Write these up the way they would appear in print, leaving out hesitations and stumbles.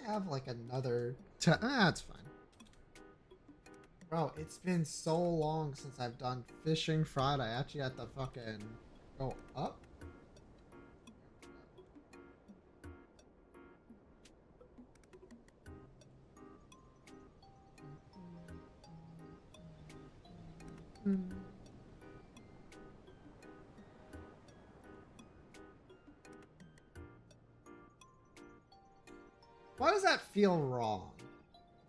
I have like another... That's fine. Bro, it's been so long since I've done Fishing Friday. I actually had to fucking go up. Why does that feel wrong?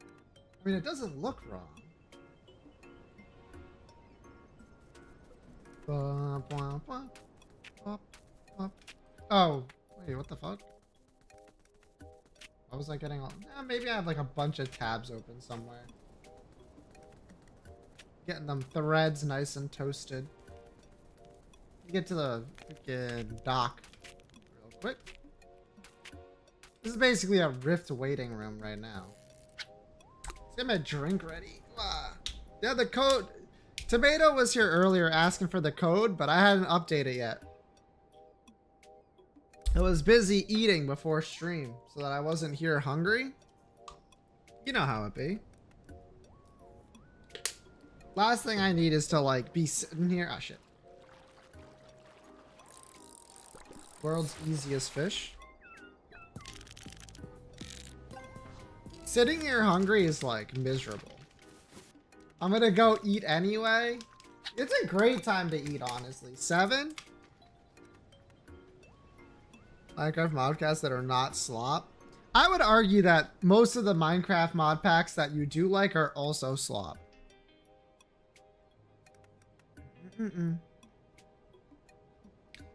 I mean, it doesn't look wrong. Oh, wait, what the fuck? Why was I getting all... maybe I have like a bunch of tabs open somewhere. Getting them threads nice and toasted. Get to the freaking dock real quick. This is basically a Rift waiting room right now. Let's get my drink ready. Yeah, the code. Tomato was here earlier asking for the code, but I hadn't updated it yet. I was busy eating before stream so that I wasn't here hungry. You know how it be. Last thing I need is to like be sitting here. Ah, shit. World's easiest fish. Sitting here hungry is like miserable. I'm gonna go eat anyway. It's a great time to eat, honestly. 7 Minecraft modcasts that are not slop. I would argue that most of the Minecraft mod packs that you do like are also slop.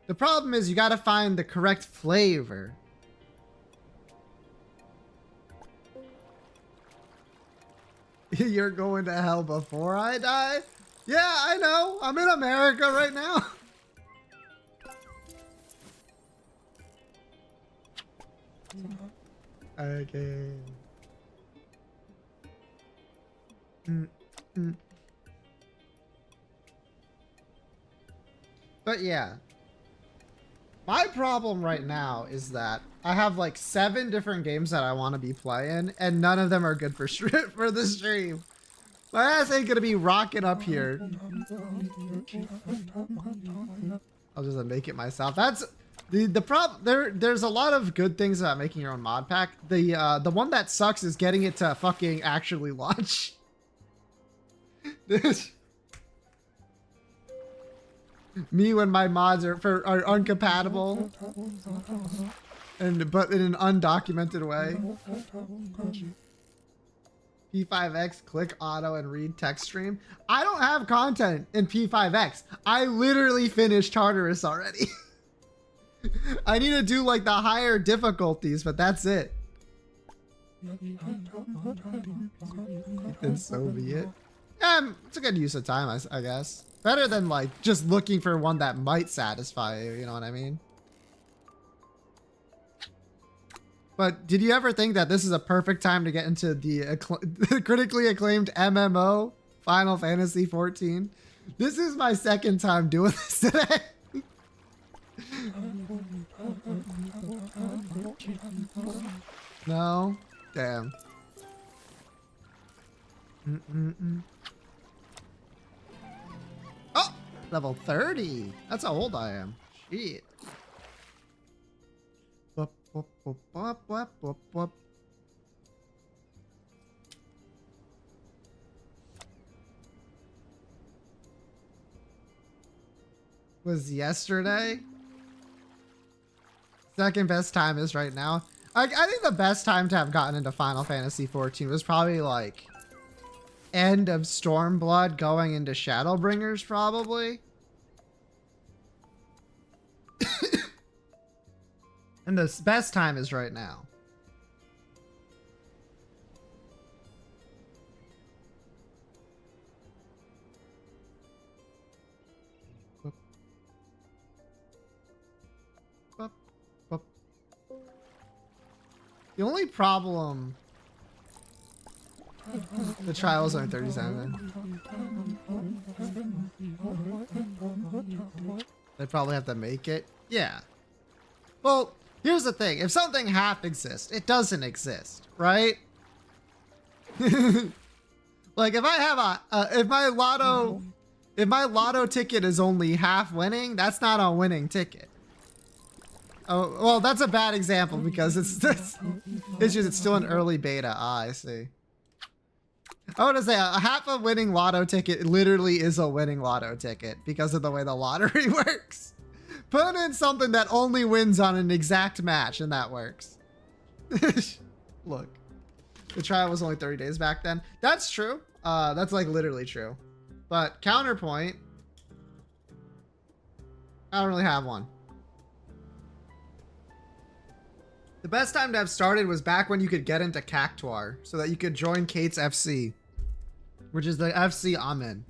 The problem is you gotta find the correct flavor. You're going to hell before I die? Yeah, I know. I'm in America right now. Okay. But yeah. My problem right now is that I have like 7 different games that I want to be playing, and none of them are good for for the stream. My ass ain't gonna be rocking up here. I'll just make it myself. That's the problem. There's a lot of good things about making your own mod pack. The one that sucks is getting it to fucking actually launch. Me when my mods are uncompatible, but in an undocumented way. P5X, click auto and read text stream. I don't have content in P5X. I literally finished Tartarus already. I need to do like the higher difficulties, but that's it. And so be it. It's a good use of time, I guess. Better than like just looking for one that might satisfy you, you know what I mean? But did you ever think that this is a perfect time to get into the critically acclaimed MMO, Final Fantasy XIV? This is my 2nd time doing this today. No? Damn. Oh! Level 30! That's how old I am. Shit. Was yesterday? 2nd best time is right now. I think the best time to have gotten into Final Fantasy XIV was probably like end of Stormblood going into Shadowbringers, probably. And the best time is right now. The only problem... The trial's only 37. They probably have to make it. Yeah. Well, Here's the thing. If something half exists, it doesn't exist, right? Like if I have if my lotto ticket is only half winning, that's not a winning ticket. Oh, well, that's a bad example because it's still an early beta. Ah, I see. I want to say a half a winning lotto ticket literally is a winning lotto ticket because of the way the lottery works. Put in something that only wins on an exact match and that works. Look, the trial was only 30 days back then. That's true. That's like literally true. But counterpoint, I don't really have one. The best time to have started was back when you could get into Cactuar so that you could join Kate's FC, which is the FC I'm in.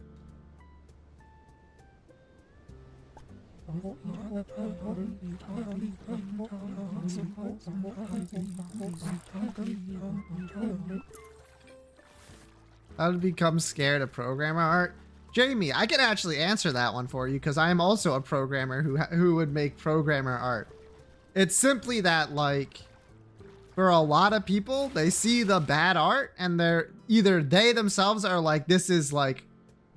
How to become scared of programmer art? Jamie, I can actually answer that one for you because I am also a programmer who would make programmer art. It's simply that, like, for a lot of people, they see the bad art and they themselves are like, this is like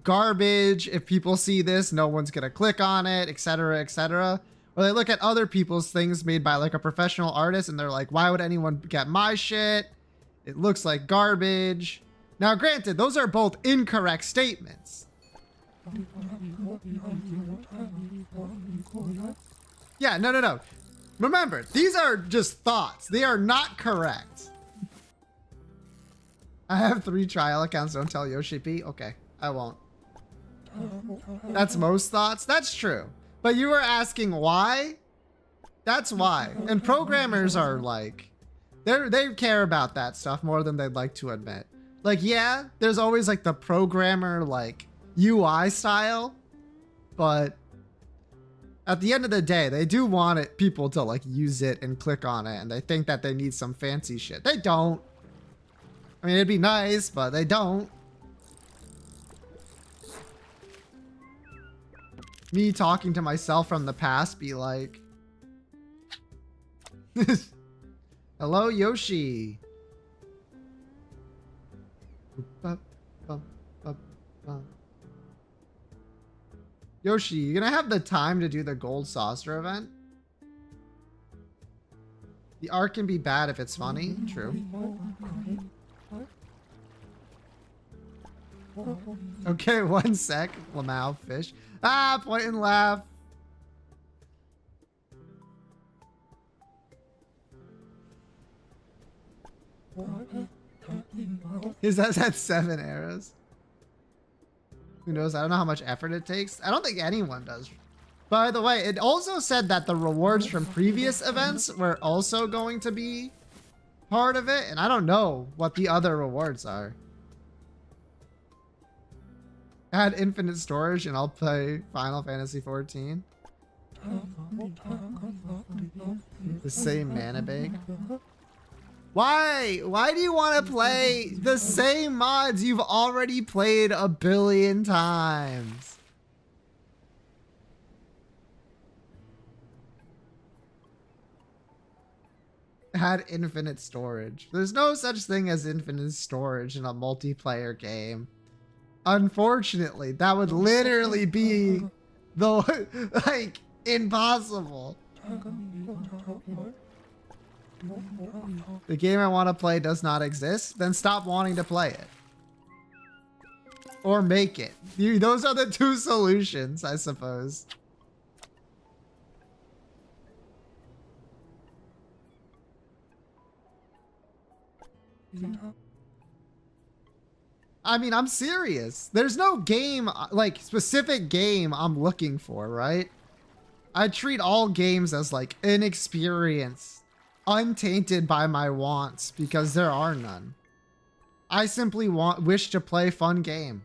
garbage. If people see this, no one's gonna click on it, etc., etc. Or they look at other people's things made by like a professional artist and they're like, why would anyone get my shit? It looks like garbage. Now, granted, those are both incorrect statements. Yeah, no. Remember, these are just thoughts. They are not correct. I have 3 trial accounts. Don't tell Yoshi P. Okay, I won't. That's most thoughts. That's true. But you were asking why? That's why. And programmers are like, they care about that stuff more than they'd like to admit. Like, yeah, there's always like the programmer like UI style, but at the end of the day, they do want people to like use it and click on it, and they think that they need some fancy shit. They don't. I mean, it'd be nice, but they don't. Me talking to myself from the past be like, hello, Yoshi. Yoshi, you gonna have the time to do the gold saucer event? The art can be bad if it's funny. True. Okay, 1 sec. Lamau fish. Ah, point and laugh. His has had 7 arrows. Who knows? I don't know how much effort it takes. I don't think anyone does. By the way, it also said that the rewards from previous events were also going to be part of it, and I don't know what the other rewards are. Add infinite storage and I'll play Final Fantasy 14. The same mana bank. Why? Why do you want to play the same mods you've already played 1 billion times? Had infinite storage. There's no such thing as infinite storage in a multiplayer game. Unfortunately, that would literally be the like impossible. The game I want to play does not exist, then stop wanting to play it. Or make it. Those are the 2 solutions, I suppose. I mean, I'm serious. There's no game, like, specific game I'm looking for, right? I treat all games as, like, an experience, untainted by my wants, because there are none. I simply wish to play fun game.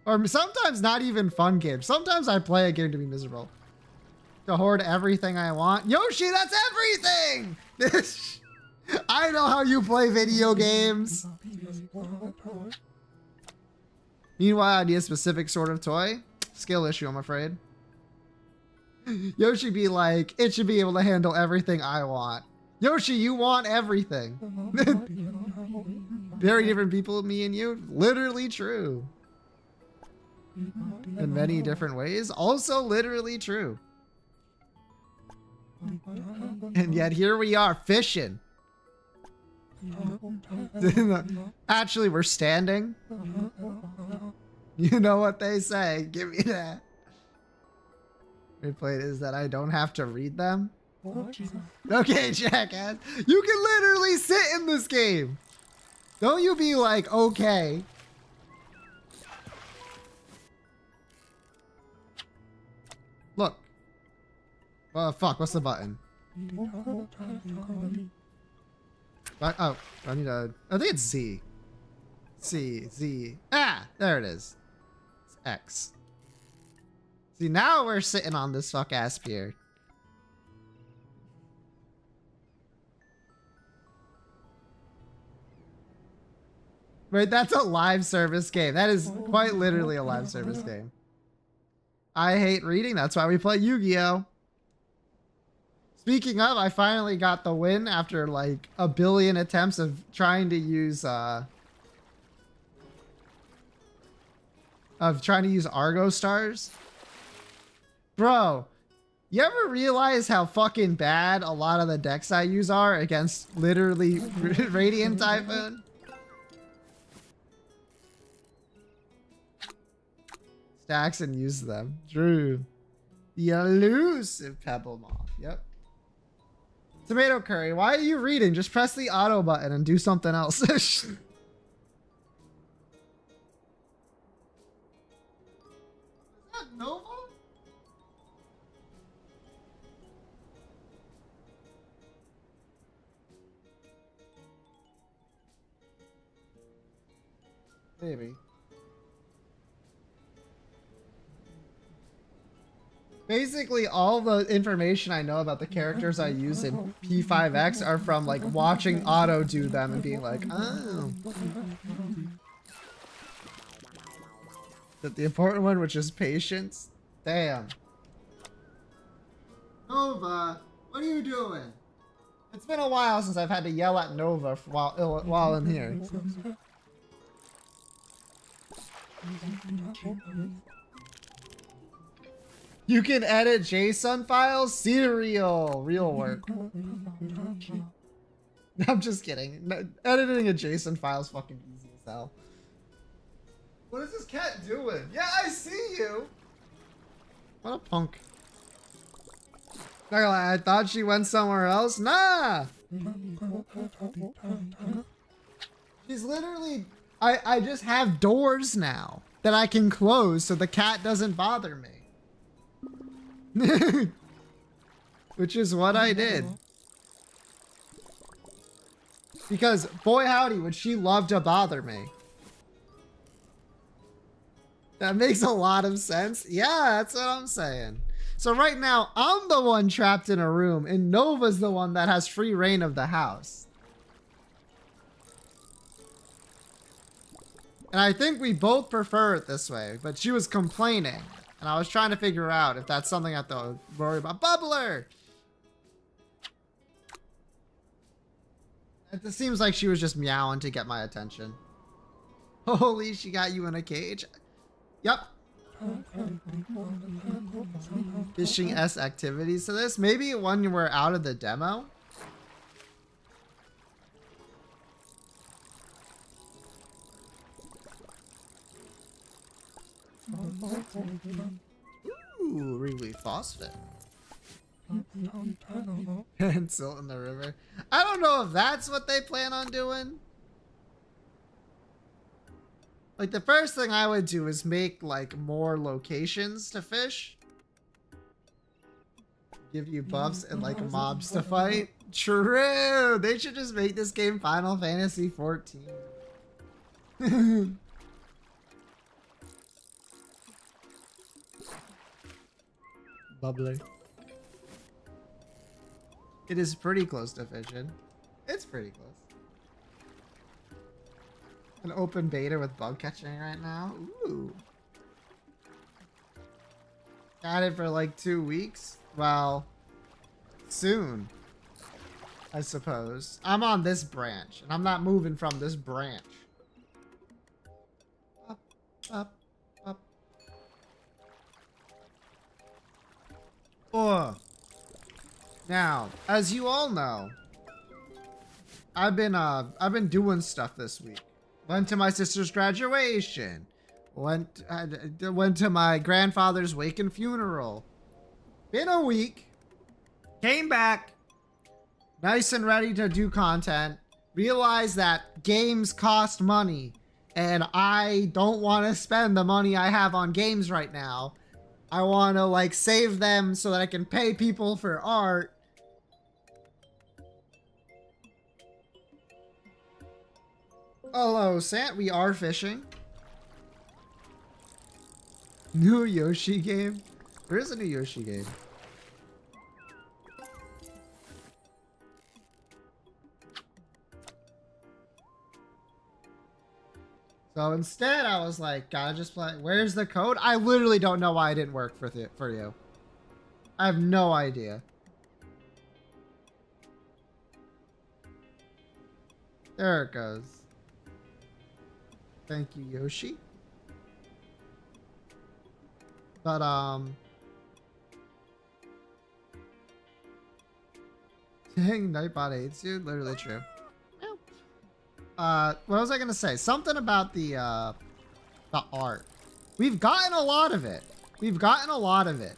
Or sometimes not even fun games. Sometimes I play a game to be miserable. To hoard everything I want. Yoshi, that's everything! I know how you play video games. Meanwhile, I need a specific sort of toy. Skill issue, I'm afraid. Yoshi be like, it should be able to handle everything I want. Yoshi, you want everything. Very different people, me and you. Literally true. In many different ways. Also literally true. And yet here we are fishing. Actually, we're standing. You know what they say. Give me that. Replay is that I don't have to read them. Okay, jackass. You can literally sit in this game. Don't you be like, okay. Look. Fuck, what's the button? Oh, I need a... I think it's Z. Z. Ah, there it is. It's X. See, now we're sitting on this fuck-ass pier. Wait, that's a live service game. That is quite literally a live service game. I hate reading. That's why we play Yu-Gi-Oh! Speaking of, I finally got the win after like a billion attempts of trying to use Argo stars. Bro, you ever realize how fucking bad a lot of the decks I use are against literally Radiant Typhoon? Stacks and use them. True. The elusive Pebble Moth. Yep. Tomato curry. Why are you reading? Just press the auto button and do something else. Is that Nova? Maybe. Basically, all the information I know about the characters I use in P5X are from like watching Auto do them and being like, oh. But the important one, which is patience. Damn. Nova, what are you doing? It's been a while since I've had to yell at Nova while I'm here. You can edit JSON files? Serial. Real work. I'm just kidding. No, editing a JSON file is fucking easy as hell. What is this cat doing? Yeah, I see you! What a punk. Not gonna lie, I thought she went somewhere else. Nah! She's literally... I just have doors now that I can close so the cat doesn't bother me. Which is what I did. Because, boy howdy, would she love to bother me. That makes a lot of sense. Yeah, that's what I'm saying. So right now, I'm the one trapped in a room, and Nova's the one that has free reign of the house. And I think we both prefer it this way, but she was complaining. And I was trying to figure out if that's something I have to worry about. Bubbler! It seems like she was just meowing to get my attention. Holy, she got you in a cage. Yep. Fishing S activities to this. Maybe when we're out of the demo. Ooh, Wrigley phosphate. And silt in the river. I don't know if that's what they plan on doing. Like, the first thing I would do is make, like, more locations to fish. Give you buffs and, like, mobs to fight. True! They should just make this game Final Fantasy 14. Bubbler. It is pretty close to fishing. It's pretty close. An open beta with bug catching right now. Ooh. Got it for like 2 weeks. Well, soon, I suppose. I'm on this branch, and I'm not moving from this branch. Up, up, up. Oh. Now, as you all know, I've been doing stuff this week. Went to my sister's graduation. Went to my grandfather's wake and funeral. Been a week. Came back. Nice and ready to do content. Realized that games cost money. And I don't want to spend the money I have on games right now. I want to like save them so that I can pay people for art. Hello, Sant. We are fishing. New Yoshi game? There is a new Yoshi game. So instead, I was like, gotta just play. Where's the code? I literally don't know why it didn't work for you. I have no idea. There it goes. Thank you, Yoshi. But, dang, Nightbot hates you. Literally true. What was I gonna say? Something about the art. We've gotten a lot of it. We've gotten a lot of it.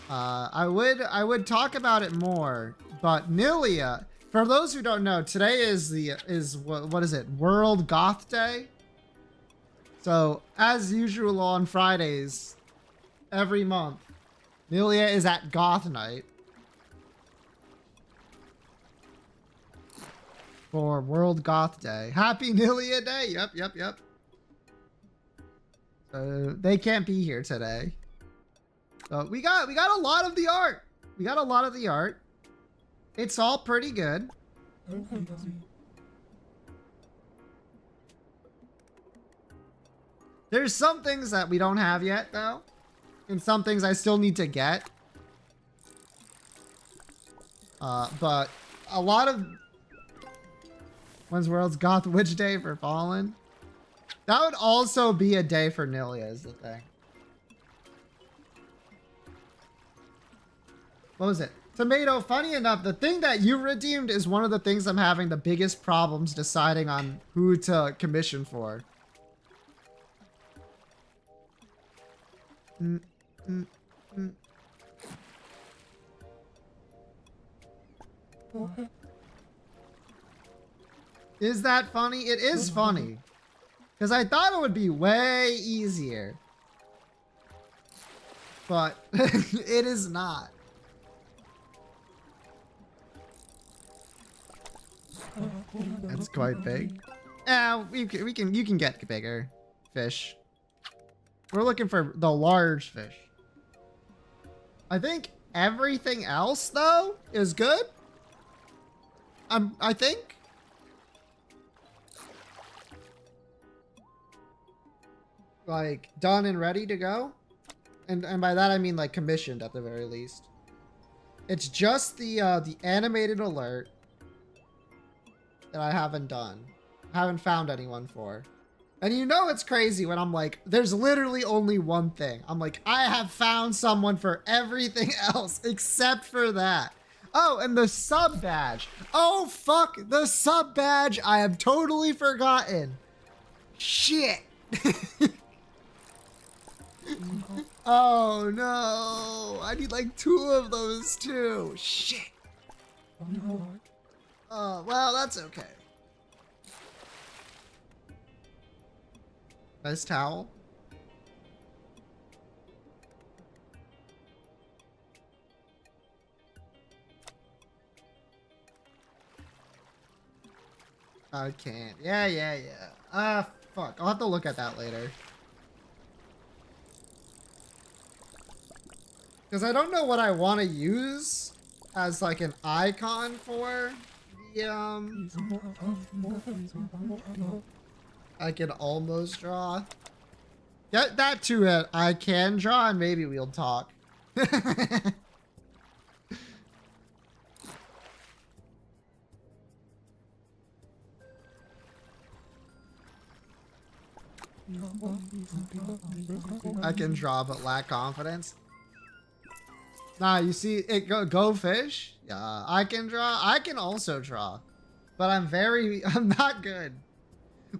I would talk about it more, but Nilia, for those who don't know, today is what is it? World Goth Day. So, as usual on Fridays, every month, Nilia is at Goth Night for World Goth Day. Happy Nilia Day! Yep. So, they can't be here today. So, we got a lot of the art. We got a lot of the art. It's all pretty good. There's some things that we don't have yet, though. And some things I still need to get. But a lot of... When's World's Goth Witch Day for Fallen? That would also be a day for Nilia, is the thing. What was it? Tomato, funny enough, the thing that you redeemed is one of the things I'm having the biggest problems deciding on who to commission for. Is that funny? It is funny. Because I thought it would be way easier. But it is not. That's quite big. Yeah, you can get bigger fish. We're looking for the large fish. I think everything else though is good. I think. Like done and ready to go. And by that I mean like commissioned at the very least. It's just the animated alert that I haven't done. Haven't found anyone for. And you know it's crazy when I'm like, there's literally only one thing. I'm like, I have found someone for everything else except for that. Oh, and the sub badge. Oh, fuck, the sub badge. I have totally forgotten. Shit. Oh, no. I need like 2 of those too. Shit. Oh, well, that's okay. Nice towel. I can't. Yeah. Fuck. I'll have to look at that later. Because I don't know what I want to use as like an icon for the I can almost draw. Get that to it. I can draw and maybe we'll talk. I can draw but lack confidence. Nah, you see it go fish? Yeah, I can draw. I can also draw. But I'm not good.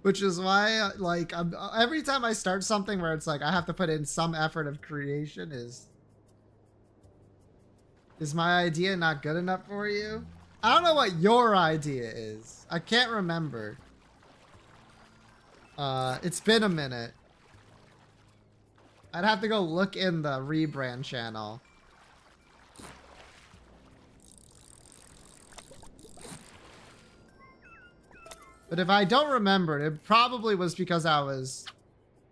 Which is why like every time I start something where it's like I have to put in some effort of creation is my idea not good enough for you? I don't know what your idea is. I can't remember. It's been a minute. I'd have to go look in the rebrand channel. But if I don't remember it probably was because I was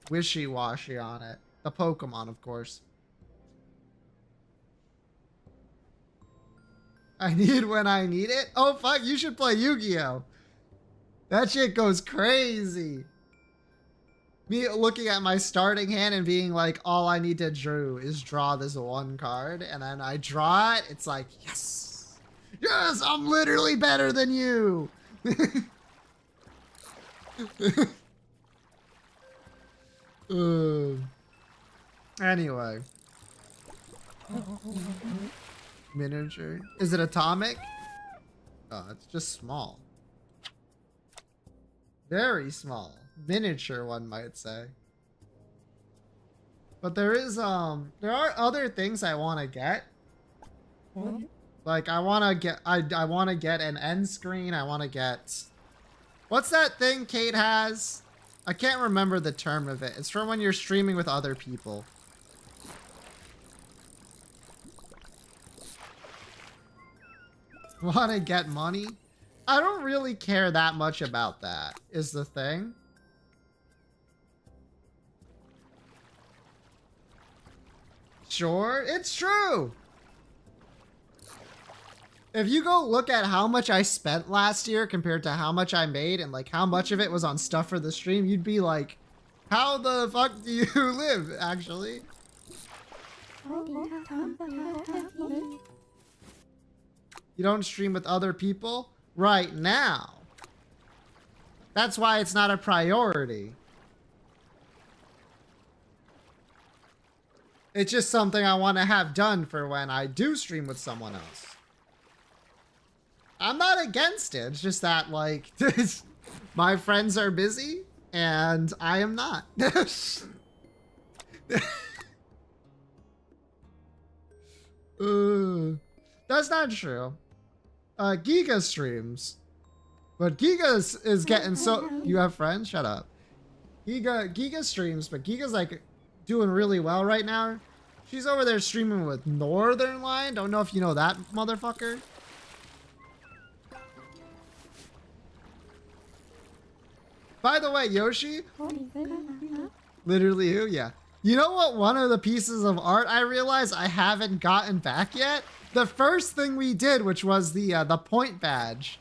wishy-washy on it. The Pokemon, of course. I need when I need it? Oh, fuck, you should play Yu-Gi-Oh! That shit goes crazy. Me looking at my starting hand and being like, all I need to draw this one card. And then I draw it, it's like, yes! Yes, I'm literally better than you! Anyway. Miniature. Is it atomic? Oh, it's just small. Very small. Miniature, one might say. But there is, there are other things I want to get. Like, I want to get, I want to get an end screen. I want to get... What's that thing Kate has? I can't remember the term of it. It's from when you're streaming with other people. Want to get money? I don't really care that much about that, is the thing. Sure, it's true. If you go look at how much I spent last year compared to how much I made and like how much of it was on stuff for the stream, you'd be like, how the fuck do you live, actually? You don't stream with other people? Right now. That's why it's not a priority. It's just something I want to have done for when I do stream with someone else. I'm not against it. It's just that, like, my friends are busy and I am not. That's not true. Giga streams. But Giga is getting so... You have friends? Shut up. Giga streams, but Giga's, like, doing really well right now. She's over there streaming with Northern Line. Don't know if you know that motherfucker. By the way, Yoshi? Literally who? Yeah. You know what one of the pieces of art I realized I haven't gotten back yet? The first thing we did, which was the point badge.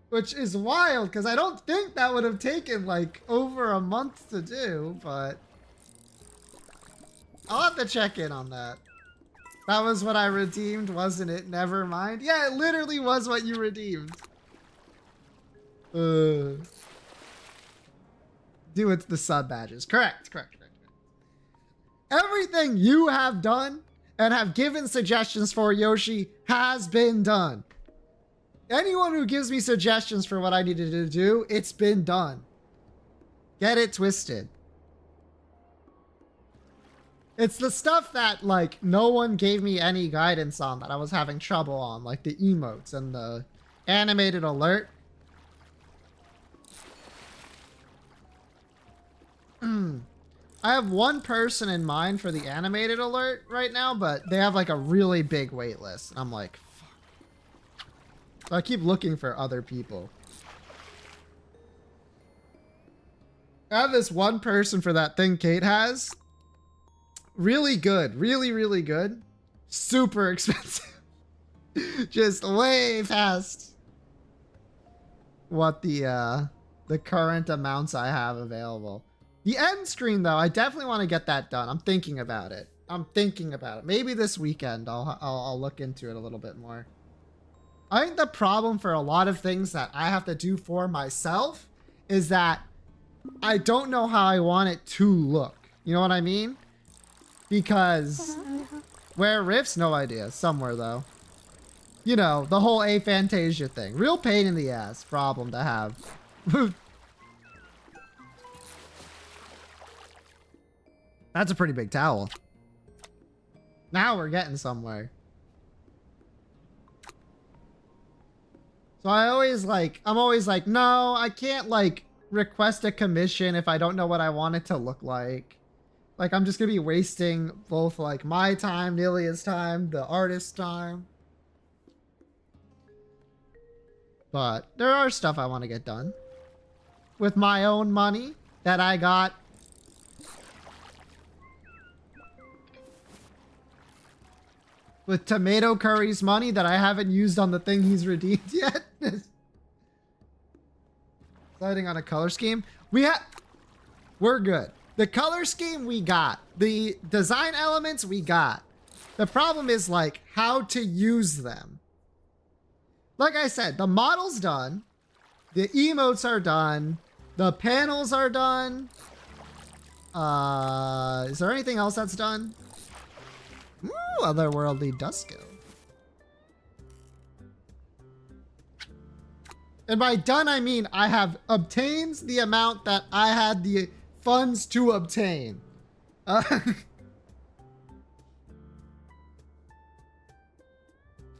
Which is wild, because I don't think that would have taken, like, over a month to do, but... I'll have to check in on that. That was what I redeemed, wasn't it? Never mind. Yeah, it literally was what you redeemed. Do it the sub badges. Correct. Everything you have done and have given suggestions for, Yoshi, has been done. Anyone who gives me suggestions for what I needed to do, it's been done. Get it twisted. It's the stuff that, like, no one gave me any guidance on that I was having trouble on, like the emotes and the animated alert. I have one person in mind for the animated alert right now, but they have, like, a really big wait list. I'm like, fuck. So I keep looking for other people. I have this one person for that thing Kate has. Really good. Really good. Super expensive. Just way past what the current amounts I have available. The end screen, though, I definitely want to get that done. I'm thinking about it. I'm thinking about it. Maybe this weekend I'll look into it a little bit more. I think the problem for a lot of things that I have to do for myself is that I don't know how I want it to look. You know what I mean? Because where rifts, no idea. Somewhere though. You know, the whole aphantasia thing. Real pain in the ass problem to have. That's a pretty big towel. Now we're getting somewhere. So I'm always like, no, I can't like request a commission if I don't know what I want it to look like. Like, I'm just gonna be wasting both like my time, Nilia's time, the artist's time. But there are stuff I want to get done with my own money that I got. With Tomato Curry's money that I haven't used on the thing he's redeemed yet. Deciding on a color scheme. We're good. The color scheme we got. The design elements we got. The problem is like how to use them. Like I said, the model's done. The emotes are done. The panels are done. Is there anything else that's done? Ooh, otherworldly Dusko. And by done, I mean I have obtained the amount that I had the funds to obtain.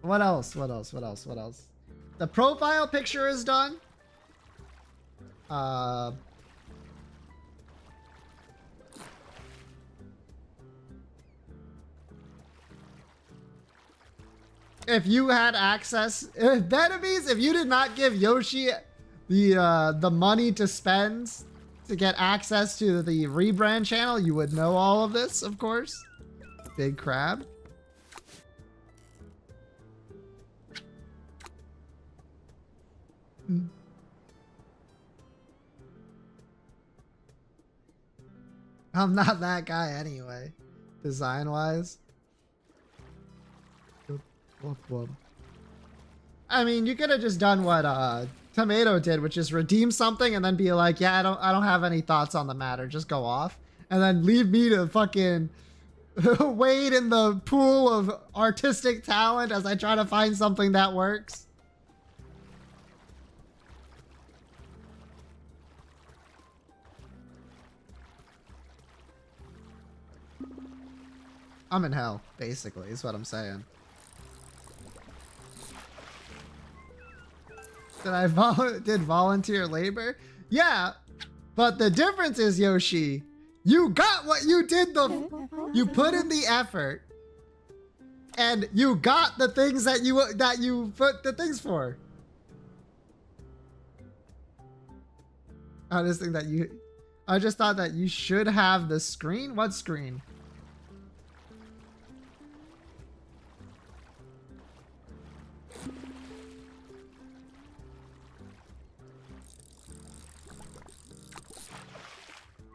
What else? What else? What else? What else? The profile picture is done. If you had access, that means if you did not give Yoshi the money to spend to get access to the rebrand channel, you would know all of this, of course. Big crab. I'm not that guy anyway, design-wise. I mean, you could have just done what Tomato did, which is redeem something and then be like, yeah, I don't have any thoughts on the matter. Just go off. And then leave me to fucking wade in the pool of artistic talent as I try to find something that works. I'm in hell, basically, is what I'm saying. Did I volunteer labor? Yeah, but the difference is, Yoshi, you got what you did. You put in the effort, and you got the things that you put the things for. I just thought that you should have the screen. What screen?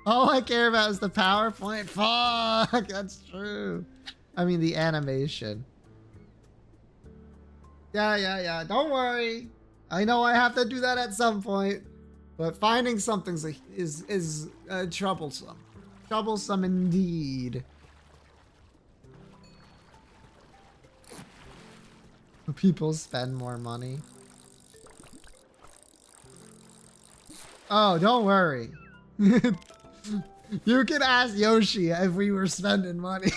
All I care about is the PowerPoint. Fuck, that's true. I mean, the animation. Yeah. Don't worry. I know I have to do that at some point, but finding something is troublesome. Troublesome indeed. People spend more money. Oh, don't worry. You can ask Yoshi if we were spending money.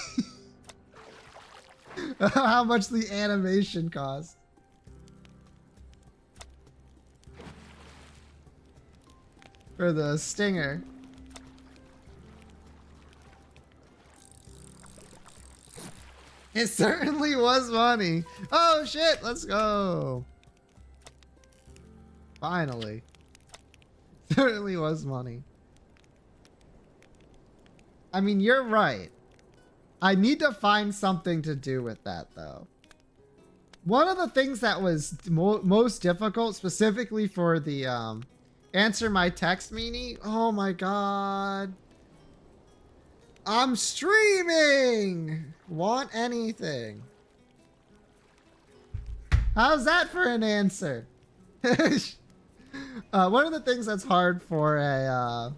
How much the animation cost. For the stinger. It certainly was money. Oh shit, let's go. Finally. Certainly was money. I mean, you're right. I need to find something to do with that, though. One of the things that was most difficult, specifically for the answer my text meanie. Oh my god. I'm streaming. Want anything? How's that for an answer? One of the things that's hard for a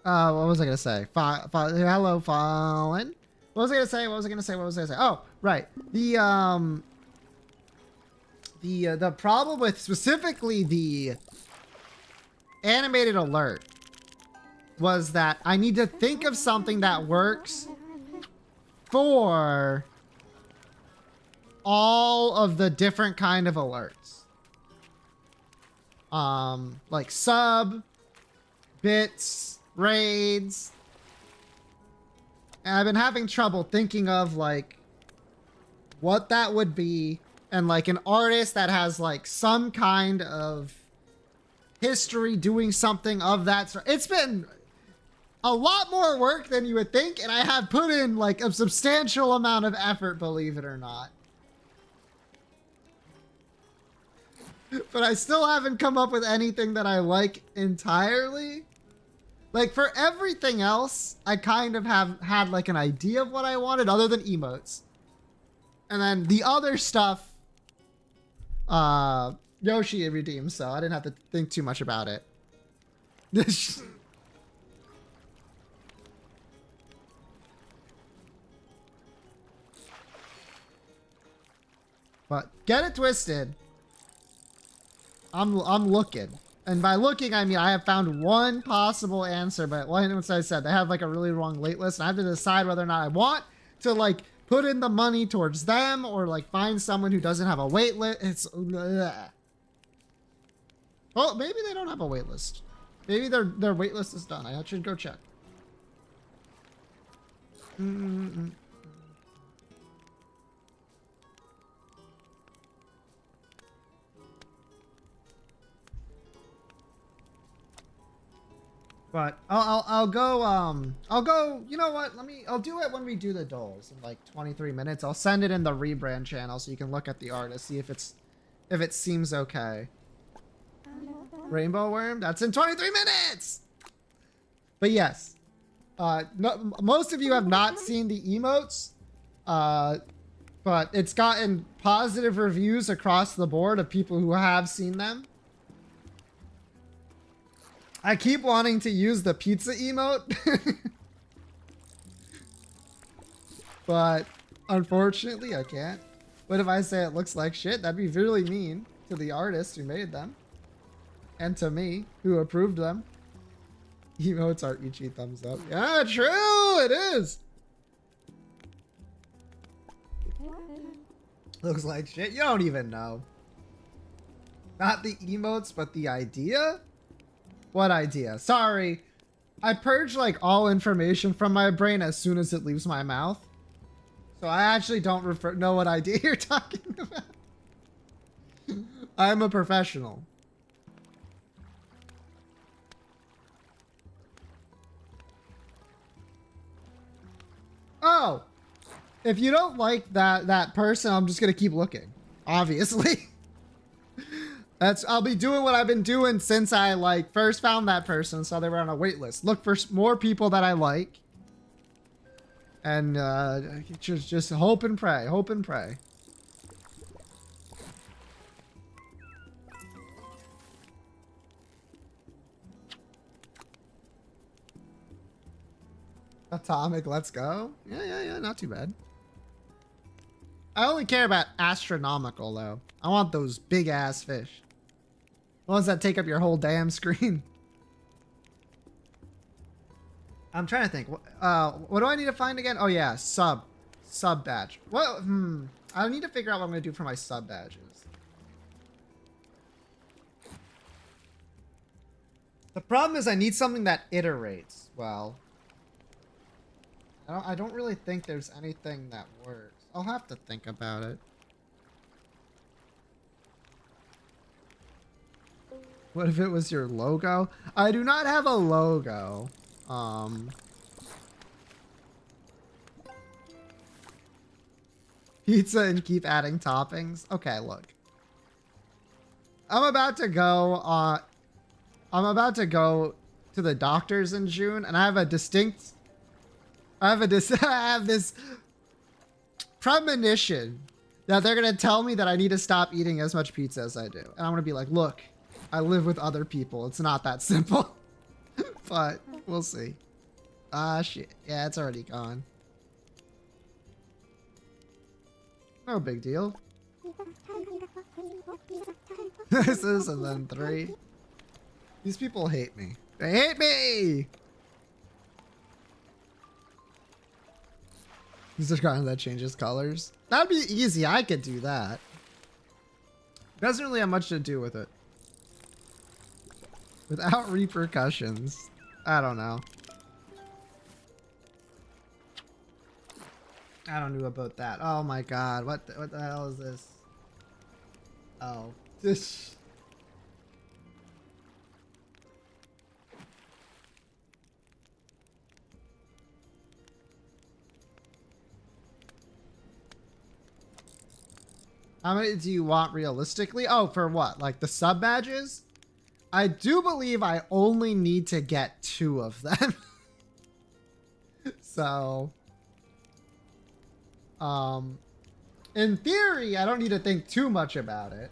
what was I gonna say? Hello, Fallen. What was I gonna say? What was I gonna say? What was I gonna say? Oh, right. The problem with specifically the animated alert was that I need to think of something that works for all of the different kind of alerts. Like sub, bits, raids. And I've been having trouble thinking of like what that would be, and like an artist that has like some kind of history doing something of that sort. It's been a lot more work than you would think, and I have put in like a substantial amount of effort, believe it or not. But I still haven't come up with anything that I like entirely. Like for everything else, I kind of have had like an idea of what I wanted other than emotes. And then the other stuff, Yoshi redeemed, so I didn't have to think too much about it. But get it twisted. I'm looking. And by looking, I mean I have found one possible answer, but once I said they have like a really long wait list, and I have to decide whether or not I want to like put in the money towards them or like find someone who doesn't have a wait list. It's well, maybe they don't have a wait list. Maybe their wait list is done. I should go check. But I'll go, you know what? I'll do it when we do the dolls in like 23 minutes. I'll send it in the rebrand channel so you can look at the artist, see if it seems okay. Rainbow Worm, that's in 23 minutes. But yes, no, most of you have not seen the emotes, but it's gotten positive reviews across the board of people who have seen them. I keep wanting to use the pizza emote, but unfortunately I can't. What if I say it looks like shit? That'd be really mean to the artist who made them. And to me, who approved them. Emotes are Ichi thumbs up. Yeah, true, it is. Looks like shit. You don't even know. Not the emotes, but the idea? What idea? Sorry. I purge like all information from my brain as soon as it leaves my mouth. So I actually don't know what idea you're talking about. I'm a professional. Oh, if you don't like that person, I'm just gonna keep looking. Obviously. I'll be doing what I've been doing since I like first found that person, so they were on a wait list. Look for more people that I like. And just hope and pray, hope and pray. Atomic, let's go. Yeah, not too bad. I only care about astronomical though. I want those big ass fish. The ones that take up your whole damn screen. I'm trying to think. What do I need to find again? Oh yeah, sub badge. What? I need to figure out what I'm gonna do for my sub badges. The problem is I need something that iterates well. I don't really think there's anything that works. I'll have to think about it. What if it was your logo? I do not have a logo. Pizza and keep adding toppings. Okay, look. I'm about to go to the doctor's in June, and I have this premonition that they're gonna tell me that I need to stop eating as much pizza as I do. And I'm gonna be like, look, I live with other people. It's not that simple. But we'll see. Ah, shit. Yeah, it's already gone. No big deal. This is, and then 3. These people hate me. They hate me! Is there kind that changes colors? That'd be easy. I could do that. Doesn't really have much to do with it. Without repercussions. I don't know. I don't know about that. Oh my god. What the hell is this? Oh. This. How many do you want realistically? Oh, for what? Like the sub badges? I do believe I only need to get 2 of them. So, in theory, I don't need to think too much about it.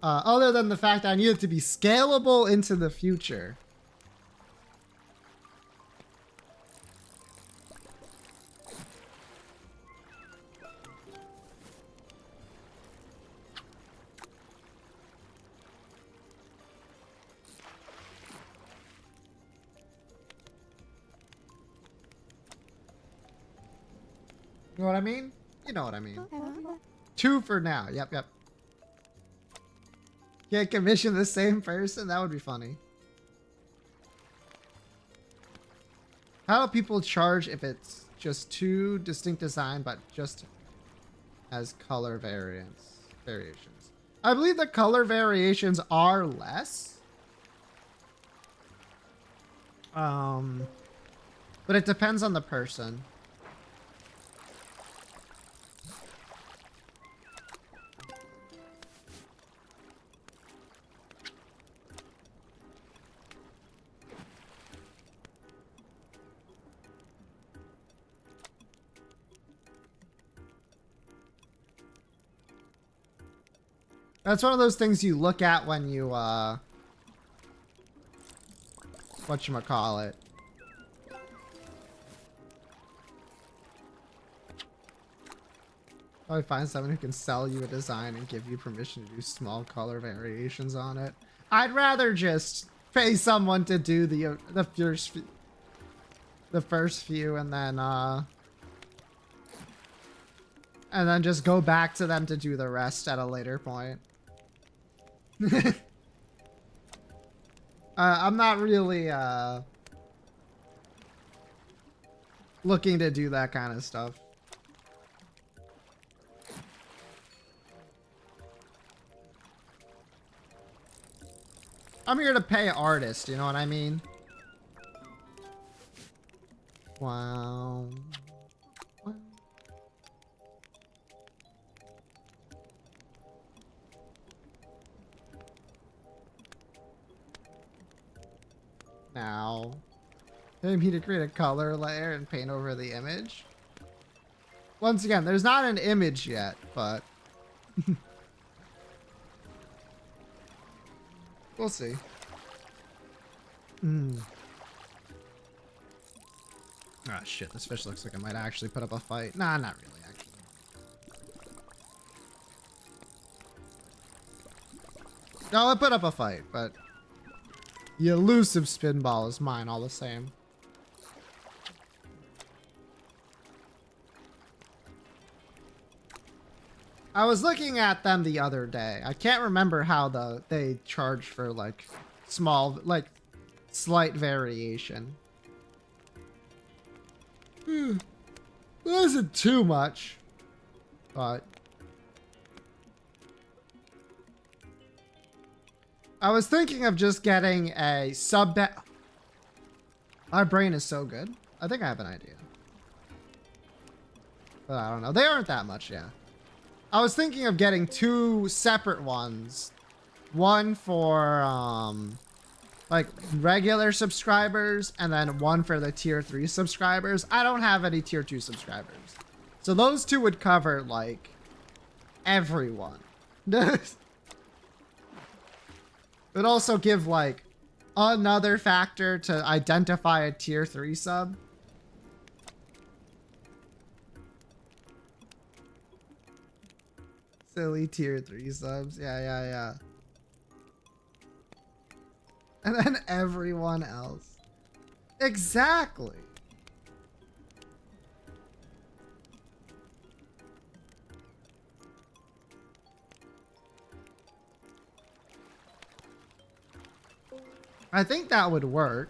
Other than the fact that I need it to be scalable into the future. You know what I mean? You know what I mean. 2 for now. Yep, yep. Can't commission the same person? That would be funny. How do people charge if it's just 2 distinct design but just as color variations? I believe the color variations are less. But it depends on the person. That's one of those things you look at when you, whatchamacallit. Probably find someone who can sell you a design and give you permission to do small color variations on it. I'd rather just pay someone to do the first few and then just go back to them to do the rest at a later point. I'm not really looking to do that kind of stuff. I'm here to pay artists, you know what I mean? Wow. Now, pay me to create a color layer and paint over the image. Once again, there's not an image yet, but we'll see. Ah, shit, this fish looks like it might actually put up a fight. Nah, not really, actually. No, it put up a fight, but the elusive spinball is mine all the same. I was looking at them the other day. I can't remember how they charge for like small, like slight variation. That isn't too much, but I was thinking of just getting a sub. My brain is so good. I think I have an idea. But I don't know. They aren't that much, yeah. I was thinking of getting 2 separate ones. One for, like, regular subscribers, and then one for the tier 3 subscribers. I don't have any tier 2 subscribers. So those 2 would cover, like, everyone. It'd also give, like, another factor to identify a tier 3 sub. Silly tier 3 subs. Yeah. And then everyone else. Exactly. I think that would work.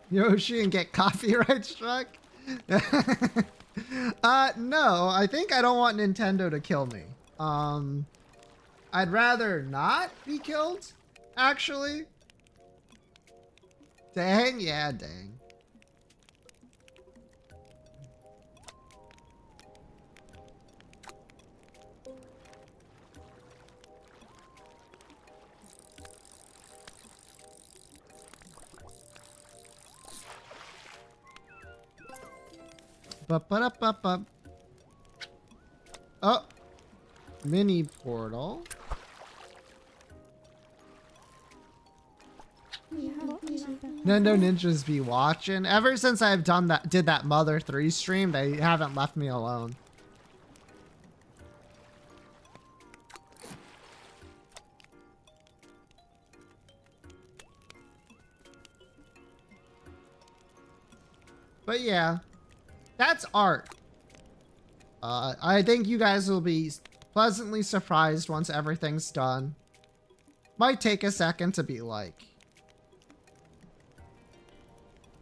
Yoshi and get copyright struck? No, I think I don't want Nintendo to kill me. I'd rather not be killed, actually. Dang, yeah, dang. Ba-ba-da-ba-ba. Oh, mini portal. Nintendo Ninjas be watching. Ever since I've did that Mother 3 stream, they haven't left me alone. But yeah, that's art. I think you guys will be pleasantly surprised once everything's done. Might take a second to be like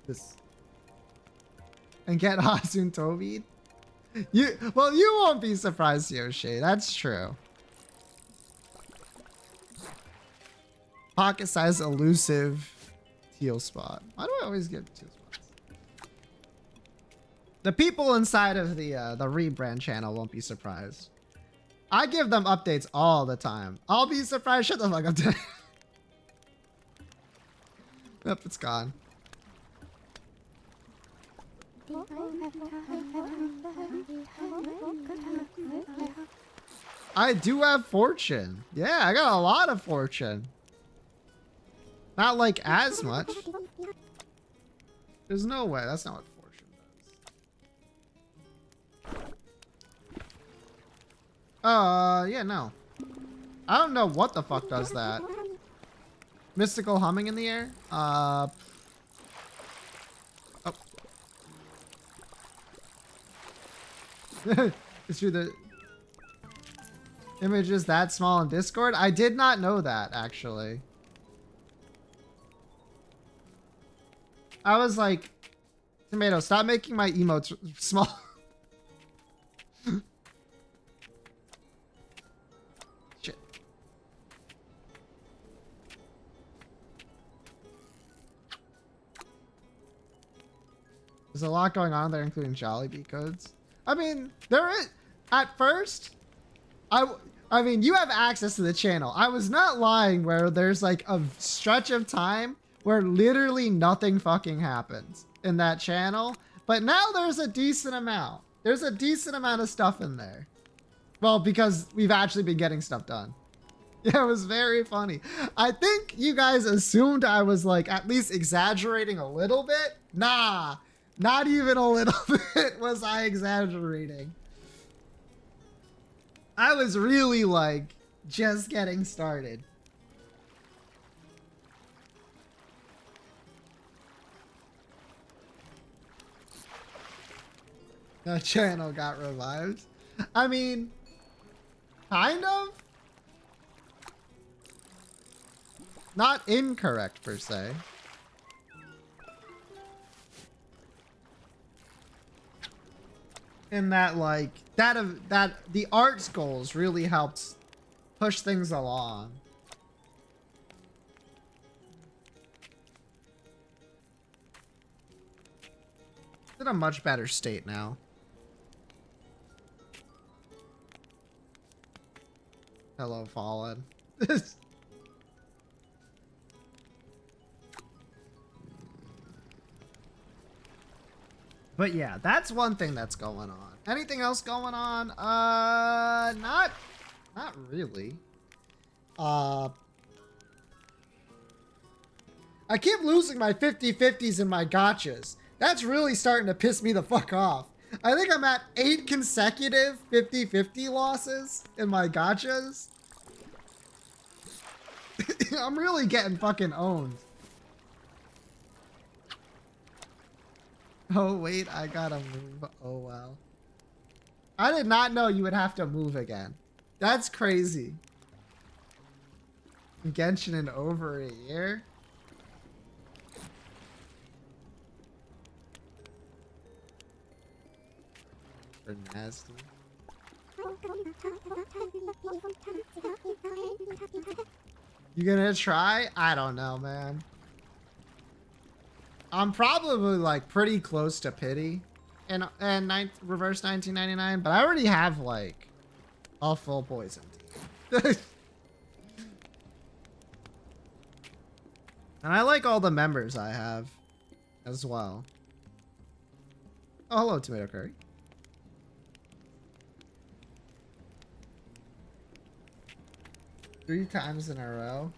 this and get Hasun Tobi'd. You won't be surprised, Yoshi. That's true. Pocket size elusive teal spot. Why do I always get teal spots? The people inside of the rebrand channel won't be surprised. I give them updates all the time. I'll be surprised. Shut the fuck up. Yep, it's gone. I do have fortune. Yeah, I got a lot of fortune. Not like as much. There's no way. That's not what fortune does. Yeah, no. I don't know what the fuck does that. Mystical humming in the air? Oh. Is through the images that small in Discord? I did not know that, actually. I was like, Tomato, stop making my emotes small. Shit. There's a lot going on there, including Jollibee codes. I mean, there is. At first, I mean, you have access to the channel. I was not lying where there's like a stretch of time where literally nothing fucking happens in that channel. But now there's a decent amount. There's a decent amount of stuff in there. Well, because we've actually been getting stuff done. Yeah, it was very funny. I think you guys assumed I was like at least exaggerating a little bit. Nah. Not even a little bit was I exaggerating. I was really like just getting started. The channel got revived. I mean, kind of. Not incorrect per se. And that like that the arts goals really helped push things along. It's in a much better state now. Hello, Fallen. But yeah, that's one thing that's going on. Anything else going on? Not really. I keep losing my 50-50s and my gotchas. That's really starting to piss me the fuck off. I think I'm at 8 consecutive 50-50 losses in my gotchas. I'm really getting fucking owned. Oh, wait, I gotta move. Oh, wow. I did not know you would have to move again. That's crazy. Genshin in over a year? For nasty. You gonna try? I don't know, man. I'm probably like pretty close to pity and reverse 1999, but I already have like a full poison team. And I like all the members I have as well. Oh, hello, tomato curry. Three times in a row.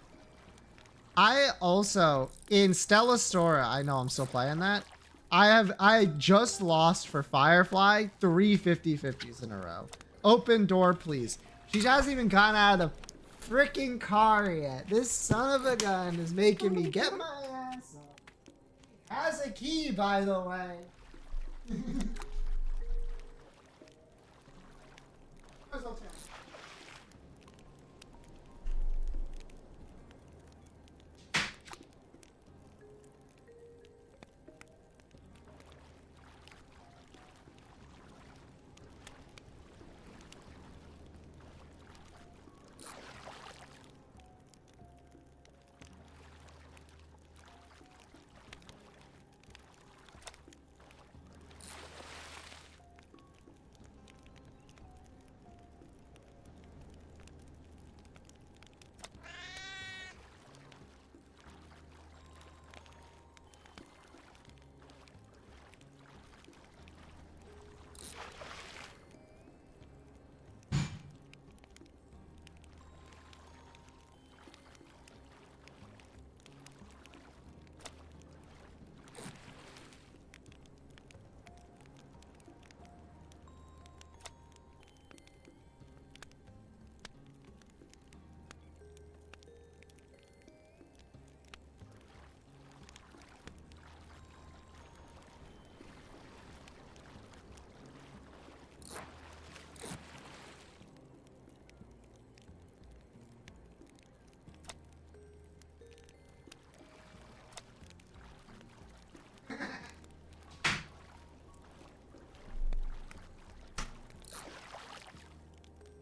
I also, in Stellastora, I know I'm still playing that. I just lost for Firefly 3 50-50s in a row. Open door, please. She hasn't even gotten out of the freaking car yet. This son of a gun is making me get my ass up. Has a key, by the way.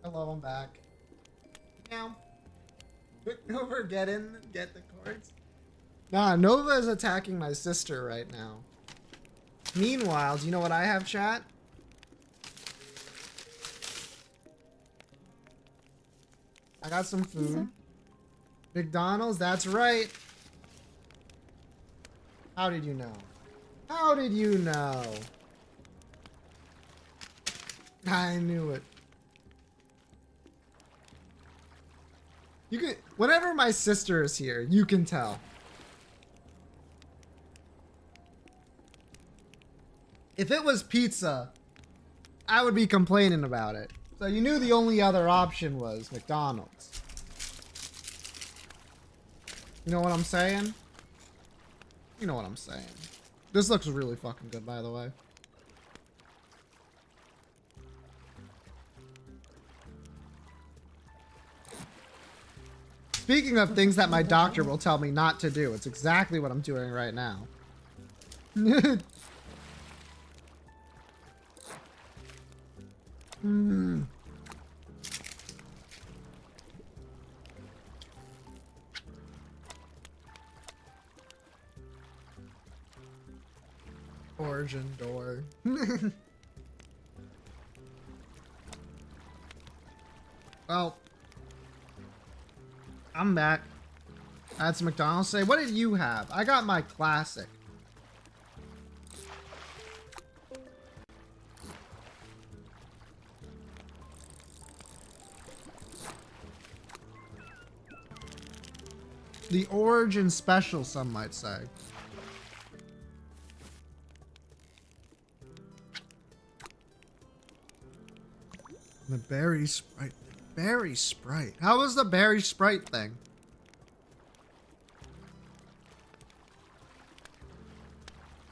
Hello, I'm back. Now, quick Nova, get in, get the cards. Nah, Nova is attacking my sister right now. Meanwhile, do you know what I have, chat? I got some food. McDonald's, that's right. How did you know? How did you know? I knew it. You can, whenever my sister is here, you can tell. If it was pizza, I would be complaining about it. So you knew the only other option was McDonald's. You know what I'm saying? You know what I'm saying. This looks really fucking good, by the way. Speaking of things that my doctor will tell me not to do, it's exactly what I'm doing right now. Hmm. Origin door. Well, I'm back. I had some McDonald's today. What did you have? I got my classic. The Origin Special, some might say. The berry sprite. Berry sprite. How was the berry sprite thing?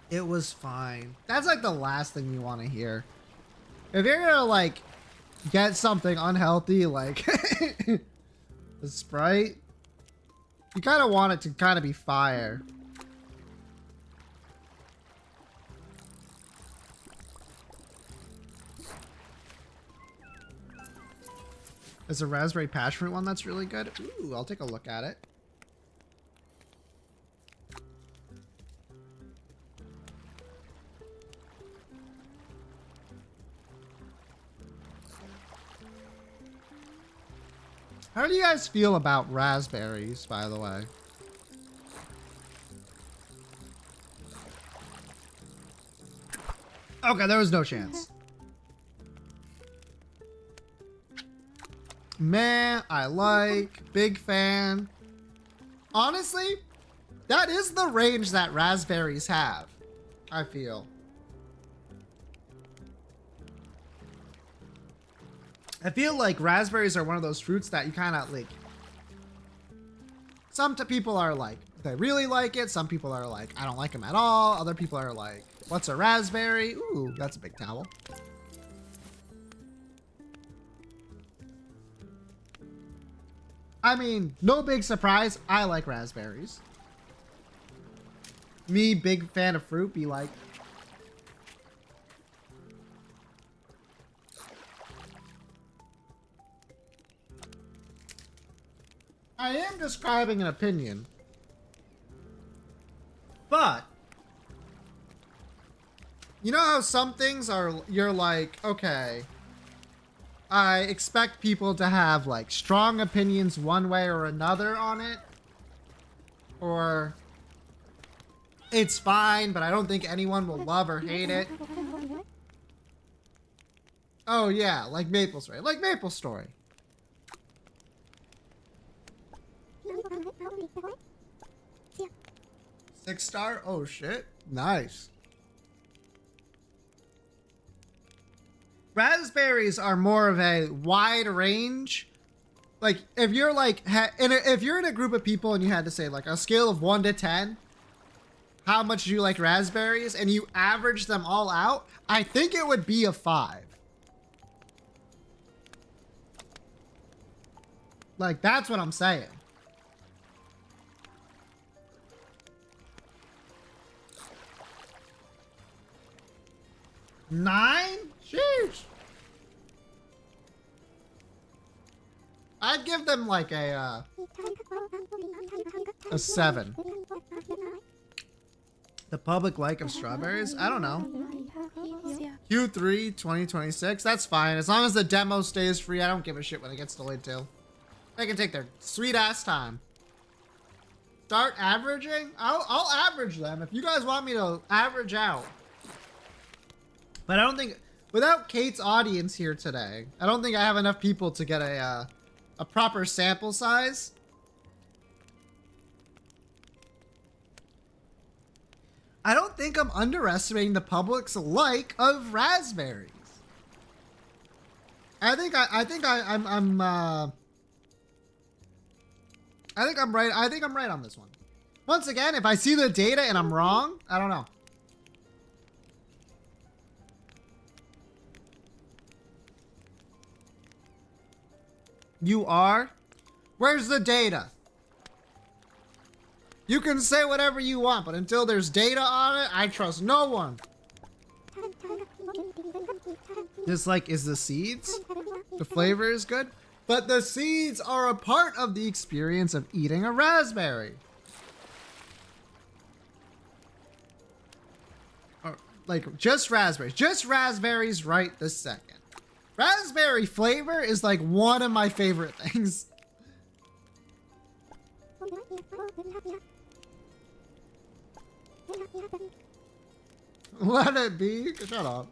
It was fine. That's like the last thing you want to hear. If you're gonna like get something unhealthy like the Sprite, you kind of want it to kind of be fire. There's a raspberry passion fruit one that's really good. Ooh, I'll take a look at it. How do you guys feel about raspberries, by the way? Okay, there was no chance. Man, I like, big fan. Honestly, that is the range that raspberries have, I feel. I feel like raspberries are one of those fruits that you kind of like. Some people are like, they really like it. Some people are like, I don't like them at all. Other people are like, what's a raspberry? Ooh, that's a big towel. I mean, no big surprise. I like raspberries. Me, big fan of fruit, be like. I am describing an opinion. But you know how some things are, you're like, okay, I expect people to have like strong opinions one way or another on it, or it's fine, but I don't think anyone will love or hate it. Oh yeah, like Maple Story. Like Maple Story. Six star? Oh shit. Nice. Raspberries are more of a wide range. Like if you're like if you're in a group of people and you had to say like a scale of 1 to 10, how much do you like raspberries, and you average them all out, I think it would be a 5. Like that's what I'm saying. Nine? Sheesh. I'd give them like a 7. The public like of strawberries? I don't know. Q3 2026? That's fine. As long as the demo stays free, I don't give a shit when it gets delayed too. They can take their sweet ass time. Start averaging? I'll average them if you guys want me to average out. But I don't think, without Kate's audience here today, I don't think I have enough people to get a proper sample size. I don't think I'm underestimating the public's like of raspberries. I think I'm right. I think I'm right on this one. Once again, if I see the data and I'm wrong, I don't know. You are? Where's the data? You can say whatever you want, but until there's data on it, I trust no one. This like is the seeds. The flavor is good, but the seeds are a part of the experience of eating a raspberry. Or, like just raspberries right this second. Raspberry flavor is like one of my favorite things. Let it be. Shut up.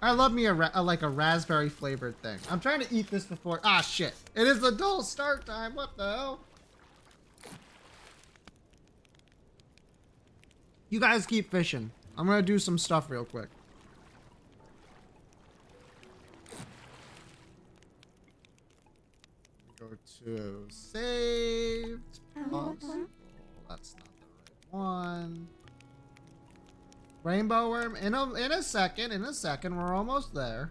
I love me a raspberry flavored thing. I'm trying to eat this before. Ah, shit. It is adult start time. What the hell? You guys keep fishing. I'm gonna do some stuff real quick. Go to saved. Possible. That's not the right one. Rainbow worm in a second. We're almost there.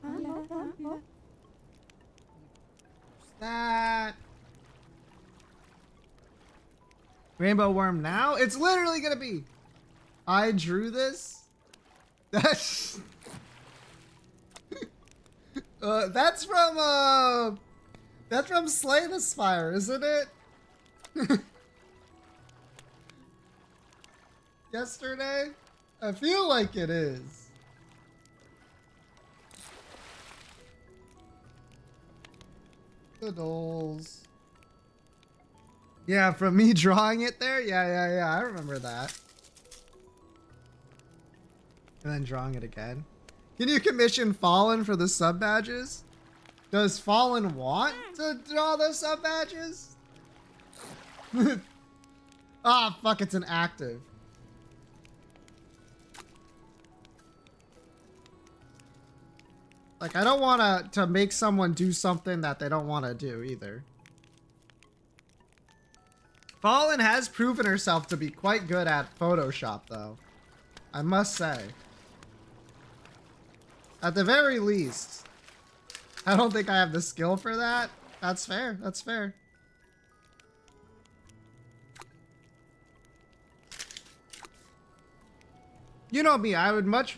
Okay. That rainbow worm now. It's literally gonna be. I drew this. That's that's from Slay the Spire, isn't it? Yesterday? I feel like it is. The dolls. Yeah, from me drawing it there? Yeah, I remember that. And then drawing it again. Can you commission Fallen for the sub badges? Does Fallen want to draw the sub badges? Ah, fuck, it's an active. Like, I don't want to make someone do something that they don't want to do either. Fallen has proven herself to be quite good at Photoshop, though. I must say. At the very least. I don't think I have the skill for that. That's fair. That's fair. You know me, I would much...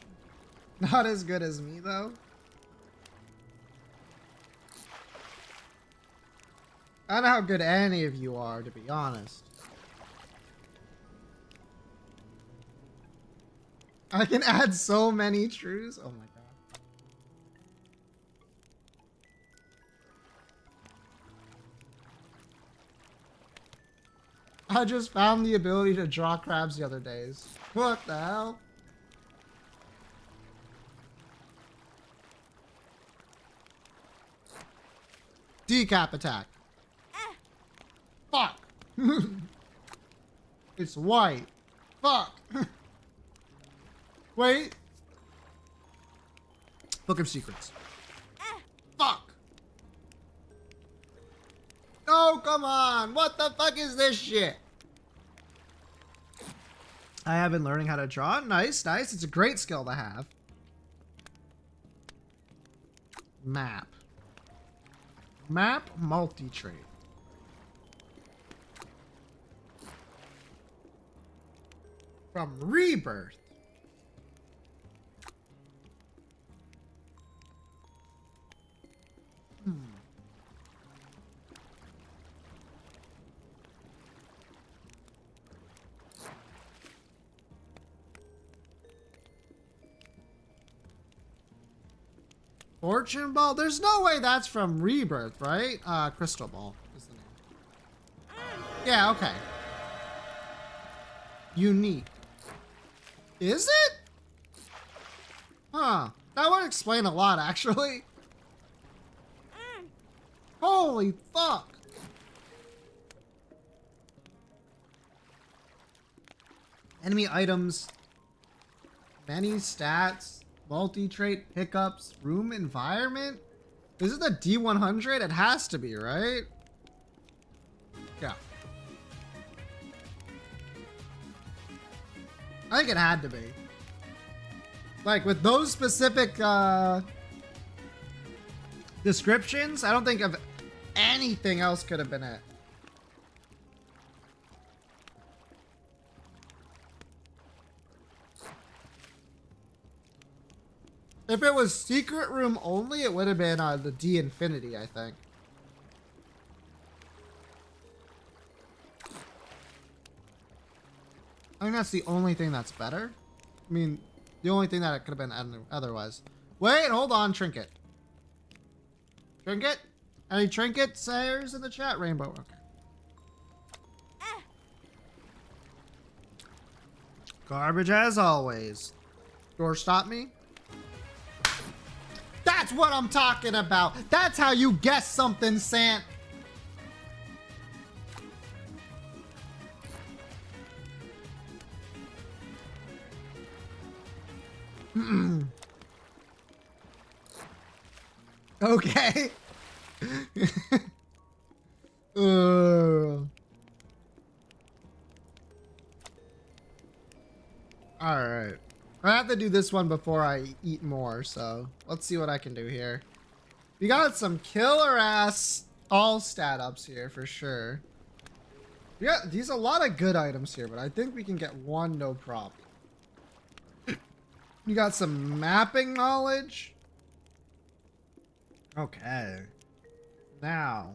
Not as good as me, though. I don't know how good any of you are, to be honest. I can add so many truths. Oh my god. I just found the ability to draw crabs the other days. What the hell? Decap attack. Fuck. It's white. Fuck. Wait. Book of Secrets. Fuck. Oh, come on. What the fuck is this shit? I have been learning how to draw. Nice, nice. It's a great skill to have. Map. Map multi-trait. From Rebirth. Fortune Ball? There's no way that's from Rebirth, right? Crystal Ball is the name. Yeah, okay. Unique. Is it? Huh. That would explain a lot, actually. Holy fuck. Enemy items. Many stats. Multi-trait pickups, room environment? Is it the D100? It has to be, right? Yeah. I think it had to be. Like with those specific descriptions, I don't think of anything else could have been it. If it was secret room only, it would have been the D Infinity, I think. I think that's the only thing that's better. I mean, the only thing that it could have been otherwise. Wait, hold on, Trinket. Trinket? Any Trinket sayers in the chat? Rainbow, okay. Garbage as always. Door stop me? That's what I'm talking about. That's how you guess something, Sant. Okay. Alright. I have to do this one before I eat more, so let's see what I can do here. We got some killer ass all stat ups here for sure. Yeah, these are a lot of good items here, but I think we can get one no problem. You got some mapping knowledge. Okay. Now.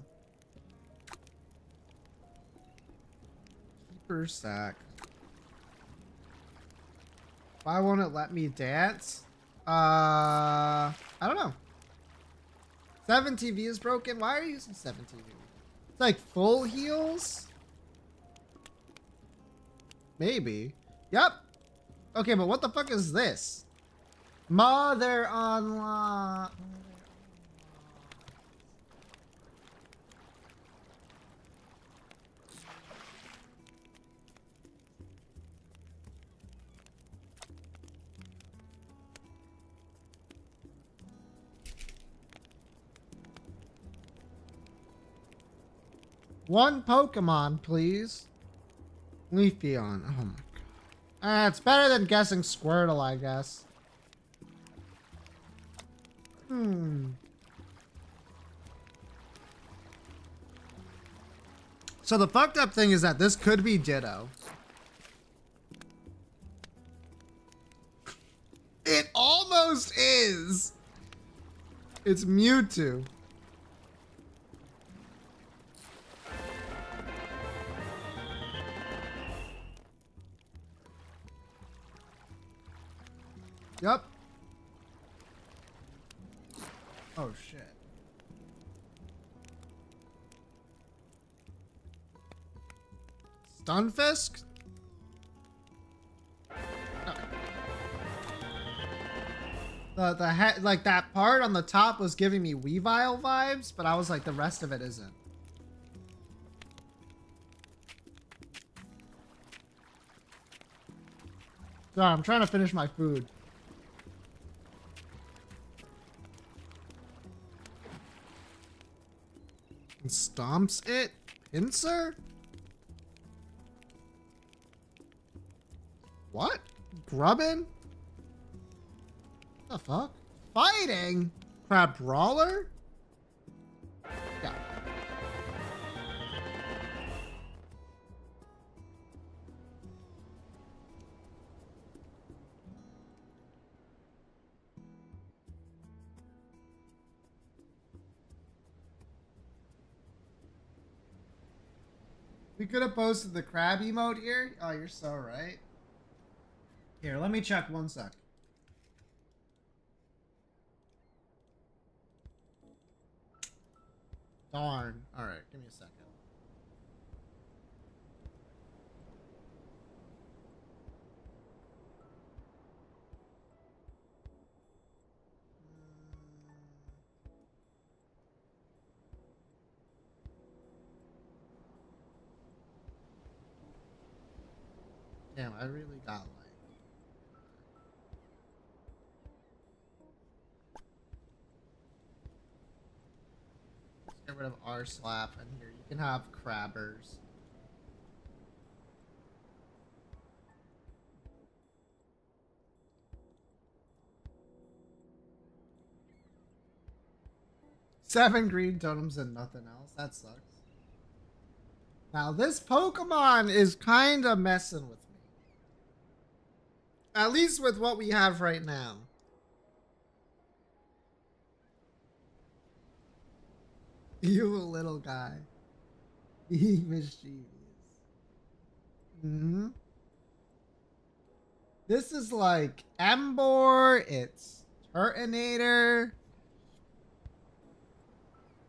Keeper sack. Why won't it let me dance? I don't know. 7 TV is broken. Why are you using 7 TV? It's like full heals? Maybe. Yep. Okay, but what the fuck is this? Mother unlock. One Pokemon, please. Leafeon. Oh my god. It's better than guessing Squirtle, I guess. So the fucked up thing is that this could be Ditto. It almost is. It's Mewtwo. Yep. Oh shit. Stunfisk? No. The head, like that part on the top was giving me Weavile vibes, but I was like, the rest of it isn't. Sorry, I'm trying to finish my food. And stomps it? Pinsir? What? Grubbin? What the fuck? Fighting? Crab Brawler? Yeah. We could have posted the crab emote here. Oh, you're so right. Here, let me check one sec. Darn. Alright, give me a second. Damn, I really got like... Get rid of R slap, and here you can have crabbers. 7 green totems and nothing else. That sucks. Now this Pokemon is kind of messing with me. At least with what we have right now. You little guy. Being mischievous. Mm-hmm. This is like Embor. It's Turtonator.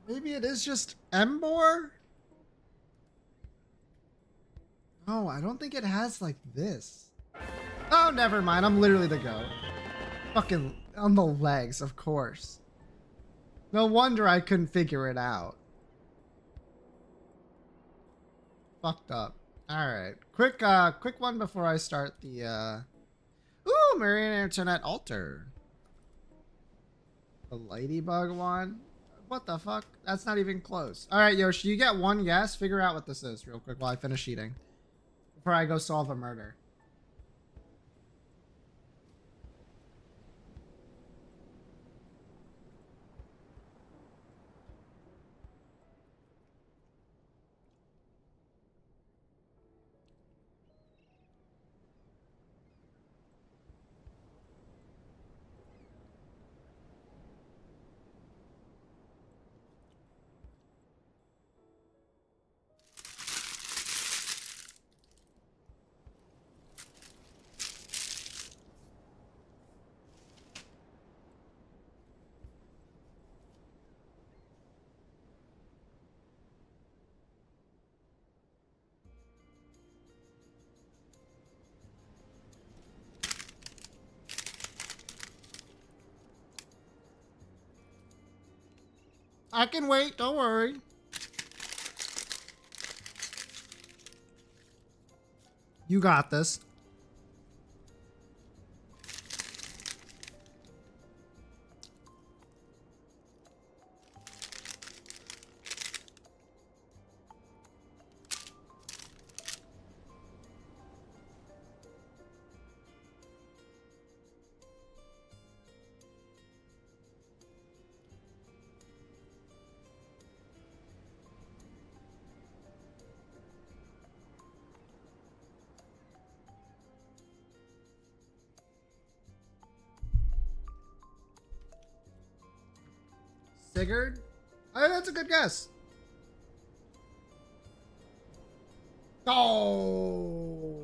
Maybe it is just Embor? Oh, I don't think it has like this. Oh, never mind. I'm literally the goat. Fucking on the legs, of course. No wonder I couldn't figure it out. Fucked up. Alright. Quick one before I start the, Ooh, Marine Internet Altar. The Ladybug one? What the fuck? That's not even close. Alright, Yoshi, you get one guess. Figure out what this is real quick while I finish eating. Before I go solve a murder. I can wait, don't worry. You got this. Sigurd? Oh, that's a good guess. Oh.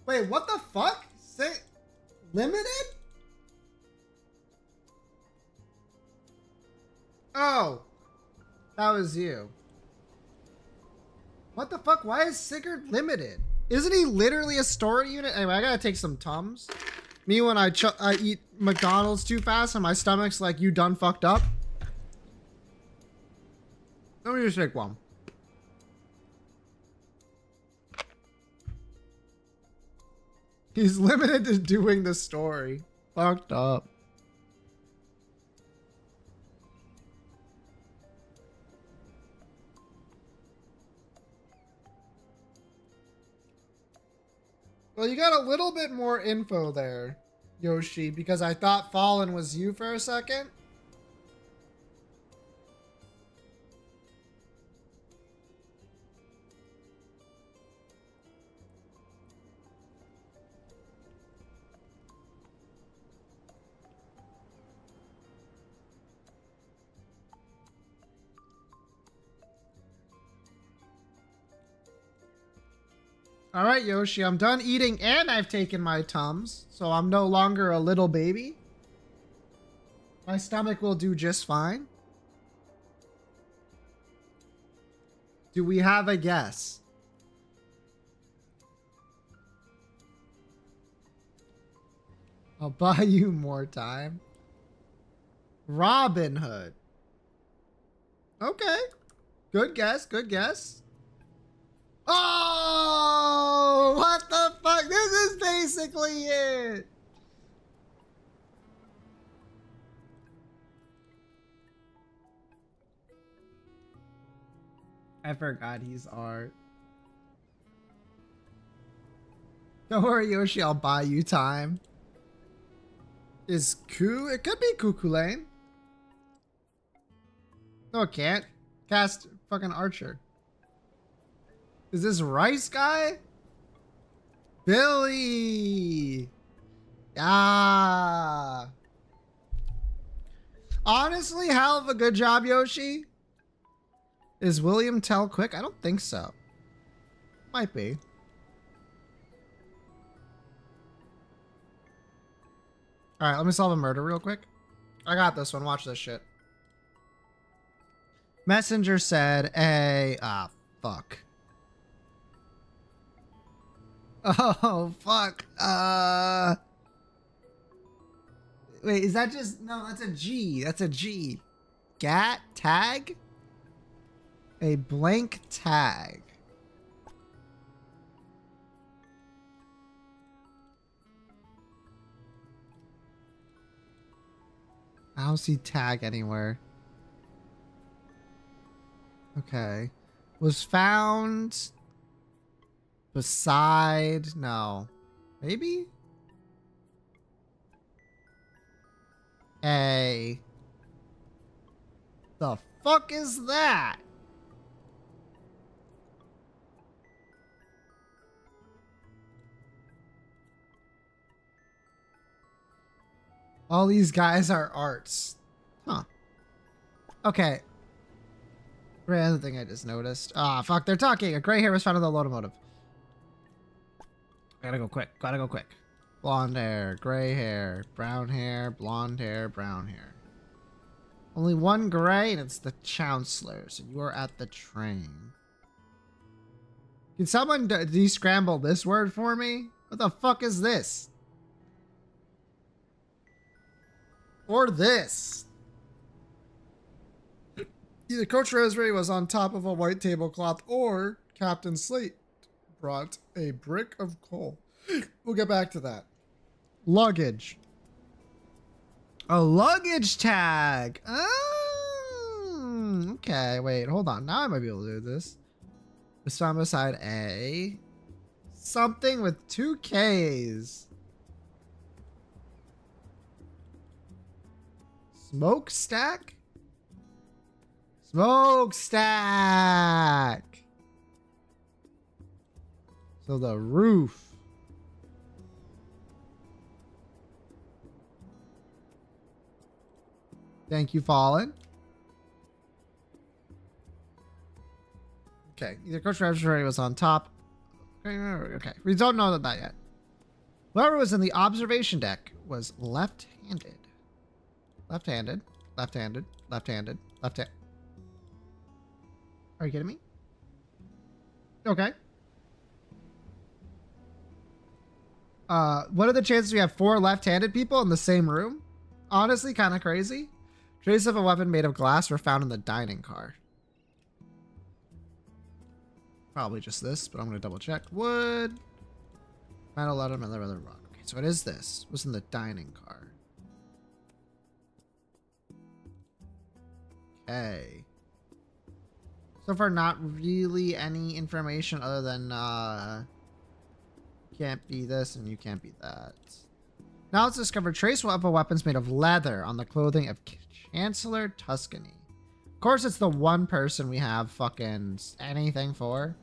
Wait, what the fuck? Limited? Oh. That was you. What the fuck? Why is Sigurd limited? Isn't he literally a story unit? Anyway, I gotta take some Tums. Me when I eat McDonald's too fast and my stomach's like, you done fucked up. Let me just take one. He's limited to doing the story. Fucked up. Well, you got a little bit more info there, Yoshi, because I thought Fallen was you for a second. All right, Yoshi, I'm done eating and I've taken my Tums, so I'm no longer a little baby. My stomach will do just fine. Do we have a guess? I'll buy you more time. Robin Hood. Okay. Good guess, good guess. Oh, what the fuck? This is basically it. I forgot he's art. Don't worry, Yoshi, I'll buy you time. Is Ku? It could be Kukulane. No, it can't. Cast fucking Archer. Is this Rice guy? Billy! Ah! Honestly, hell of a good job, Yoshi. Is William Tell quick? I don't think so. Might be. Alright, let me solve a murder real quick. I got this one. Watch this shit. Messenger said a... Ah, fuck. Oh, fuck. Wait, is that just... No, that's a G. That's a G. Gat tag? A blank tag. I don't see tag anywhere. Okay. Was found beside... No. Maybe? A... The fuck is that? All these guys are arts. Huh. Okay. Random thing I just noticed. Ah, fuck, they're talking. A gray hair was found in the locomotive. Gotta go quick. Gotta go quick. Blonde hair, gray hair, brown hair, blonde hair, brown hair. Only one gray, and it's the Chancellor. So you are at the train. Can someone de-scramble this word for me? What the fuck is this? Or this. Either Coach Rosemary was on top of a white tablecloth or Captain Slate brought a brick of coal. We'll get back to that. Luggage. A luggage tag. Oh, okay, wait, hold on. Now I might be able to do this. It's found beside a something with 2 Ks. Smokestack? Smokestack! So the roof. Thank you, Fallen. Okay, either Coach Revolutionary was on top. Okay, we don't know that yet. Whoever was in the observation deck was left-handed. Left-handed, left-handed, left-handed, left-handed. Are you kidding me? Okay. What are the chances we have 4 left-handed people in the same room? Honestly, kind of crazy. Traces of a weapon made of glass were found in the dining car. Probably just this, but I'm going to double check. Wood. Metal, leather, rock. Okay, so it is this. It was in the dining car. Okay. So far, not really any information other than, can't be this and you can't be that. Now let's discover trace of weapons made of leather on the clothing of Chancellor Tuscany. Of course, it's the one person we have fucking anything for.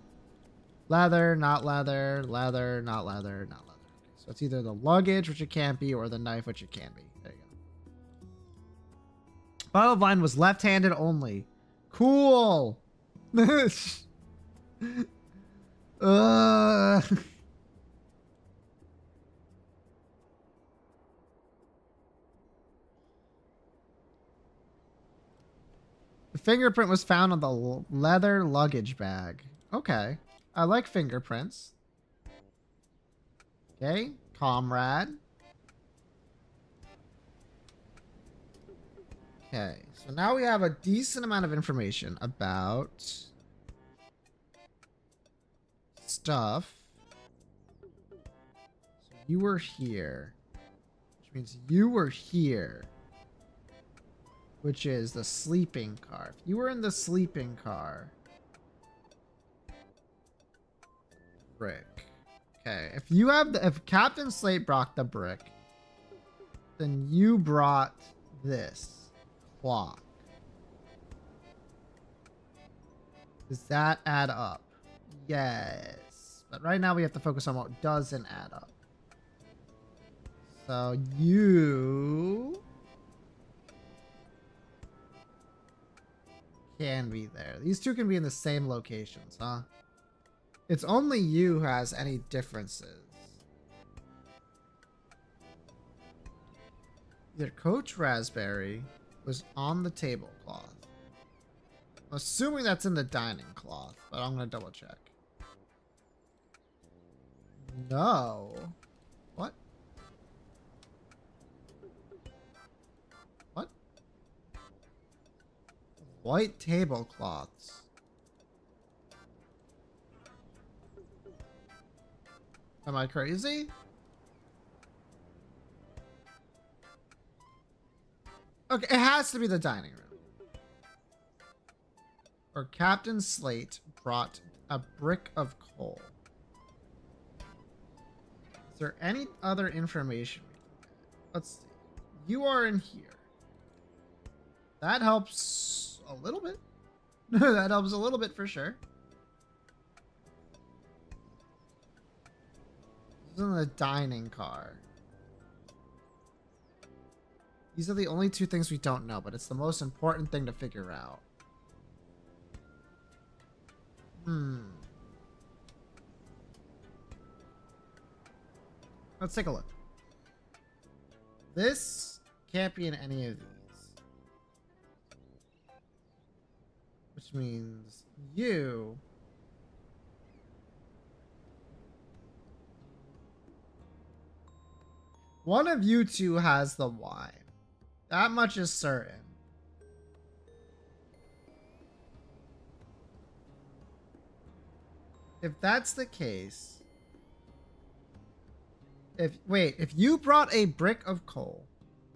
Leather, not leather, leather, not leather, not leather. Okay, so it's either the luggage, which it can't be, or the knife, which it can be. There you go. Bottle of wine was left-handed only. Cool. The fingerprint was found on the leather luggage bag. Okay. I like fingerprints. Okay. Comrade. Okay. So now we have a decent amount of information about stuff. So you were here. Which means you were here. Which is the sleeping car. If you were in the sleeping car. Brick. Okay. If Captain Slate brought the brick, then you brought this clock. Does that add up? Yes. But right now we have to focus on what doesn't add up. So you can be there. These two can be in the same locations, huh? It's only you who has any differences. Either Coach Raspberry was on the tablecloth. I'm assuming that's in the dining cloth, but I'm going to double check. No. What? What? White tablecloths. Am I crazy? Okay, it has to be the dining room. Or Captain Slate brought a brick of coal. Is there any other information we can get? Let's see. You are in here. That helps a little bit. That helps a little bit for sure. This is in the dining car. These are the only two things we don't know, but it's the most important thing to figure out. Let's take a look. This can't be in any of these. Which means you... One of you two has the wine. That much is certain. If that's the case... If you brought a brick of coal,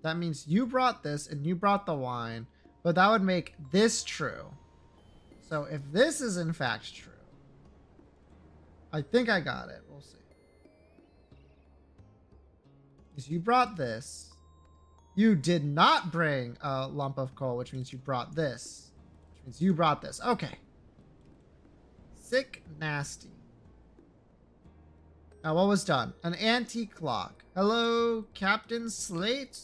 that means you brought this and you brought the wine, but that would make this true. So if this is in fact true, I think I got it. We'll see. Because you brought this. You did not bring a lump of coal, which means you brought this. Which means you brought this. Okay. Sick nasty. Now, what was done? An antique clock. Hello, Captain Slate.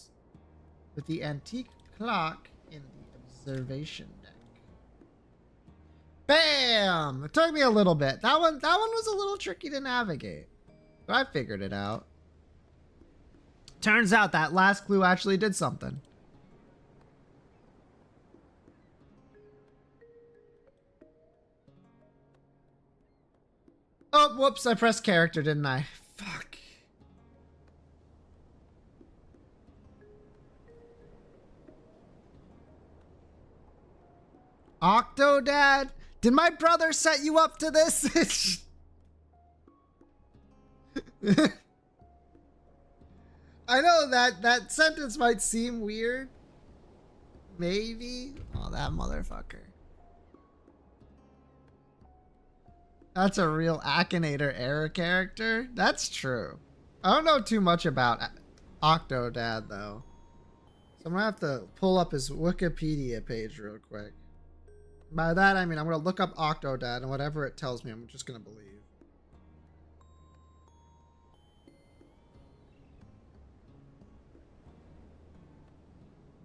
With the antique clock in the observation deck. Bam! It took me a little bit. That one was a little tricky to navigate. But I figured it out. Turns out that last clue actually did something. Oh, whoops, I pressed character, didn't I? Fuck. Octodad? Did my brother set you up to this? I know that sentence might seem weird. Maybe. Oh, that motherfucker. That's a real Akinator era character. That's true. I don't know too much about Octodad though. So I'm gonna have to pull up his Wikipedia page real quick. By that I mean I'm gonna look up Octodad and whatever it tells me I'm just gonna believe.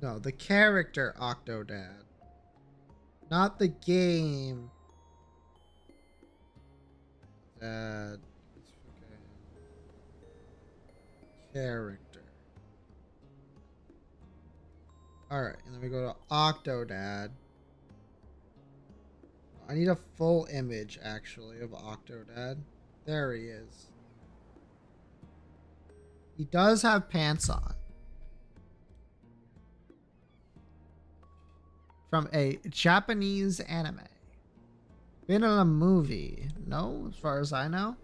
No, the character Octodad. Not the game. Dad. Character. Alright, and then we go to Octodad. I need a full image, actually, of Octodad. There he is. He does have pants on. From a Japanese anime. Been in a movie. No, as far as I know.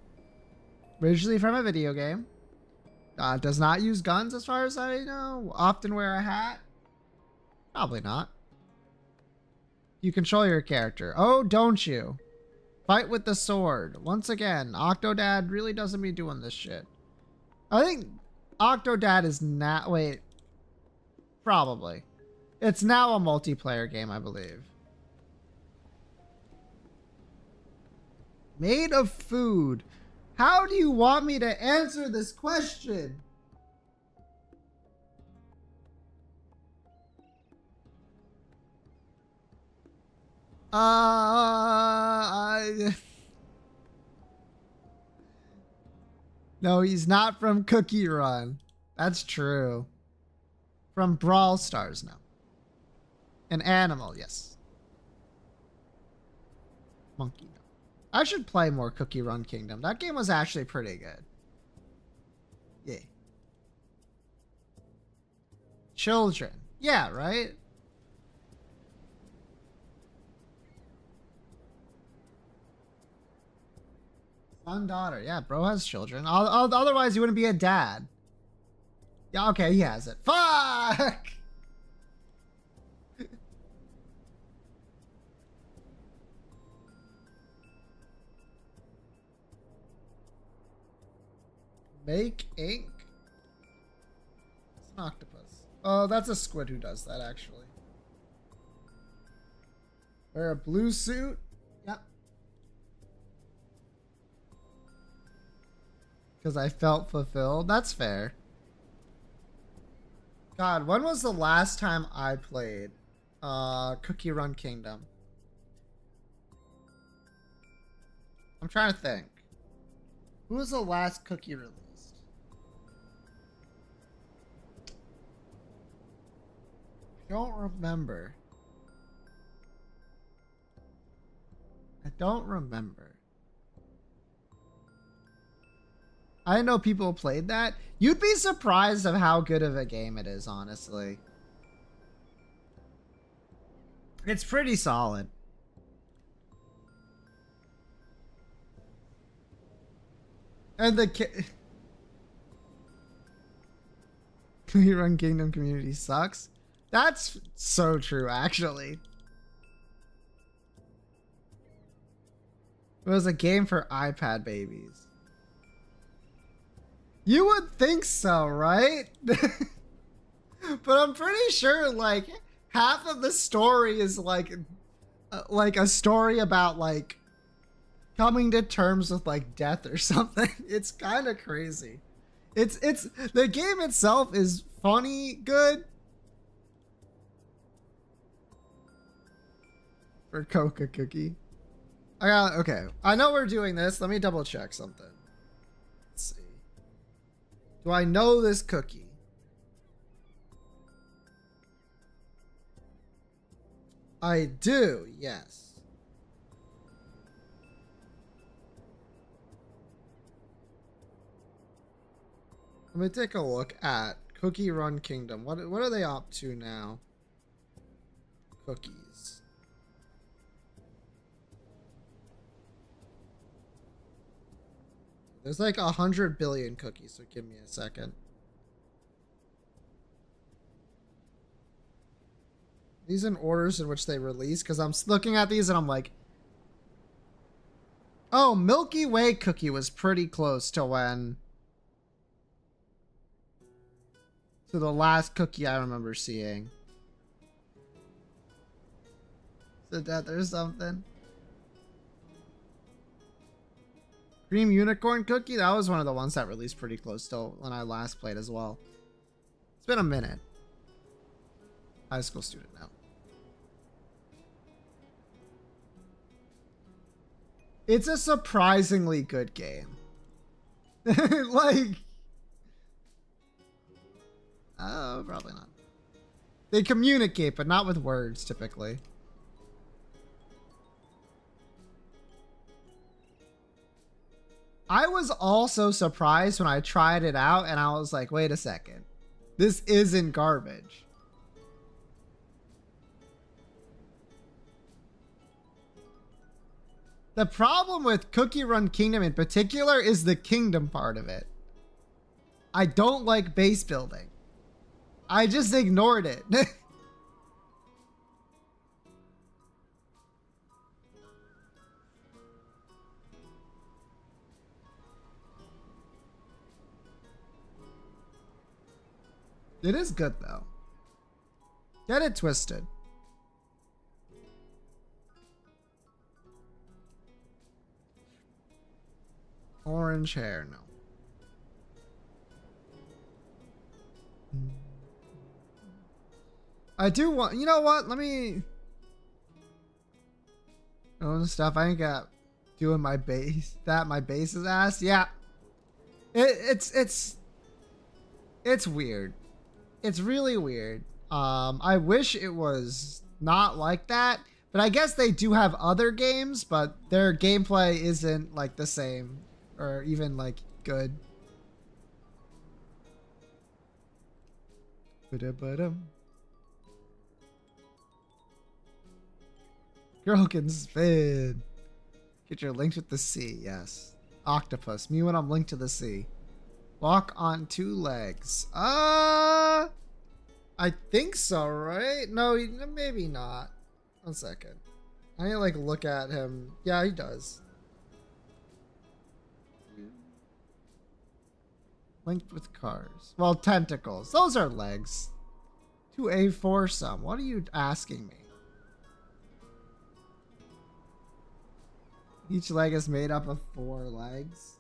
Originally from a video game. Does not use guns as far as I know. Often wear a hat. Probably not. You control your character. Oh, don't you? Fight with the sword. Once again, Octodad really doesn't be doing this shit. I think Octodad is not... Wait. Probably. It's now a multiplayer game, I believe. Made of food. How do you want me to answer this question? No, he's not from Cookie Run. That's true. From Brawl Stars, no. An animal, yes. Monkey, no. I should play more Cookie Run Kingdom. That game was actually pretty good. Yeah. Children. Yeah, right? Son, daughter. Yeah, bro has children. Otherwise, he wouldn't be a dad. Yeah, okay, he has it. Fuck! Make ink? It's an octopus. Oh, that's a squid who does that, actually. Wear a blue suit? Yep. Because I felt fulfilled. That's fair. God, when was the last time I played Cookie Run Kingdom? I'm trying to think. Who was the last cookie released? I don't remember. I don't remember. I didn't know people played that. You'd be surprised of how good of a game it is, honestly. It's pretty solid. And the Cookie Run Kingdom community sucks. That's so true, actually. It was a game for iPad babies. You would think so, right? But I'm pretty sure, like, half of the story is like a story about like coming to terms with like death or something. It's kind of crazy. It's the game itself is funny, good. For Coca Cookie. Okay. I know we're doing this. Let me double check something. Let's see. Do I know this cookie? I do, yes. Let me take a look at Cookie Run Kingdom. What are they up to now? Cookies. There's like 100 billion cookies, so give me a second. These in orders in which they release, because I'm looking at these and I'm like, oh, Milky Way cookie was pretty close to the last cookie I remember seeing. So that there's something. Cream Unicorn Cookie, that was one of the ones that released pretty close to when I last played as well. It's been a minute. High school student now. It's a surprisingly good game. Like, oh, probably not. They communicate, but not with words, typically. I was also surprised when I tried it out, and I was like, wait a second. This isn't garbage. The problem with Cookie Run Kingdom in particular is the kingdom part of it. I don't like base building. I just ignored it. It is good though. Get it twisted. Orange hair, no. I do want, you know what? Let me own stuff. I ain't got doing my base. My base is ass. Yeah. It's weird. It's really weird. I wish it was not like that, but I guess they do have other games, but their gameplay isn't like the same or even like good. Girl can spin. Get your linked with the sea. Yes. Octopus. Me when I'm linked to the sea. Walk on 2 legs. I think so, right? No, maybe not. 1 second. I need to like look at him. Yeah, he does. Linked with cars. Well, tentacles. Those are legs. To a foursome. What are you asking me? Each leg is made up of 4 legs.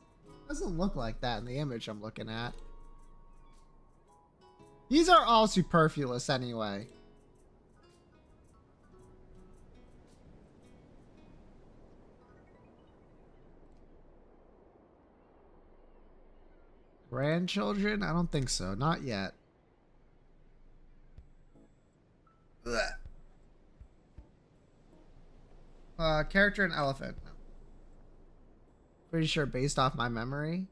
Doesn't look like that in the image I'm looking at. These are all superfluous anyway. Grandchildren? I don't think so. Not yet. Character and elephant. Pretty sure based off my memory.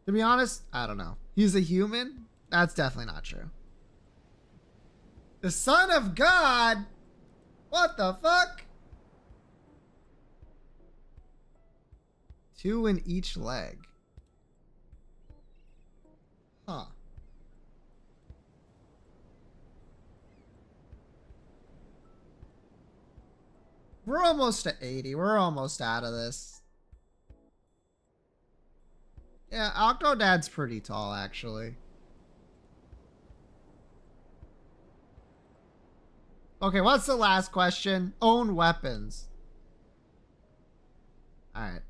To be honest, I don't know. He's a human? That's definitely not true. The Son of God? What the fuck? 2 in each leg. Huh. We're almost at 80. We're almost out of this. Yeah, Octodad's pretty tall, actually. Okay, what's the last question? Own weapons. Alright.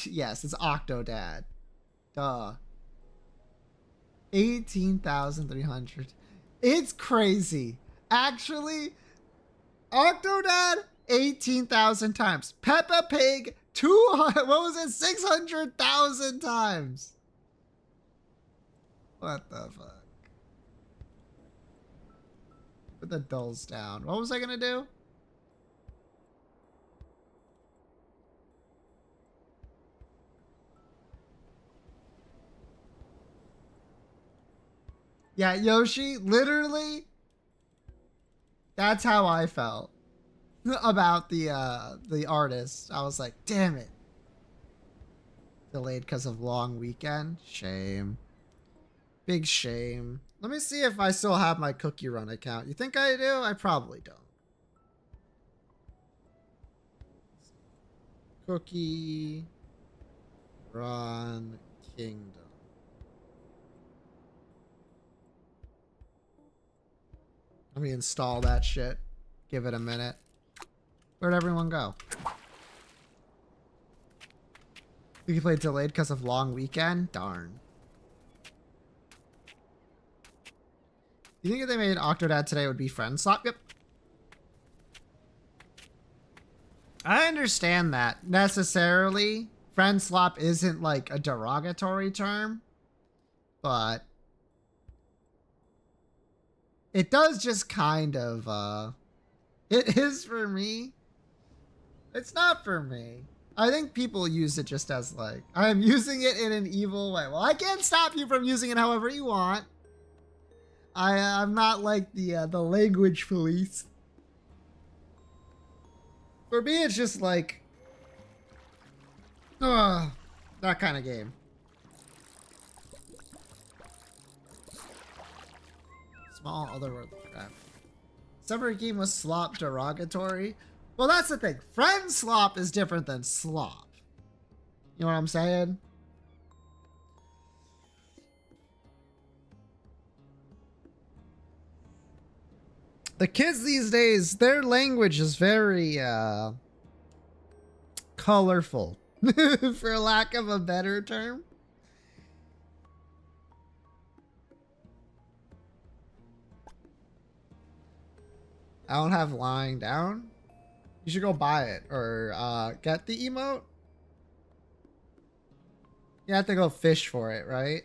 Yes, it's Octodad. Duh. 18,300. It's crazy. Actually, Octodad, 18,000 times. Peppa Pig, 200, what was it? 600,000 times. What the fuck? Put the dulls down. What was I gonna do? Yeah, Yoshi, literally, that's how I felt about the artist. I was like, damn it. Delayed because of long weekend. Shame. Big shame. Let me see if I still have my Cookie Run account. You think I do? I probably don't. Cookie Run Kingdom. Let me install that shit. Give it a minute. Where'd everyone go? We can play delayed because of long weekend? Darn. You think if they made Octodad today it would be Friend Slop? Yep. I understand that. Necessarily, Friend Slop isn't like a derogatory term, but it does just kind of, it is for me. It's not for me. I think people use it just as like, I'm using it in an evil way. Well, I can't stop you from using it however you want. I'm not like the language police. For me, it's just like, that kind of game. Small otherworldly craft. Separate game was slop derogatory. Well, that's the thing. Friend slop is different than slop. You know what I'm saying? The kids these days, their language is very colorful. For lack of a better term. I don't have lying down. You should go buy it or get the emote. You have to go fish for it, right?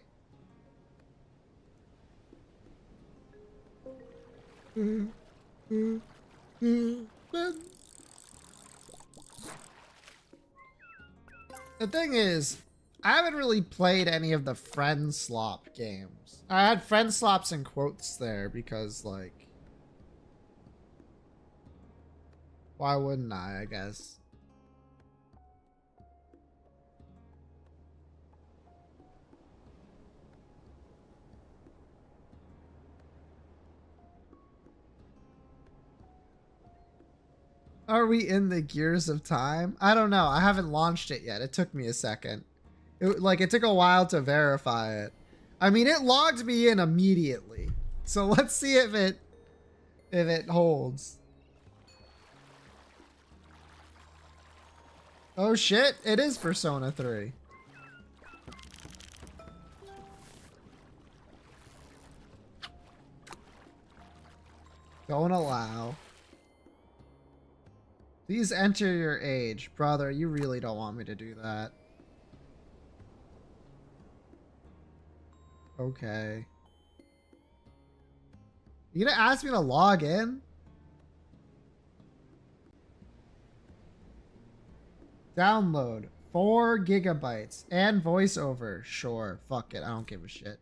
The thing is, I haven't really played any of the friend slop games. I had friend slops in quotes there because, like, why wouldn't I guess? Are we in the gears of time? I don't know. I haven't launched it yet. It took me a second. It took a while to verify it. I mean, it logged me in immediately. So let's see if it holds. Oh shit, it is Persona 3. Don't allow. Please enter your age. Brother, you really don't want me to do that. Okay. You gonna ask me to log in? Download 4 gigabytes and voiceover. Sure, fuck it. I don't give a shit.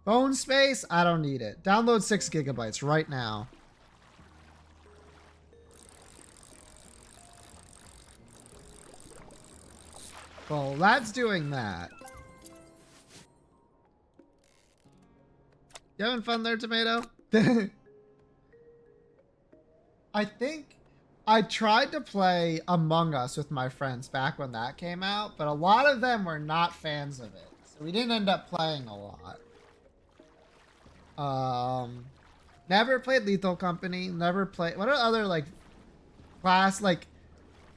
Phone space? I don't need it. Download 6 gigabytes right now. Well, that's doing that. You having fun there, Tomato? I think I tried to play Among Us with my friends back when that came out, but a lot of them were not fans of it. So we didn't end up playing a lot. Never played Lethal Company, never played, what are other like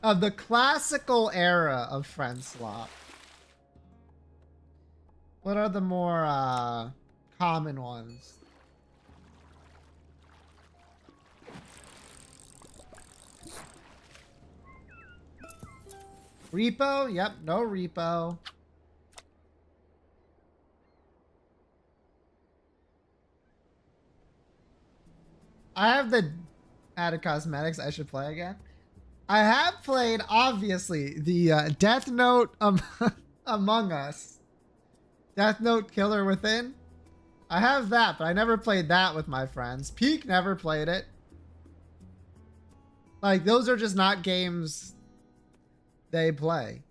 of the classical era of friend slop? What are the more common ones? Repo? Yep, no repo. I have the added cosmetics. I should play again. I have played, obviously, the Death Note Among Us. Death Note Killer Within. I have that, but I never played that with my friends. Peak never played it. Like, those are just not games they play.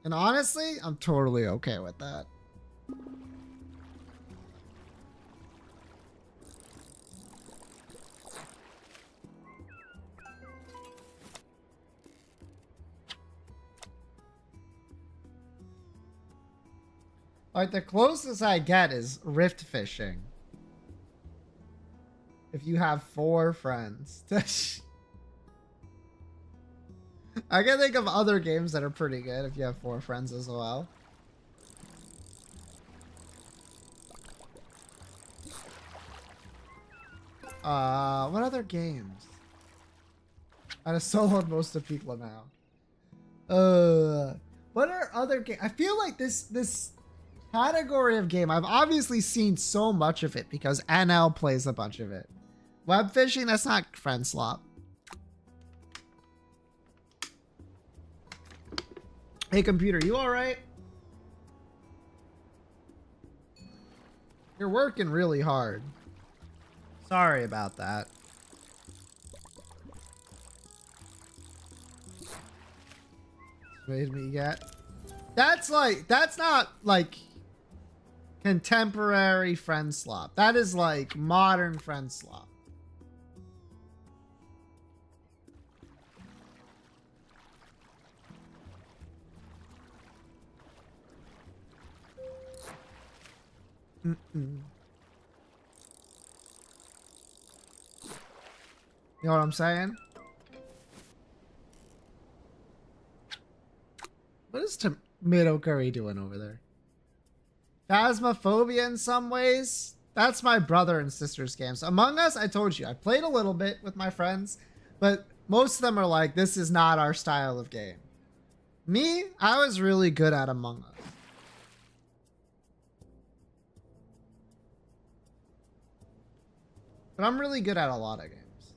And honestly, I'm totally okay with that. Like, the closest I get is rift fishing. If you have 4 friends. I can think of other games that are pretty good if you have 4 friends as well. What other games? I have soloed most of Peak now. What are other games? I feel like this category of game, I've obviously seen so much of it because NL plays a bunch of it. Web fishing, that's not friend slop. Hey computer, you alright? You're working really hard. Sorry about that. Made me get. That's not like contemporary friend slop. That is like modern friend slop. You know what I'm saying? is Tomato Curry doing over there? Phasmophobia in some ways. That's my brother and sister's games. Among Us, I told you, I played a little bit with my friends, but most of them are like, this is not our style of game. Me, I was really good at Among Us. But I'm really good at a lot of games.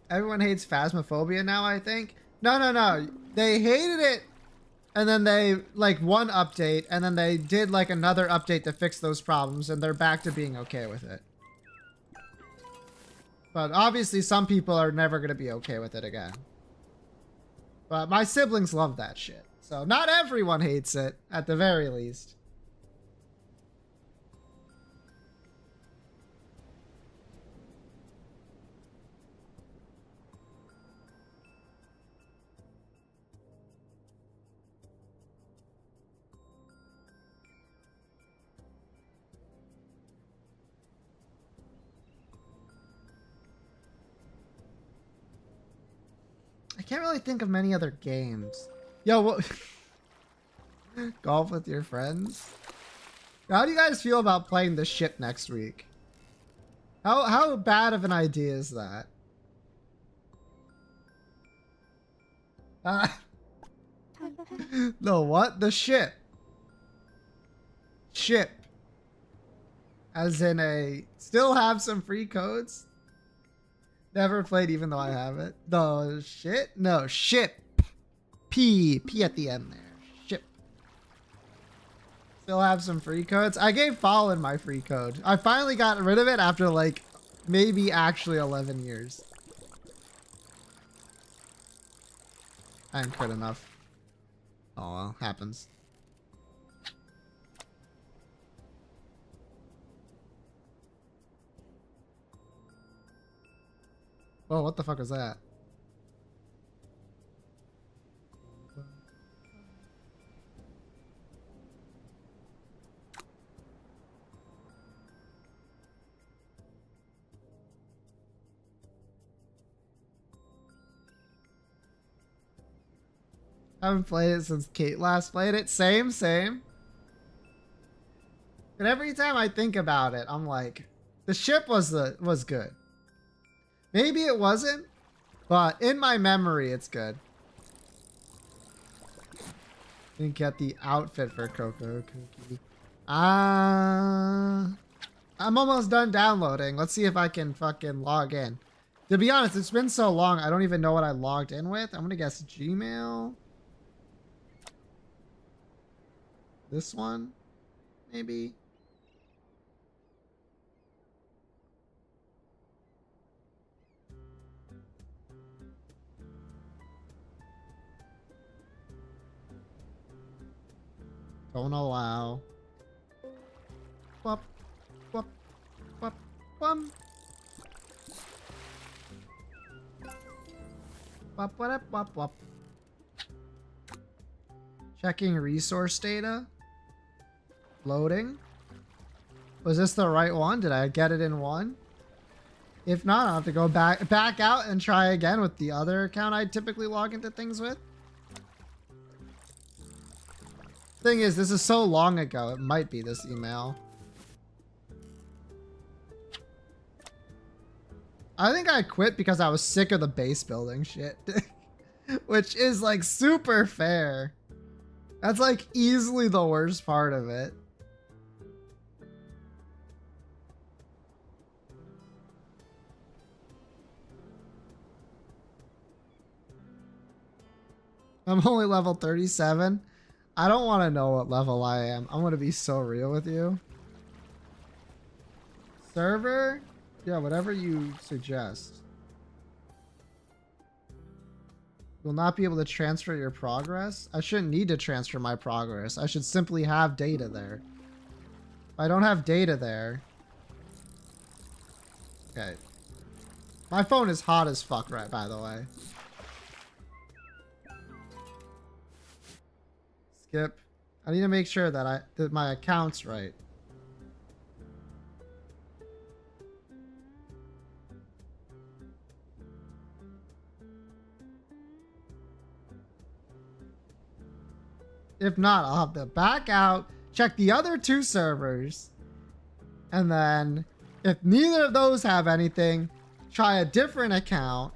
Everyone hates Phasmophobia now, I think. No. They hated it, and then they, like, one update, and then they did, like, another update to fix those problems, and they're back to being okay with it. But obviously, some people are never going to be okay with it again. But my siblings love that shit. So not everyone hates it, at the very least. I can't really think of many other games. Yo, what? Golf with your friends? How do you guys feel about playing the ship next week? How bad of an idea is that? No, what? The ship. Ship. As in a... Still have some free codes? Never played even though I have it. The shit? No, ship. P at the end there. Ship. Still have some free codes. I gave Fallen my free code. I finally got rid of it after like maybe actually 11 years. I didn't crit enough. Oh well, happens. Whoa, what the fuck is that? I haven't played it since Kate last played it. Same. And every time I think about it, I'm like, the ship was good. Maybe it wasn't, but in my memory, it's good. Didn't get the outfit for Coco Cookie. I'm almost done downloading. Let's see if I can fucking log in. To be honest, it's been so long, I don't even know what I logged in with. I'm gonna guess Gmail. This one, maybe. Don't allow. Wop, wop, wop, bum. Wop, wop, wop, wop. Checking resource data. Loading. Was this the right one? Did I get it in one? If not, I'll have to go back out and try again with the other account I typically log into things with. Thing is, this is so long ago, it might be this email. I think I quit because I was sick of the base building shit. Which is like super fair. That's like easily the worst part of it. I'm only level 37. I don't want to know what level I am. I'm going to be so real with you. Server? Yeah, whatever you suggest. You'll not be able to transfer your progress? I shouldn't need to transfer my progress. I should simply have data there. If I don't have data there... Okay. My phone is hot as fuck, right, by the way. Skip. I need to make sure that that my account's right. If not, I'll have to back out, check the other 2 servers, and then if neither of those have anything, try a different account.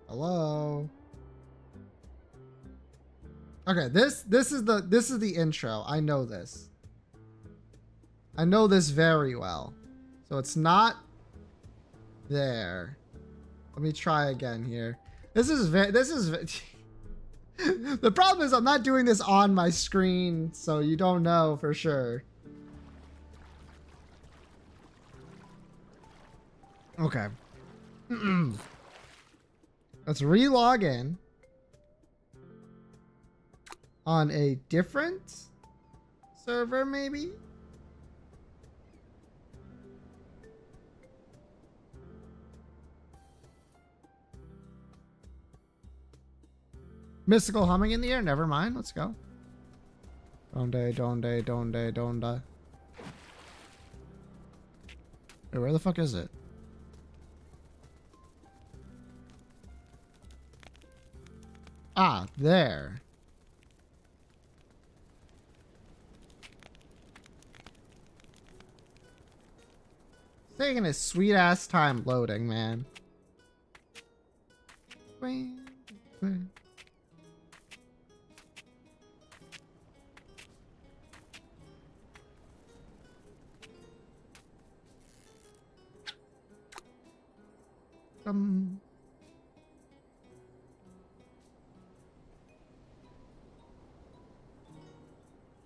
Hello. Okay, this is the intro. I know this. I know this very well. So it's not there. Let me try again here. This is the problem is I'm not doing this on my screen, so you don't know for sure. Okay. Let's re-log in on a different server, maybe? Mystical humming in the air. Never mind. Let's go. Donde. Wait, where the fuck is it? Ah, there. It's taking a sweet ass time loading, man.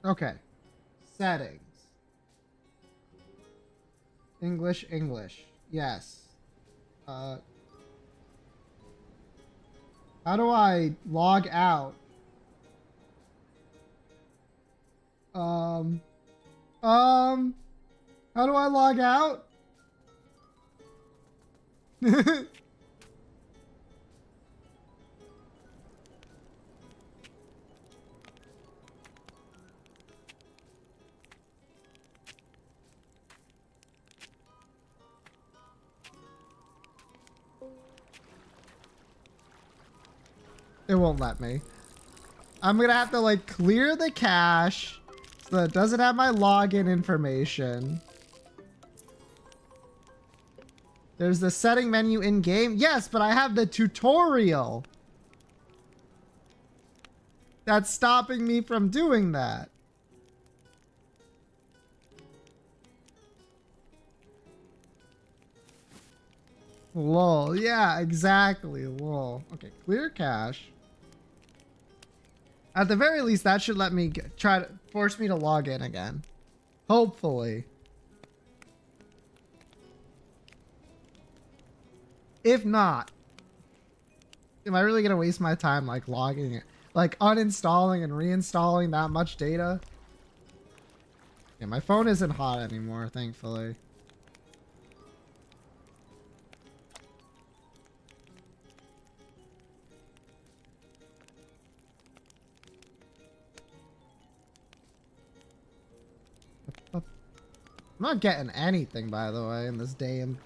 Okay. Settings. English. Yes. How do I log out? How do I log out? It won't let me. I'm gonna have to like clear the cache so that it doesn't have my login information. There's the setting menu in game. Yes, but I have the tutorial. That's stopping me from doing that. Lol. Yeah, exactly. Lol. Okay, clear cache. At the very least, that should let me try to force me to log in again. Hopefully. If not, am I really gonna waste my time like logging it, like uninstalling and reinstalling that much data? Yeah, my phone isn't hot anymore, thankfully. I'm not getting anything, by the way, in this game.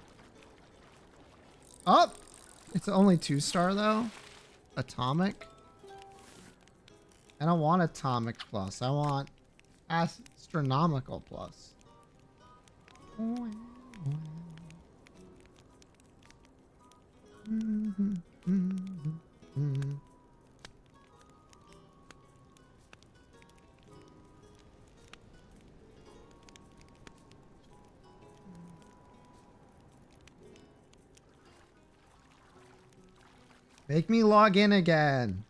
Oh! It's only 2-star, though. Atomic. I don't want Atomic Plus. I want Astronomical Plus. Make me log in again.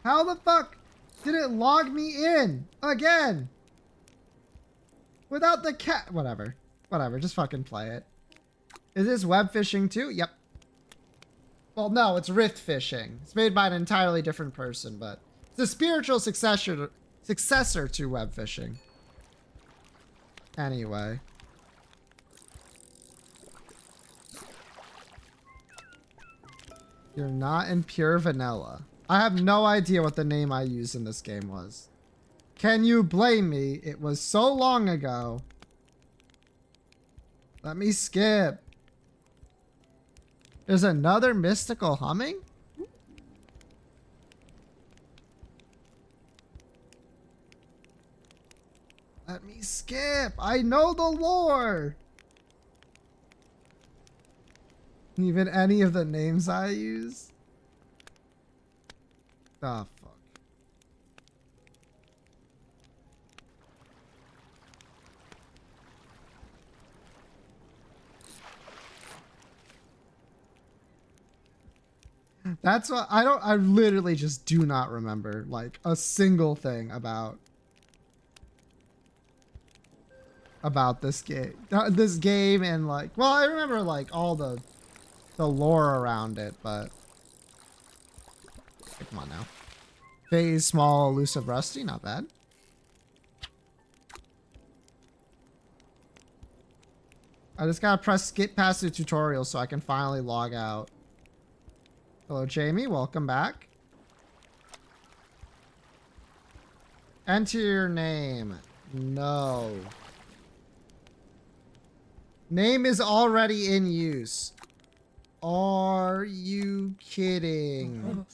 How the fuck did it log me in again? Without the cat. Whatever. Whatever. Just fucking play it. Is this web fishing too? Yep. Well, no, it's rift fishing. It's made by an entirely different person, but it's a spiritual successor to web fishing. Anyway. You're not in pure vanilla. I have no idea what the name I used in this game was. Can you blame me? It was so long ago. Let me skip. There's another mystical humming? Let me skip. I know the lore. Even any of the names I use? Oh, fuck. That's what I literally just do not remember like a single thing about this game and like, well, I remember like all the lore around it, but come on now. Phase, small, elusive, rusty, not bad. I just gotta press skip past the tutorial so I can finally log out. Hello, Jamie. Welcome back. Enter your name. No. Name is already in use. Are you kidding?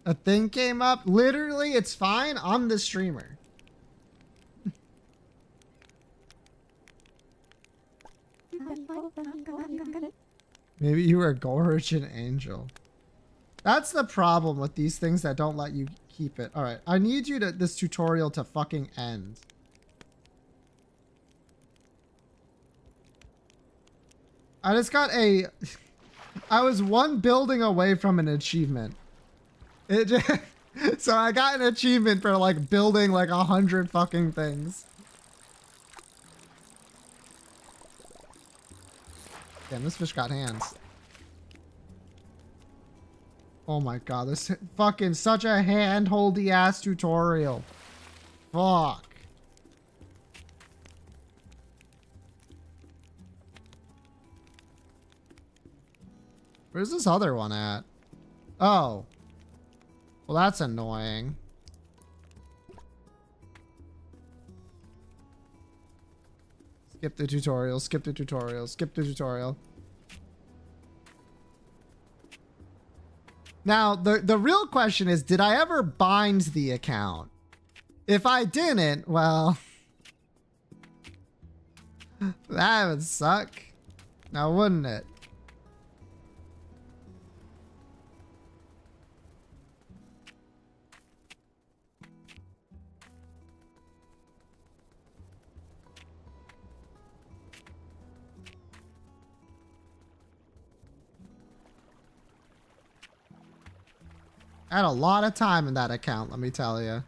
A thing came up? Literally, it's fine. I'm the streamer. Maybe you were a Gorgon Angel. That's the problem with these things that don't let you keep it. Alright, I need you to this tutorial to fucking end. I just got a... I was one building away from an achievement. It just, so I got an achievement for like building like 100 fucking things. Damn, this fish got hands. Oh my god, this fucking such a hand-holdy ass tutorial. Fuck. Where's this other one at? Oh. Well, that's annoying. Skip the tutorial, skip the tutorial, skip the tutorial. Now, the real question is, did I ever bind the account? If I didn't, well... that would suck. Now, wouldn't it? I had a lot of time in that account, let me tell you.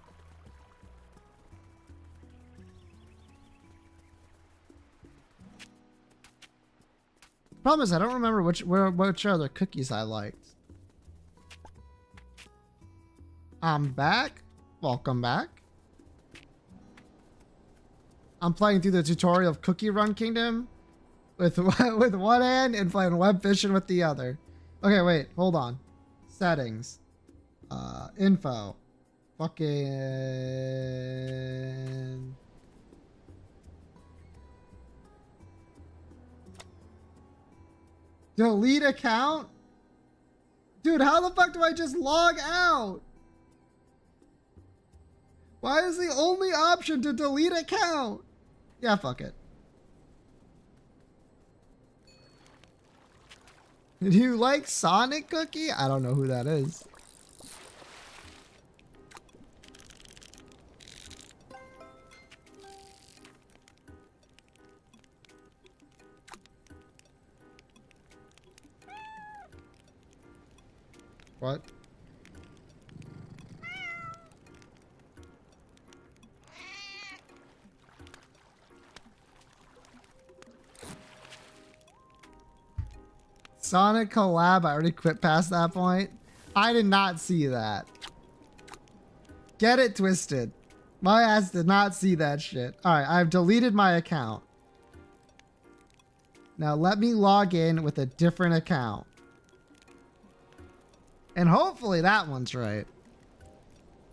Problem is, I don't remember which other cookies I liked. I'm back. Welcome back. I'm playing through the tutorial of Cookie Run Kingdom with one hand and playing web fishing with the other. Okay, wait, hold on. Settings. Info. Fucking... delete account? Dude, how the fuck do I just log out? Why is the only option to delete account? Yeah, fuck it. Do you like Sonic Cookie? I don't know who that is. What? Sonic collab, I already quit past that point. I did not see that. Get it twisted. My ass did not see that shit. Alright, I've deleted my account. Now let me log in with a different account. And hopefully that one's right.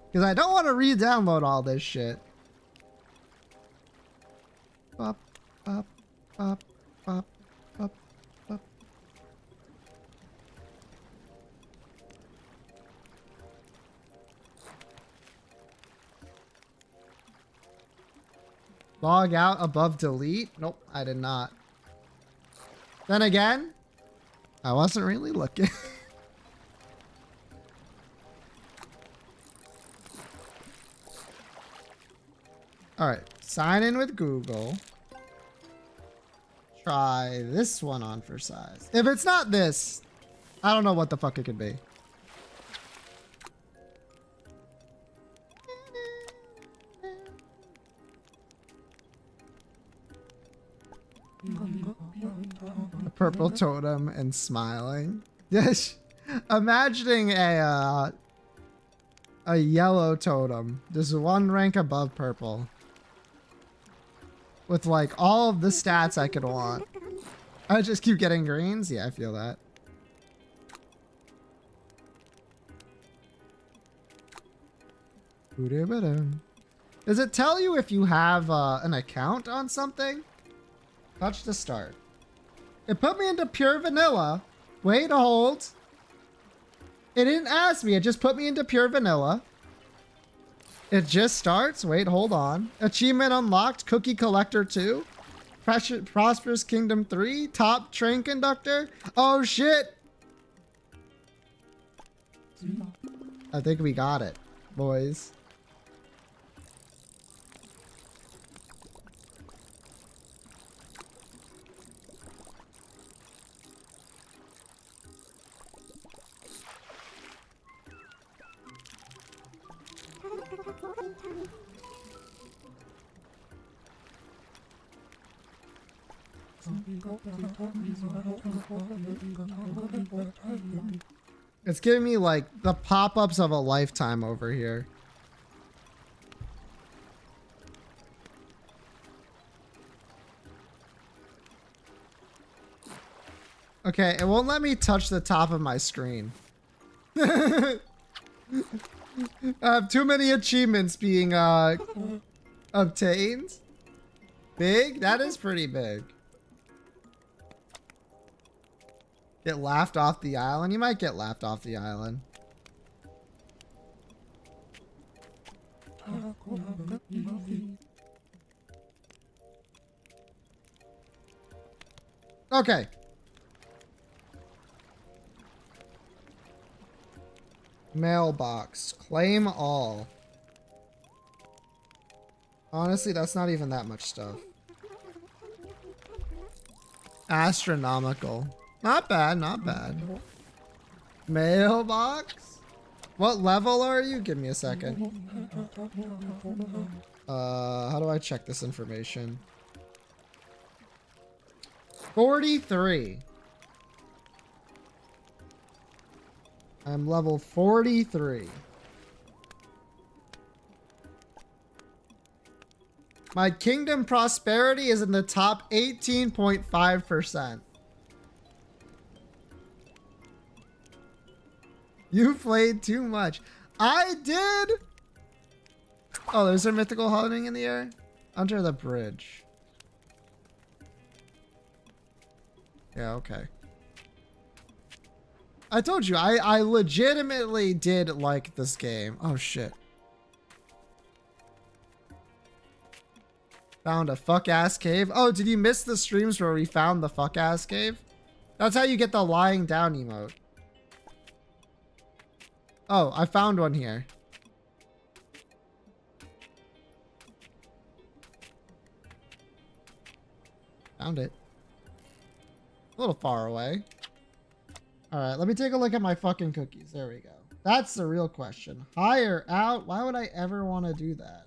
Because I don't want to re-download all this shit. Bop, bop, bop, bop, bop, bop. Log out above delete? Nope, I did not. Then again, I wasn't really looking. All right, sign in with Google. Try this one on for size. If it's not this, I don't know what the fuck it could be. A purple totem and smiling. Yes, imagining a yellow totem, just one rank above purple, with like all of the stats I could want. I just keep getting greens. Yeah, I feel that. Does it tell you if you have an account on something? Touch to start. It put me into pure vanilla. Wait, hold. It didn't ask me. It just put me into pure vanilla. It just starts. Wait, hold on. Achievement unlocked. Cookie Collector 2. Prosperous Kingdom 3. Top Train Conductor. Oh, shit. I think we got it, boys. It's giving me like the pop-ups of a lifetime over here. Okay, it won't let me touch the top of my screen. I have too many achievements being obtained. Big? That is pretty big. Get laughed off the island? You might get laughed off the island. Okay. Mailbox. Claim all. Honestly, that's not even that much stuff. Astronomical. Not bad, not bad. Mailbox? What level are you? Give me a second. How do I check this information? 43. I'm level 43. My kingdom prosperity is in the top 18.5%. You played too much. I did. Oh, there's a mythical hovering in the air. Under the bridge. Yeah, okay. I told you, I legitimately did like this game. Oh, shit. Found a fuck-ass cave. Oh, did you miss the streams where we found the fuck-ass cave? That's how you get the lying down emote. Oh, I found one here. Found it. A little far away. Alright, let me take a look at my fucking cookies. There we go. That's the real question. Higher out? Why would I ever want to do that?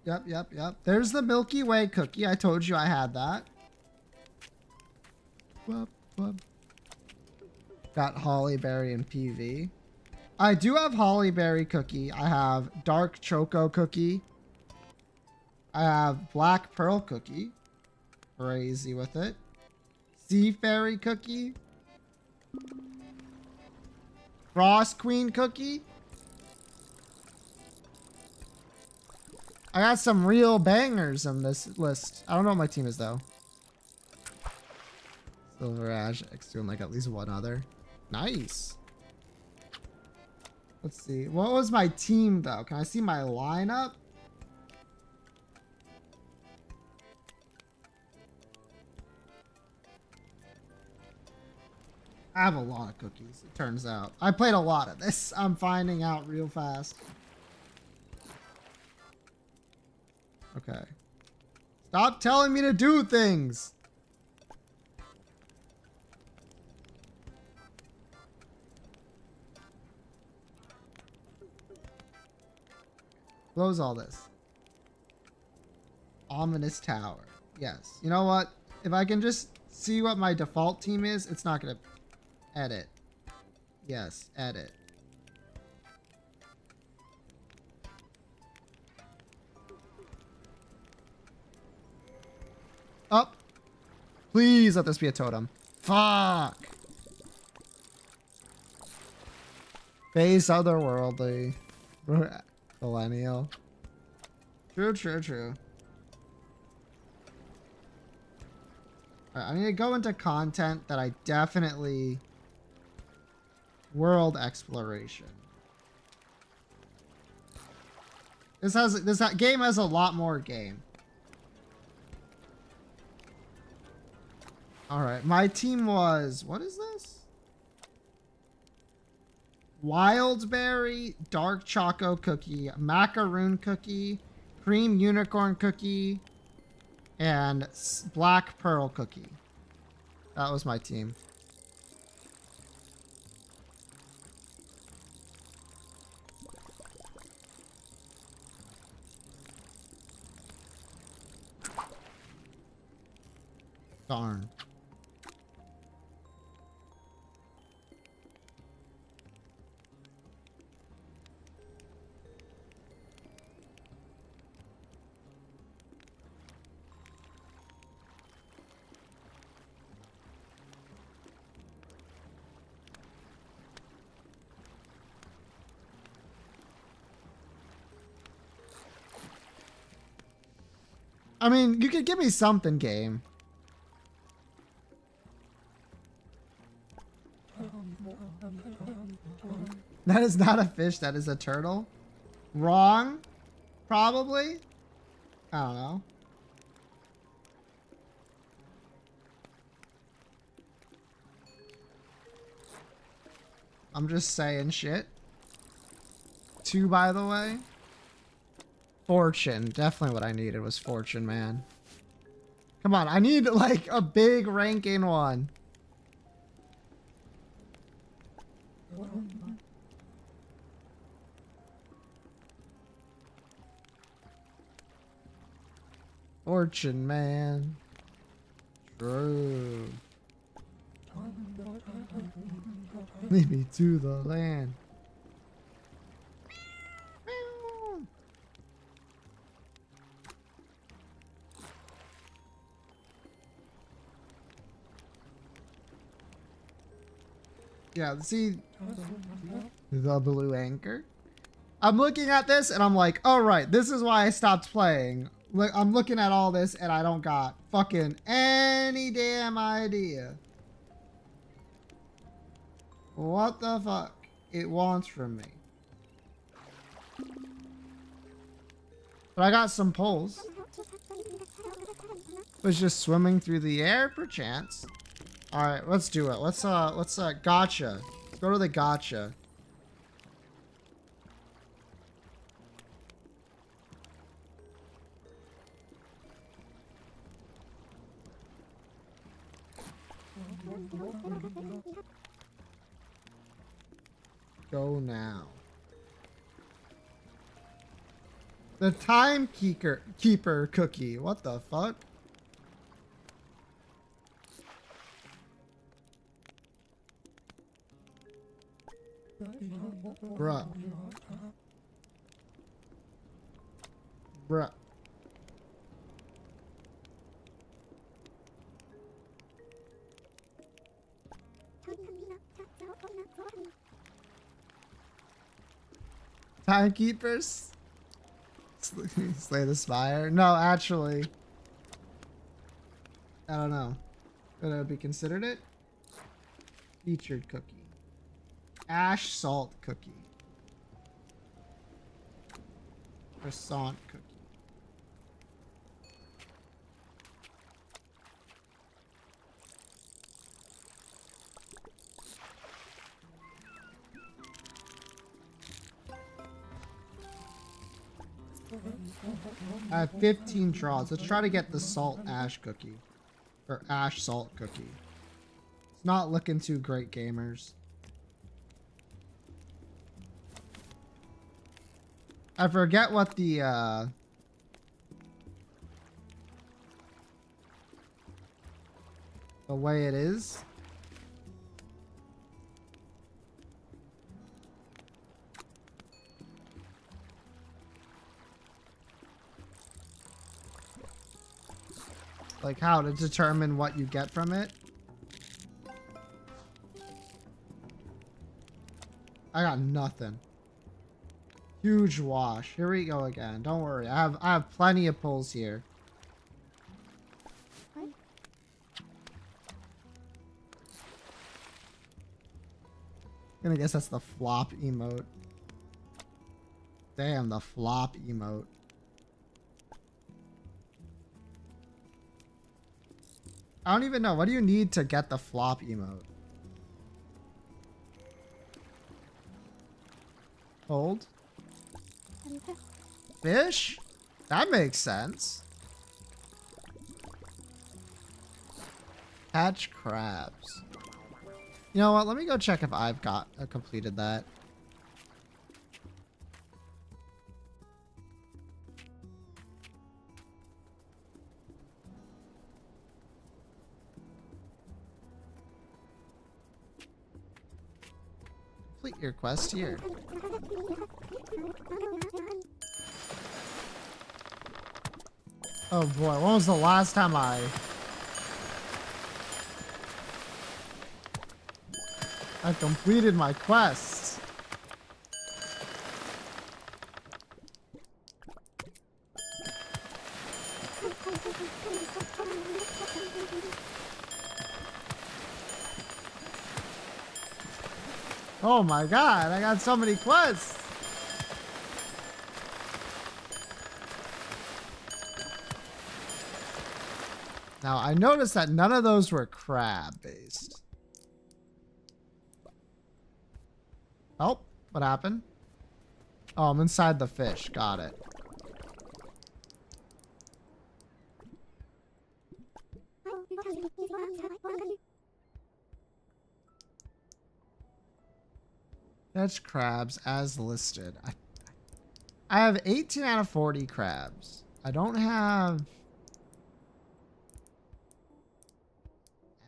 Yep. There's the Milky Way cookie. I told you I had that. Whoop, whoop. Got hollyberry and PV. I do have hollyberry cookie. I have dark choco cookie. I have black pearl cookie. Crazy with it. Sea fairy cookie. Frost queen cookie. I got some real bangers on this list. I don't know what my team is though. Silver Ash X doing like at least one other. Nice. Let's see. What was my team though? Can I see my lineup? I have a lot of cookies, it turns out. I played a lot of this. I'm finding out real fast. Okay. Stop telling me to do things. Close all this. Ominous Tower. Yes. You know what? If I can just see what my default team is, it's not going to... Edit. Yes, edit. Up. Please let this be a totem. Fuck. Face otherworldly. Millennial. True, true, true. Alright, I need to go into content that I definitely... World exploration. This game has a lot more game. Alright, my team was... What is this? Wildberry, dark choco cookie, macaroon cookie, cream unicorn cookie, and black pearl cookie. That was my team. Darn. I mean, you could give me something, game. That is not a fish, that is a turtle. Wrong? Probably? I don't know. I'm just saying shit. 2, by the way. Fortune. Definitely what I needed was fortune, man. Come on, I need like a big ranking one. Fortune, man. True. Lead me to the land. Yeah, see the blue anchor. I'm looking at this and I'm like, all right, this is why I stopped playing. Look, I'm looking at all this and I don't got fucking any damn idea what the fuck it wants from me. But I got some pulls. Was just swimming through the air, perchance. All right, let's do it. Let's gotcha. Let's go to the gotcha. Go now. The keeper cookie. What the fuck? Bruh. Bruh. Timekeepers? Slay the Spire? No, actually. I don't know. Would I be considered it? Featured cookie. Ash salt cookie. Croissant cookie. I have 15 draws. Let's try to get the salt ash cookie. Or ash salt cookie. It's not looking too great, gamers. I forget what the way it is. Like how to determine what you get from it. I got nothing. Huge wash. Here we go again. Don't worry. I have plenty of pulls here. I'm gonna guess that's the flop emote. Damn, the flop emote. I don't even know. What do you need to get the flop emote? Hold. Fish? That makes sense. Catch crabs. You know what? Let me go check if I've got completed that. Complete your quest here. Oh boy, when was the last time I completed my quests? Oh my god, I got so many quests. Now, I noticed that none of those were crab-based. Oh, what happened? Oh, I'm inside the fish. Got it. Catch crabs as listed. I have 18 out of 40 crabs. I don't have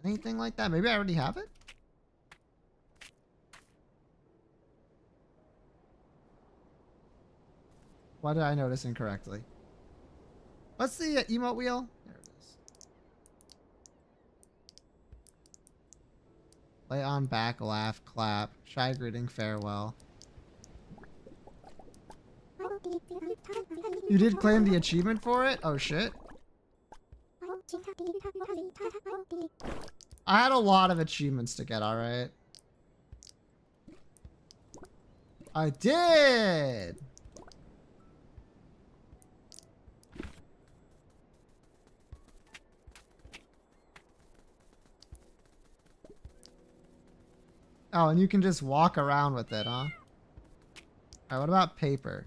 anything like that. Maybe I already have it? Why did I notice incorrectly? What's the emote wheel? There it is. Lay on back, laugh, clap. Shy greeting, farewell. You did claim the achievement for it? Oh shit. I had a lot of achievements to get, alright? I did! Oh, and you can just walk around with it, huh? Alright, what about paper?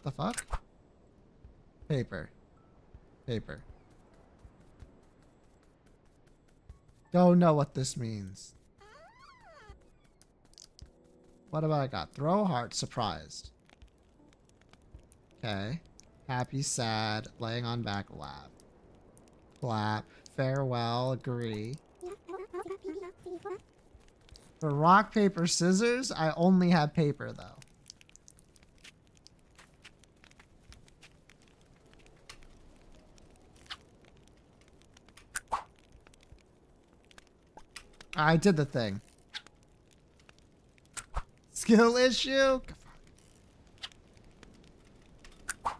The fuck? Paper. Paper. Don't know what this means. What have I got? Throw heart, surprised. Okay. Happy, sad, laying on back, laugh. Clap. farewell, agree. For rock, paper, scissors, I only have paper though. I did the thing. Skill issue?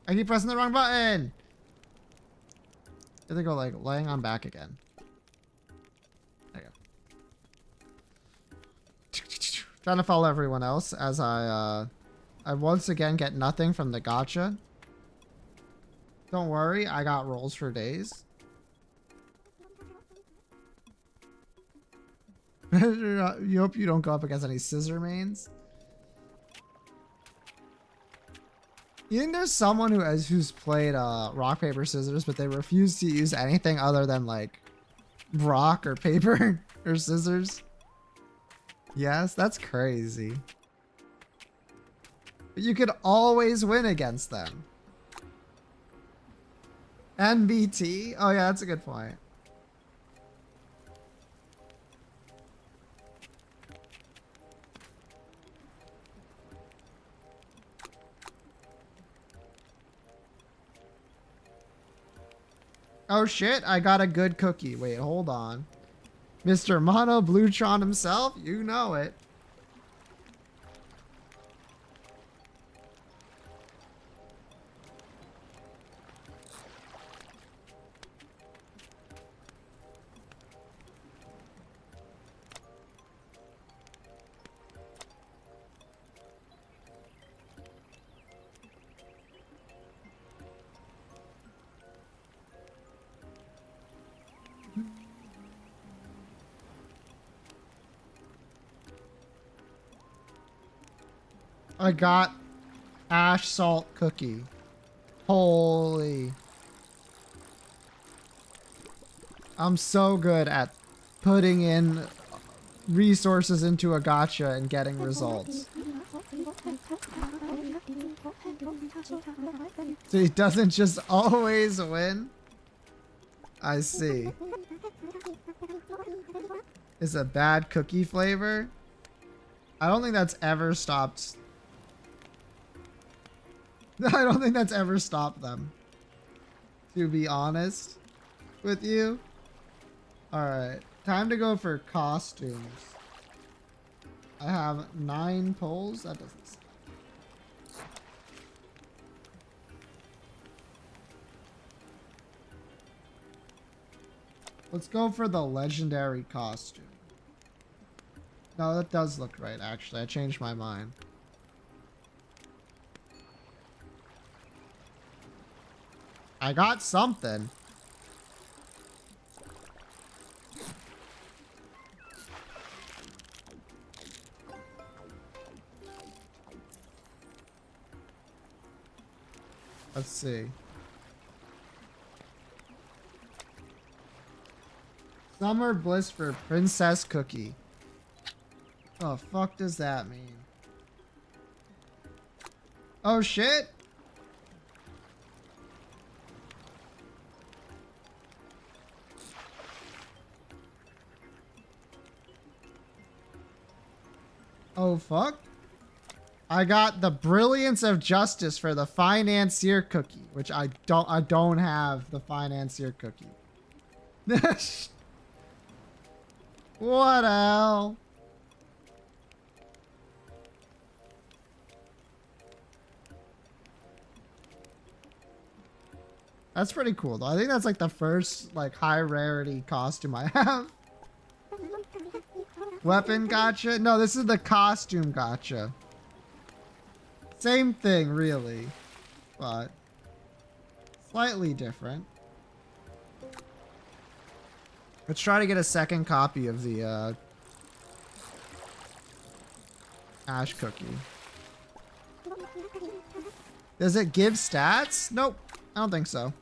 I keep pressing the wrong button. Did they go like laying on back again? There you go. Trying to follow everyone else as I once again get nothing from the gacha. Don't worry, I got rolls for days. You hope you don't go up against any scissor mains. You think there's someone who's played rock, paper, scissors, but they refuse to use anything other than like rock or paper or scissors? Yes, that's crazy. But you could always win against them. NBT? Oh yeah, that's a good point. Oh shit, I got a good cookie. Wait, hold on. Mr. Mono Bluetron himself? You know it. I got ash salt cookie. Holy. I'm so good at putting in resources into a gacha and getting results. So he doesn't just always win? I see. Is a bad cookie flavor? I don't think that's ever stopped. I don't think that's ever stopped them. To be honest with you. Alright. Time to go for costumes. I have 9 pulls. That doesn't stop. Let's go for the legendary costume. No, that does look right, actually. I changed my mind. I got something. Let's see. Summer Bliss for Princess Cookie. Oh, fuck does that mean? Oh, shit. Oh, fuck. I got the Brilliance of Justice for the Financier Cookie, which I don't have the Financier Cookie. What the hell? That's pretty cool though. I think that's like the first like high rarity costume I have. Weapon gotcha? No, this is the costume gotcha. Same thing really, but slightly different. Let's try to get a second copy of the ash cookie. Does it give stats? Nope, I don't think so.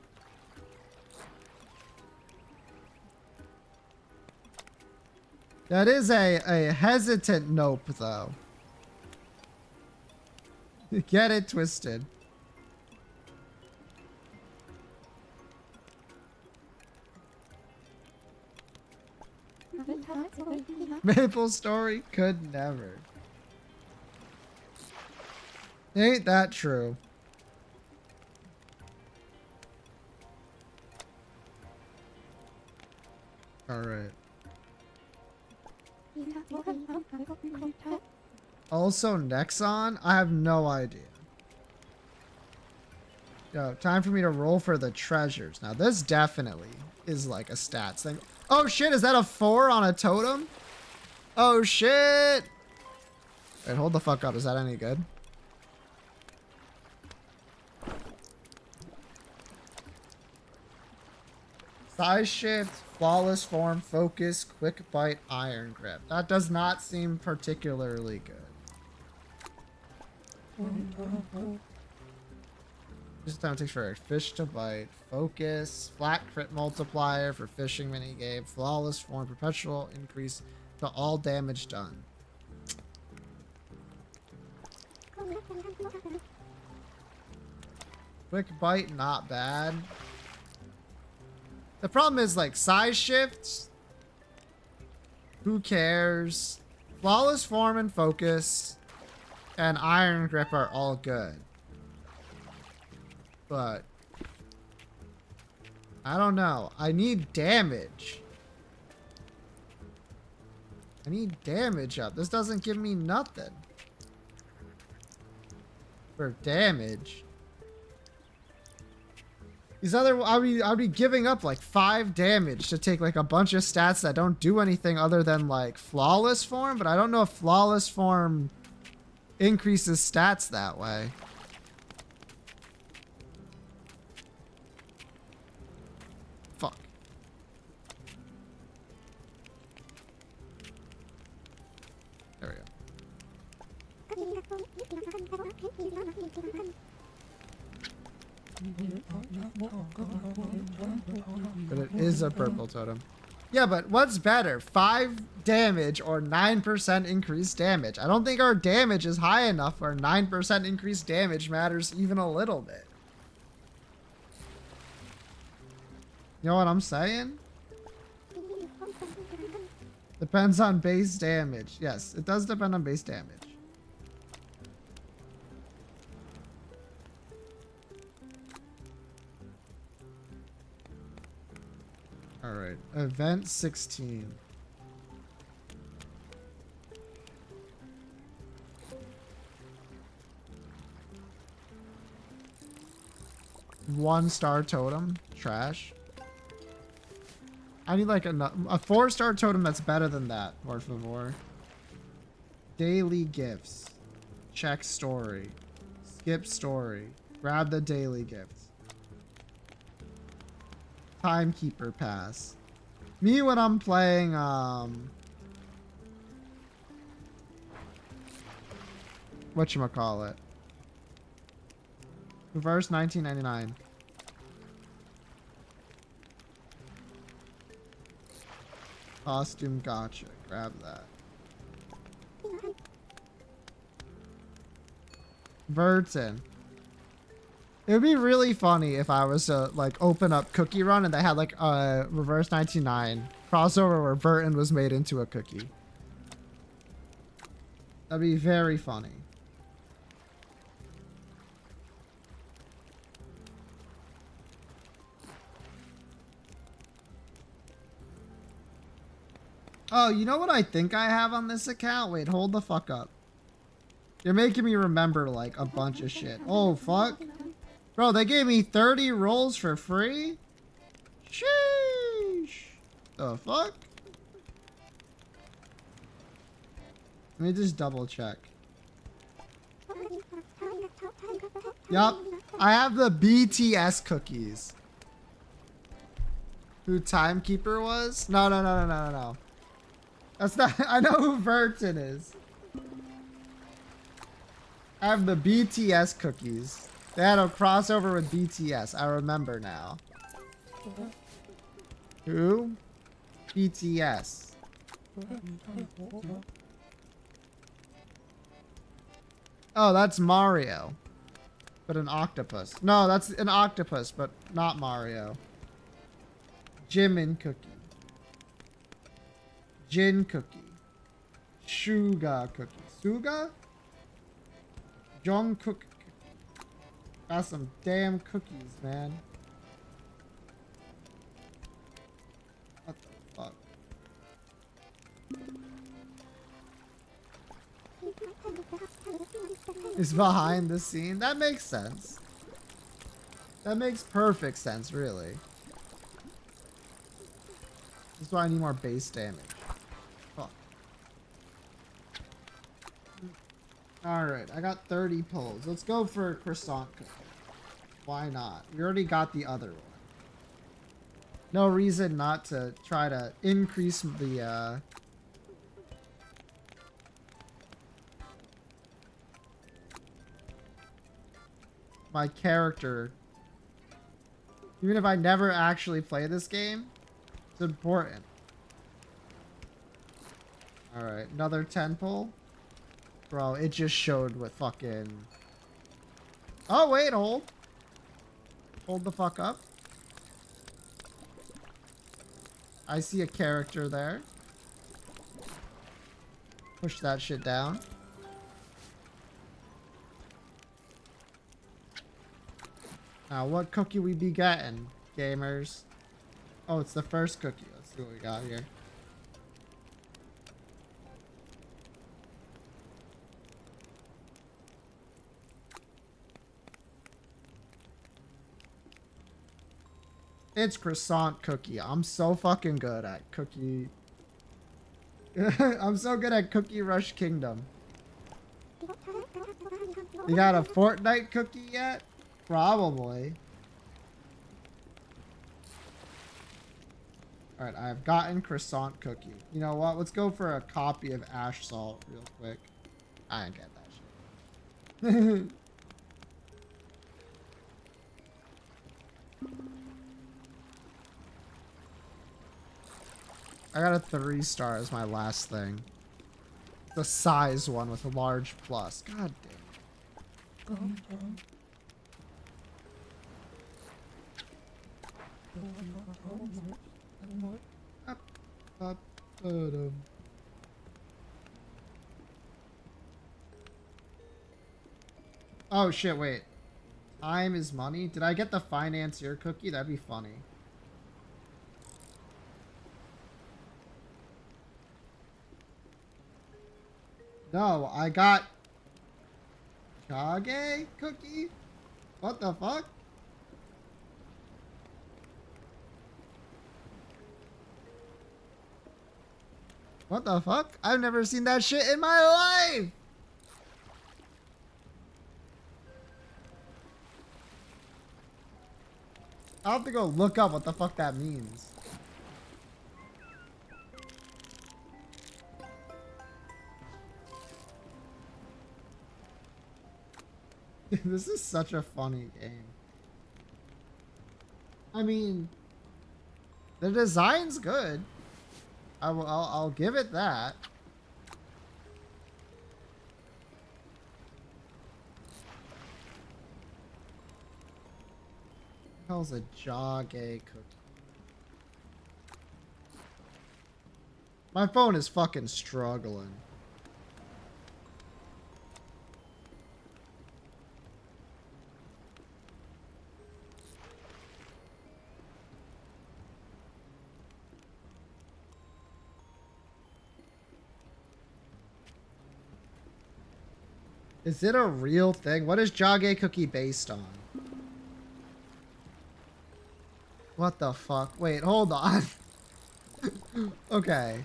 That is a hesitant nope, though. Get it twisted. Maple Story could never. Ain't that true? All right. Also, Nexon? I have no idea. Yo, time for me to roll for the treasures. Now, this definitely is like a stats thing. Oh, shit. Is that a 4 on a totem? Oh, shit. Wait, hold the fuck up. Is that any good? Size shift, flawless form, focus, quick bite, iron grip. That does not seem particularly good. Just time it takes for a fish to bite, focus, flat crit multiplier for fishing minigame, flawless form, perpetual increase to all damage done. Quick bite, not bad. The problem is like size shifts. Who cares? Flawless form and focus and iron grip are all good. But I don't know. I need damage. I need damage up. This doesn't give me nothing. For damage. These other, I'd be giving up like 5 damage to take like a bunch of stats that don't do anything other than like flawless form, but I don't know if flawless form increases stats that way. Fuck. There we go. But it is a purple totem. Yeah, but what's better? 5 damage or 9% increased damage? I don't think our damage is high enough where 9% increased damage matters even a little bit. You know what I'm saying? Depends on base damage. Yes, it does depend on base damage. All right, event 16. One-star totem, trash. I need like a 4-star totem that's better than that, por favor. Daily gifts. Check story. Skip story. Grab the daily gifts. Timekeeper pass. Me when I'm playing whatchamacallit. Reverse 1999. Costume gotcha. Grab that. Burton. It would be really funny if I was to like open up Cookie Run and they had like a reverse 99 crossover where Burton was made into a cookie. That'd be very funny. Oh, you know what I think I have on this account? Wait, hold the fuck up. You're making me remember like a bunch of shit. Oh, fuck. Bro, they gave me 30 rolls for free? Sheesh. The fuck? Let me just double check. Yup. I have the BTS cookies. Who Timekeeper was? No. That's not... I know who Burton is. I have the BTS cookies. They had a crossover with BTS. I remember now. Who? BTS. Oh, that's Mario. But an octopus. No, that's an octopus, but not Mario. Jimin cookie. Jin cookie. Suga cookie. Suga? Jungkook. Got some damn cookies, man. What the fuck? Is behind the scene? That makes sense. That makes perfect sense, really. This is why I need more base damage. Fuck. Alright, I got 30 pulls. Let's go for a croissant cookie. Why not? We already got the other one. No reason not to try to increase the, my character. Even if I never actually play this game, it's important. Alright, another 10 pull. Bro, it just showed what fucking... Oh, wait, hold. Hold the fuck up. I see a character there. Push that shit down. Now, what cookie we be getting, gamers? Oh, it's the first cookie. Let's see what we got here. It's croissant cookie. I'm so fucking good at cookie. I'm so good at Cookie Rush Kingdom. You got a Fortnite cookie yet? Probably. Alright, I've gotten croissant cookie. You know what? Let's go for a copy of Ash Salt real quick. I didn't get that shit. I got a 3-star as my last thing. The size one with a large plus. God damn. Oh shit, wait. Time is money? Did I get the financier cookie? That'd be funny. No, I got Kage cookie? What the fuck? What the fuck? I've never seen that shit in my life! I'll have to go look up what the fuck that means. This is such a funny game. I mean, the design's good. I'll give it that. What the hell's a Jage cookie? My phone is fucking struggling. Is it a real thing? What is Jage cookie based on? What the fuck? Wait, hold on. Okay.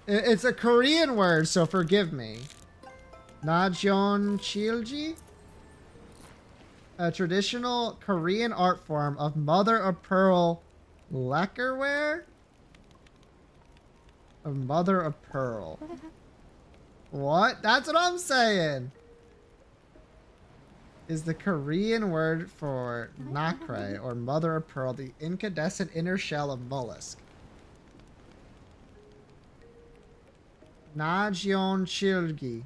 It's a Korean word, so forgive me. Najeon Chilji? A traditional Korean art form of mother-of-pearl lacquerware? Of mother-of-pearl. What? That's what I'm saying. Is the Korean word for nacre, or mother of pearl, the incandescent inner shell of mollusk. Najeon Chilgi.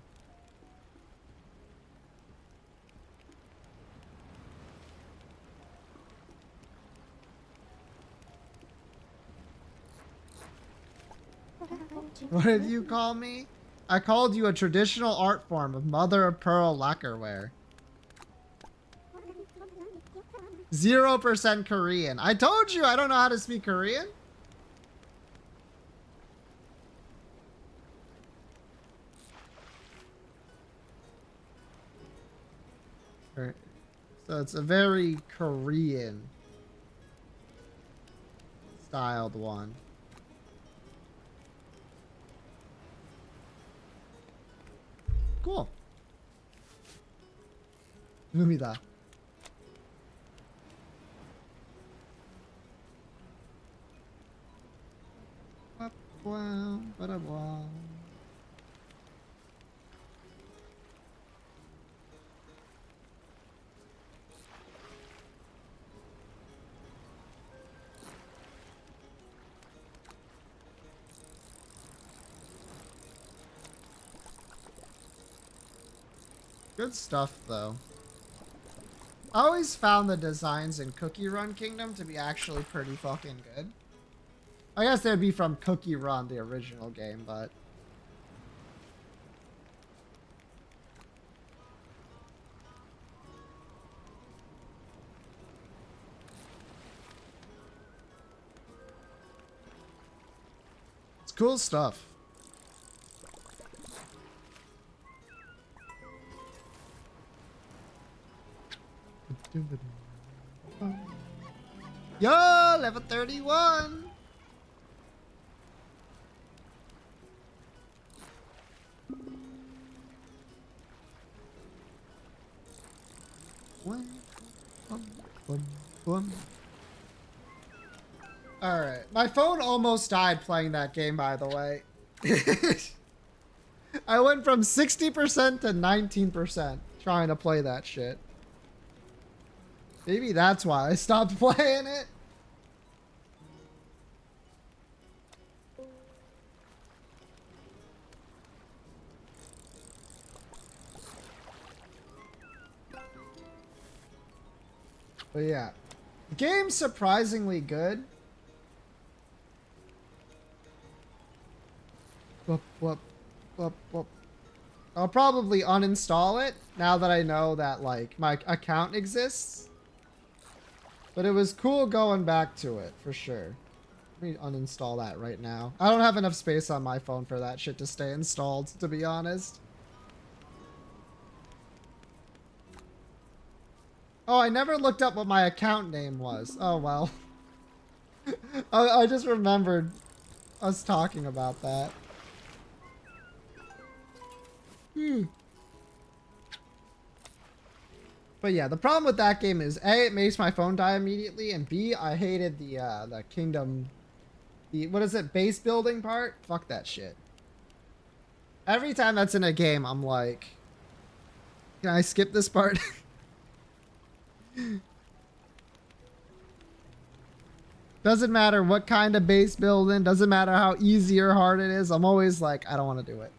What did you call me? I called you a traditional art form of mother of pearl lacquerware. 0% Korean. I told you I don't know how to speak Korean. So it's a very Korean styled one. Cool. Lumida. Wow, wow. Good stuff, though. I always found the designs in Cookie Run Kingdom to be actually pretty fucking good. I guess they'd be from Cookie Run, the original game, but... it's cool stuff. Yo, level 31. Alright, my phone almost died playing that game, by the way. I went from 60% to 19% trying to play that shit. Maybe that's why I stopped playing it. But yeah, the game's surprisingly good. Whoop. I'll probably uninstall it now that I know that like my account exists. But it was cool going back to it for sure. Let me uninstall that right now. I don't have enough space on my phone for that shit to stay installed, to be honest. Oh, I never looked up what my account name was. Oh, well. I just remembered us talking about that. But yeah, the problem with that game is A, it makes my phone die immediately, and B, I hated the kingdom, what is it, base building part? Fuck that shit. Every time that's in a game, I'm like, can I skip this part? Doesn't matter what kind of base building, doesn't matter how easy or hard it is, I'm always like, I don't want to do it.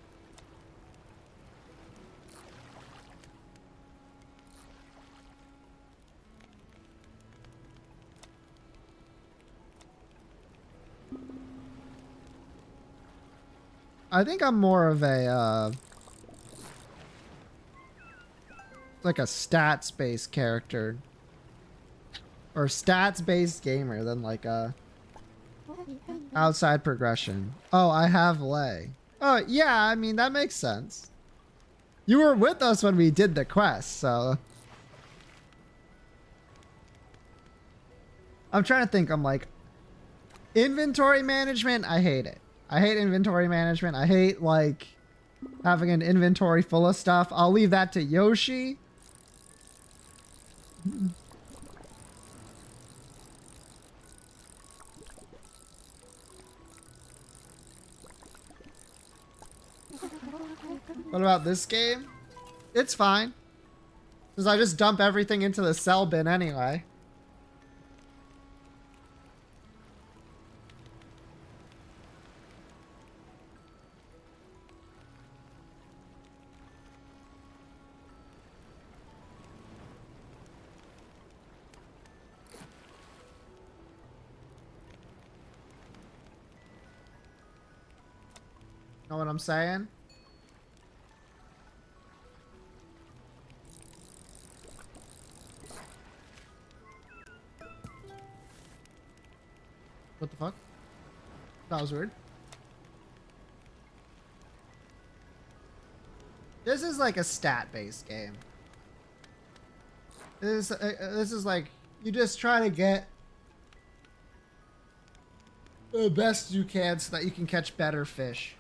I think I'm more of a, like a stats-based character. Or stats-based gamer than like a outside progression. Oh, I have Lay. Oh, yeah, I mean, that makes sense. You were with us when we did the quest, so... I'm trying to think, I'm like... Inventory management, I hate it. I hate inventory management. I hate, like, having an inventory full of stuff. I'll leave that to Yoshi. What about this game? It's fine. Because I just dump everything into the sell bin anyway. Know what I'm saying? What the fuck? That was weird. This is like a stat-based game. This is like, you just try to get the best you can so that you can catch better fish.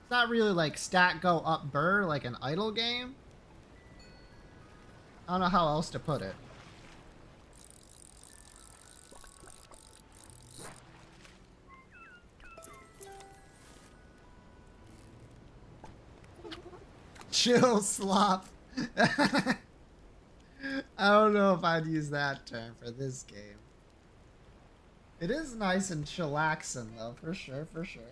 It's not really like stat go up burr like an idle game. I don't know how else to put it. Chill slop. I don't know if I'd use that term for this game. It is nice and chillaxing though, for sure, for sure.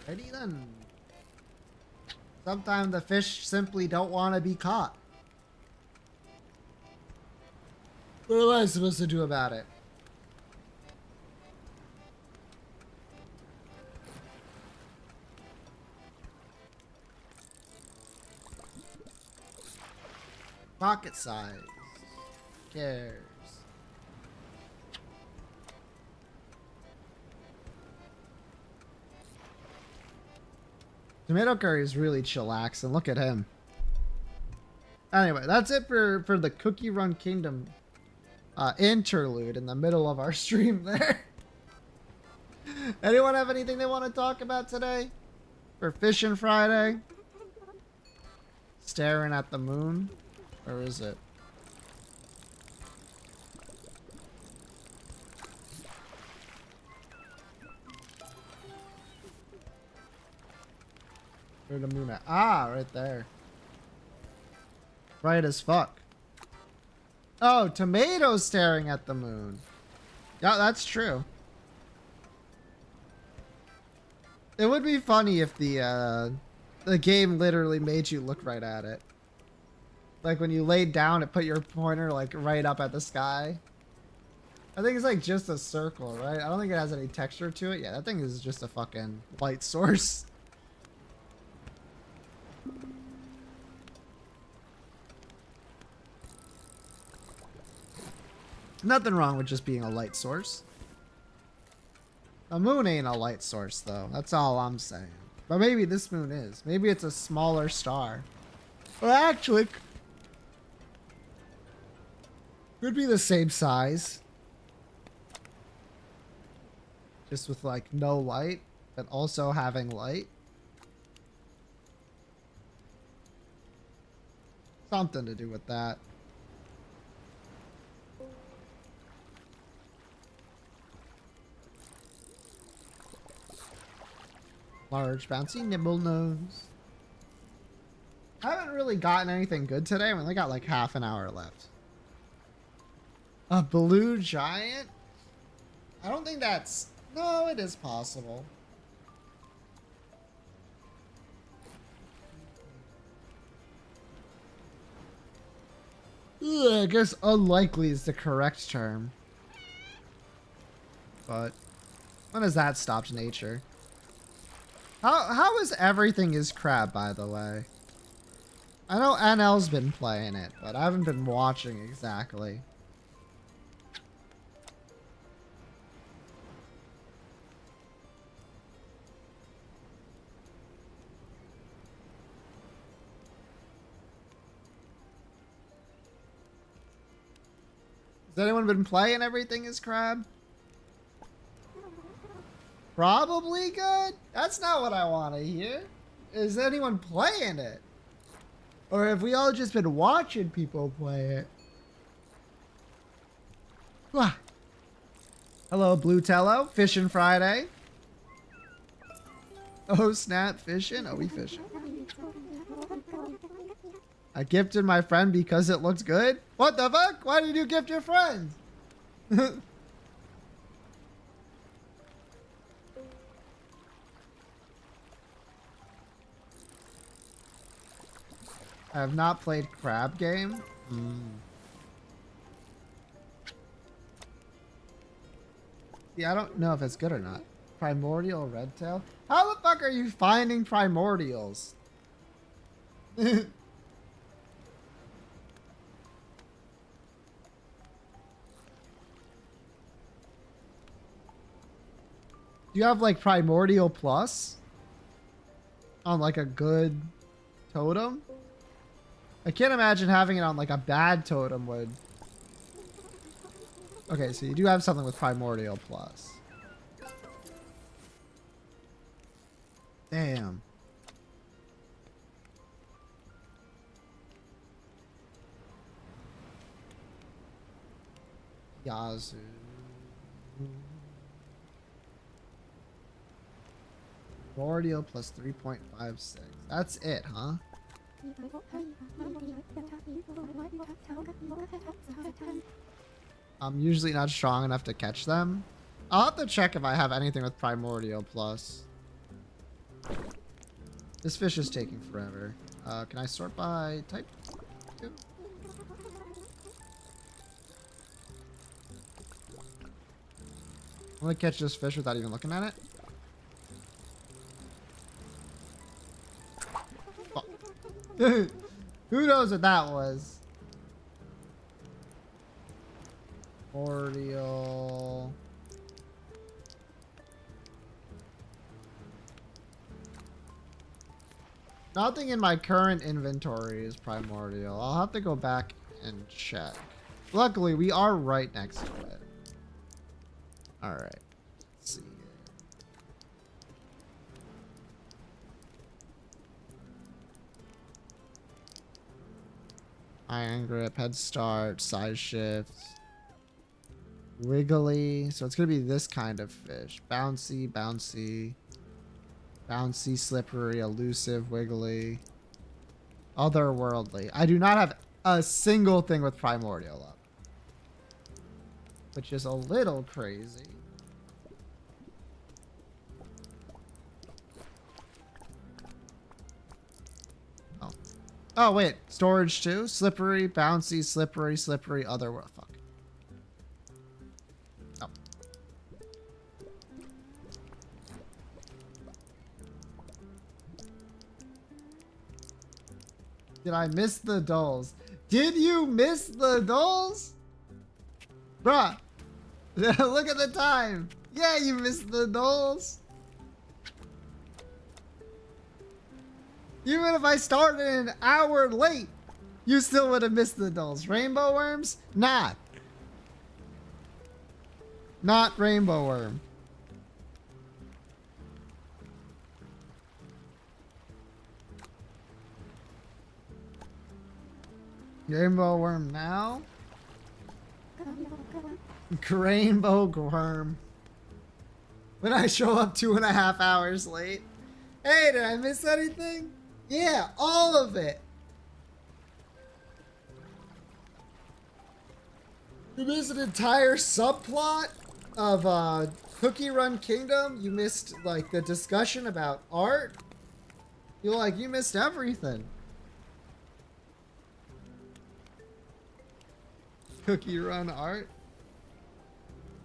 Alrighty then. Sometimes the fish simply don't want to be caught. What am I supposed to do about it? Pocket size. Who cares? Tomato curry is really chillaxing. Look at him. Anyway, that's it for the Cookie Run Kingdom interlude in the middle of our stream there. Anyone have anything they want to talk about today? For Fishin Friday? Staring at the moon? Where is it? Where'd the moon at? Ah, right there. Bright as fuck. Oh, tomatoes staring at the moon. Yeah, that's true. It would be funny if the game literally made you look right at it. Like when you laid down, it put your pointer like right up at the sky. I think it's like just a circle, right? I don't think it has any texture to it. Yeah, that thing is just a fucking light source. Nothing wrong with just being a light source. The moon ain't a light source though. That's all I'm saying. But maybe this moon is. Maybe it's a smaller star. Well, actually, could be the same size. Just with like no light, but also having light. Something to do with that. Large bouncy nibble nose. I haven't really gotten anything good today. We only got like half an hour left. A blue giant? I don't think that's... No, it is possible. Ugh, I guess unlikely is the correct term. But when has that stopped nature? How is everything is crab, by the way? I know NL's been playing it, but I haven't been watching exactly. Has anyone been playing Everything is Crab? Probably good? That's not what I want to hear. Is anyone playing it? Or have we all just been watching people play it? Wah. Hello, Blue Tello. Fishin' Friday. Oh, snap. Fishing? Oh, we fishing. I gifted my friend because it looks good? What the fuck? Why did you gift your friend? I have not played Crab Game. Yeah, I don't know if it's good or not. Primordial Redtail? How the fuck are you finding primordials? Do you have like Primordial Plus? On like a good totem? I can't imagine having it on like a bad totem would. Okay, so you do have something with Primordial Plus. Damn. Yazoo. Primordial plus 3.56. That's it, huh? I'm usually not strong enough to catch them. I'll have to check if I have anything with Primordial Plus. This fish is taking forever. Can I sort by type? Two? I'm gonna catch this fish without even looking at it. Oh. Who knows what that was? Primordial. Nothing in my current inventory is primordial. I'll have to go back and check. Luckily, we are right next to it. Alright. Let's see. Iron grip, head start, side shifts. Wiggly. So it's going to be this kind of fish. Bouncy, bouncy. Bouncy, slippery, elusive, wiggly. Otherworldly. I do not have a single thing with primordial up. Which is a little crazy. Oh. Oh, wait. Storage too? Slippery, bouncy, slippery, slippery, otherworld. Fuck. Oh. Did I miss the dulls? Did you miss the dulls? Bruh. Look at the time. Yeah, you missed the dulls. Even if I started an hour late, you still would have missed the dulls. Rainbow worms? Not. Not rainbow worm. Rainbow worm now? Rainbow worm. When I show up 2.5 hours late. Hey, did I miss anything? Yeah, all of it. You missed an entire subplot of Cookie Run Kingdom. You missed like the discussion about art. You missed everything. Cookie Run art.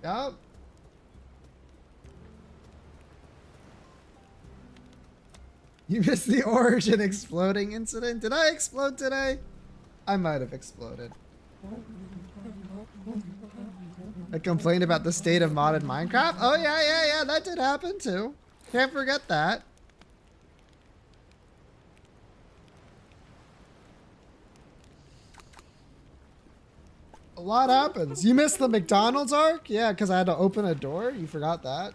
Yup. You missed the origin exploding incident. Did I explode today? I might have exploded. I complained about the state of modded Minecraft. Oh yeah, that did happen too. Can't forget that. A lot happens. You missed the McDonald's arc? Yeah, because I had to open a door. You forgot that.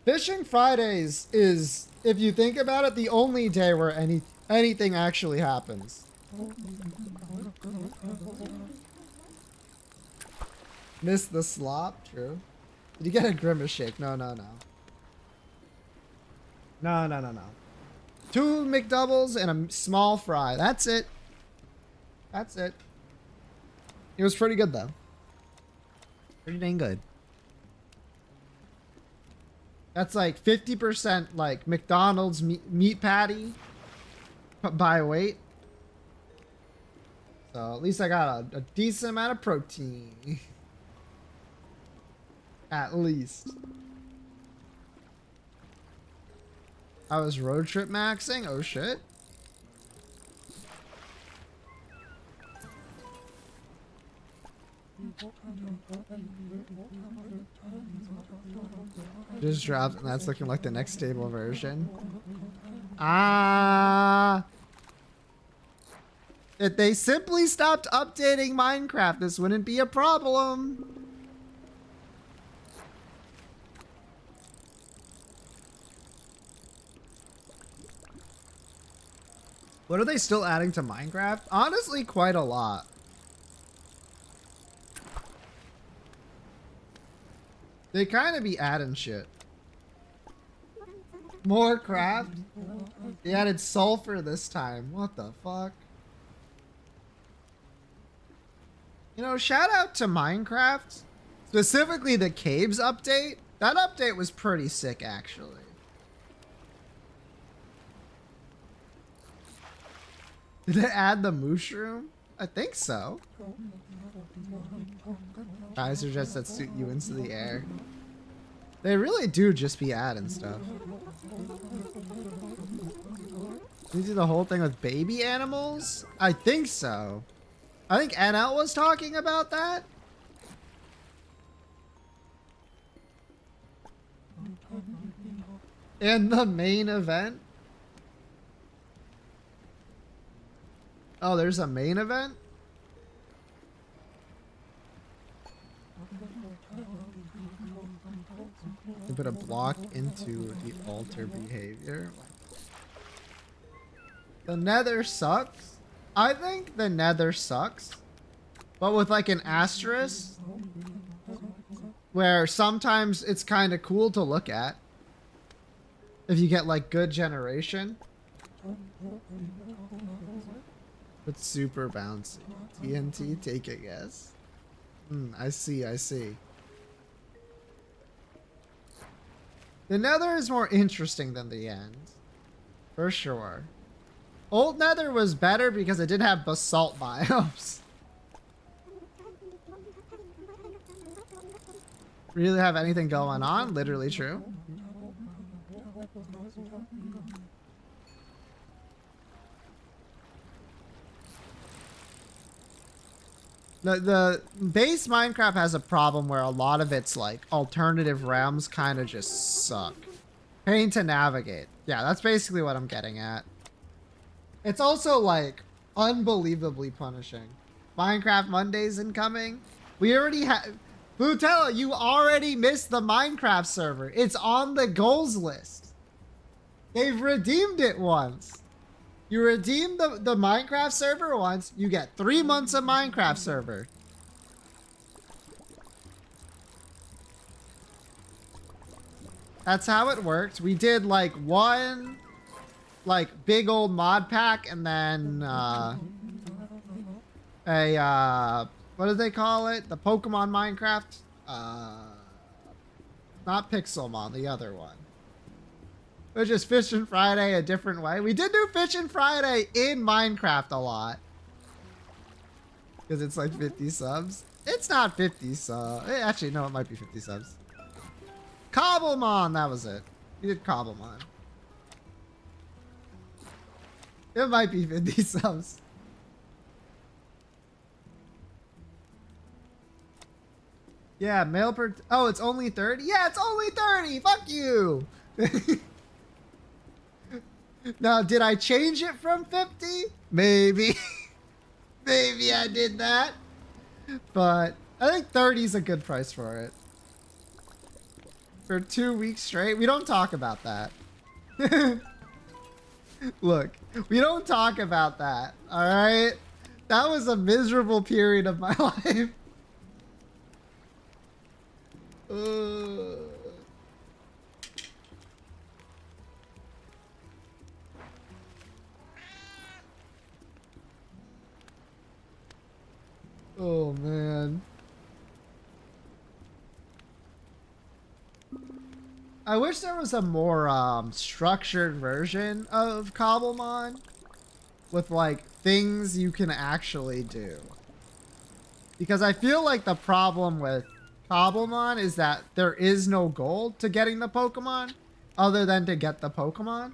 Fishin Fridays is, if you think about it, the only day where anything actually happens. Missed the slop? True. Did you get a grimace shake? No. No. 2 McDoubles and a small fry. That's it. That's it. It was pretty good though. Pretty dang good. That's like 50% like McDonald's meat patty by weight. So at least I got a decent amount of protein. At least. I was road trip maxing. Oh shit. Just dropped, and that's looking like the next stable version. Ah. If they simply stopped updating Minecraft, this wouldn't be a problem. What are they still adding to Minecraft? Honestly, quite a lot. They kind of be adding shit. More craft? They added sulfur this time. What the fuck? You know, shout out to Minecraft. Specifically the caves update. That update was pretty sick, actually. Did they add the mushroom? I think so. Eyes are just that suit you into the air. They really do just be adding stuff. You do the whole thing with baby animals? I think so. I think NL was talking about that. In the main event? Oh, there's a main event? You put a block into the altar behavior. The nether sucks. I think the nether sucks. But with like an asterisk. Where sometimes it's kind of cool to look at. If you get like good generation. It's super bouncy. TNT, take a guess. I see, I see. The nether is more interesting than the end. For sure. Old nether was better because it did have basalt biomes. Really have anything going on? Literally true. The base Minecraft has a problem where a lot of its like alternative realms kind of just suck. Pain to navigate. Yeah, that's basically what I'm getting at. It's also like unbelievably punishing. Minecraft Mondays incoming. We already have Butella, you already missed the Minecraft server. It's on the goals list. They've redeemed it once. You redeem the Minecraft server once, you get 3 months of Minecraft server. That's how it worked. We did like one like big old mod pack and then what do they call it? The Pokemon Minecraft? Not Pixelmon, the other one. Which is Fishin Friday a different way. We did do Fishin Friday in Minecraft a lot. Because it's like 50 subs. It's not 50 subs. Actually, no, it might be 50 subs. Cobblemon, that was it. We did Cobblemon. It might be 50 subs. Yeah, mail per... Oh, it's only 30? Yeah, it's only 30! Fuck you! Now, did I change it from 50? Maybe. Maybe I did that. But I think 30 is a good price for it. For 2 weeks straight. We don't talk about that. Look, we don't talk about that. Alright? That was a miserable period of my life. Oh man. I wish there was a more structured version of Cobblemon. with like things you can actually do. Because I feel like the problem with Cobblemon is that there is no goal to getting the Pokemon other than to get the Pokemon.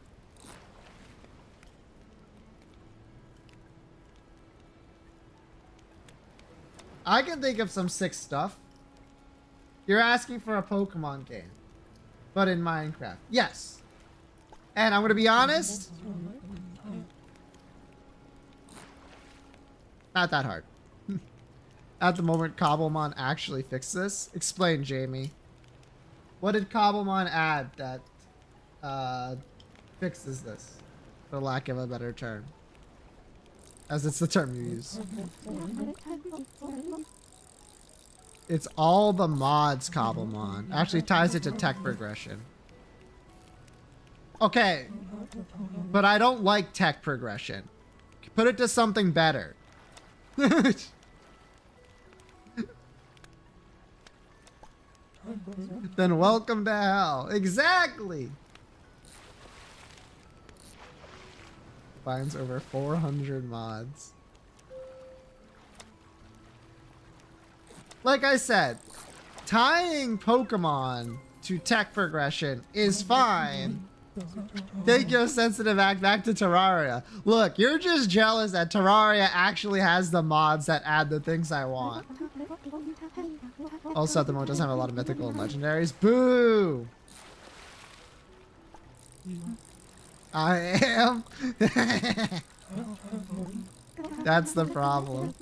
I can think of some sick stuff. You're asking for a Pokemon game, but in Minecraft. Yes. And I'm going to be honest. Not that hard. At the moment, Cobblemon actually fixed this. Explain, Jamie. What did Cobblemon add that fixes this? For lack of a better term. As it's the term you use. It's all the mods, Cobblemon. Actually ties it to tech progression. Okay. But I don't like tech progression. Put it to something better. Then welcome to hell. Exactly. Finds over 400 mods. Like I said, tying Pokemon to tech progression is fine. Take your sensitive act back to Terraria. Look, you're just jealous that Terraria actually has the mods that add the things I want. Also, at the moment, doesn't have a lot of mythical and legendaries. Boo! I am. That's the problem.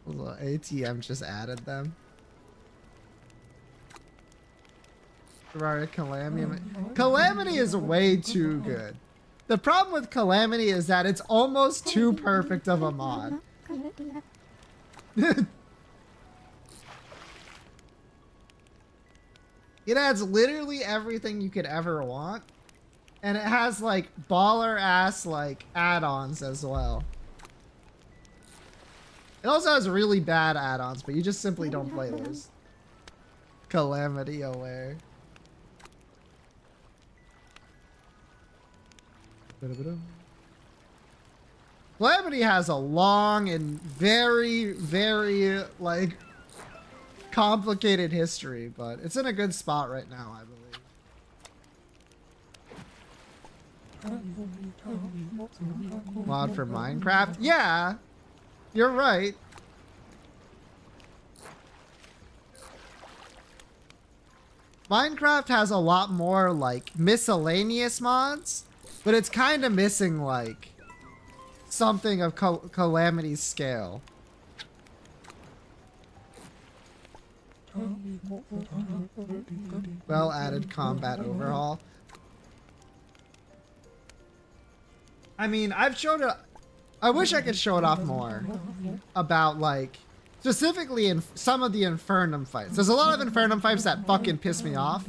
Well, ATM just added them. Calamity. Calamity is way too good. The problem with Calamity is that it's almost too perfect of a mod. It adds literally everything you could ever want. And it has like baller ass like add-ons as well. It also has really bad add-ons, but you just simply don't play those. Calamity aware. Calamity has a long and very, very, like, complicated history, but it's in a good spot right now, I believe. Mod for Minecraft? Yeah, you're right. Minecraft has a lot more, like, miscellaneous mods, but it's kind of missing, like, something of Calamity's scale. Well added combat overhaul. I mean, I've showed it. I wish I could show it off more about, like, specifically in some of the Infernum fights. There's a lot of Infernum fights that fucking piss me off,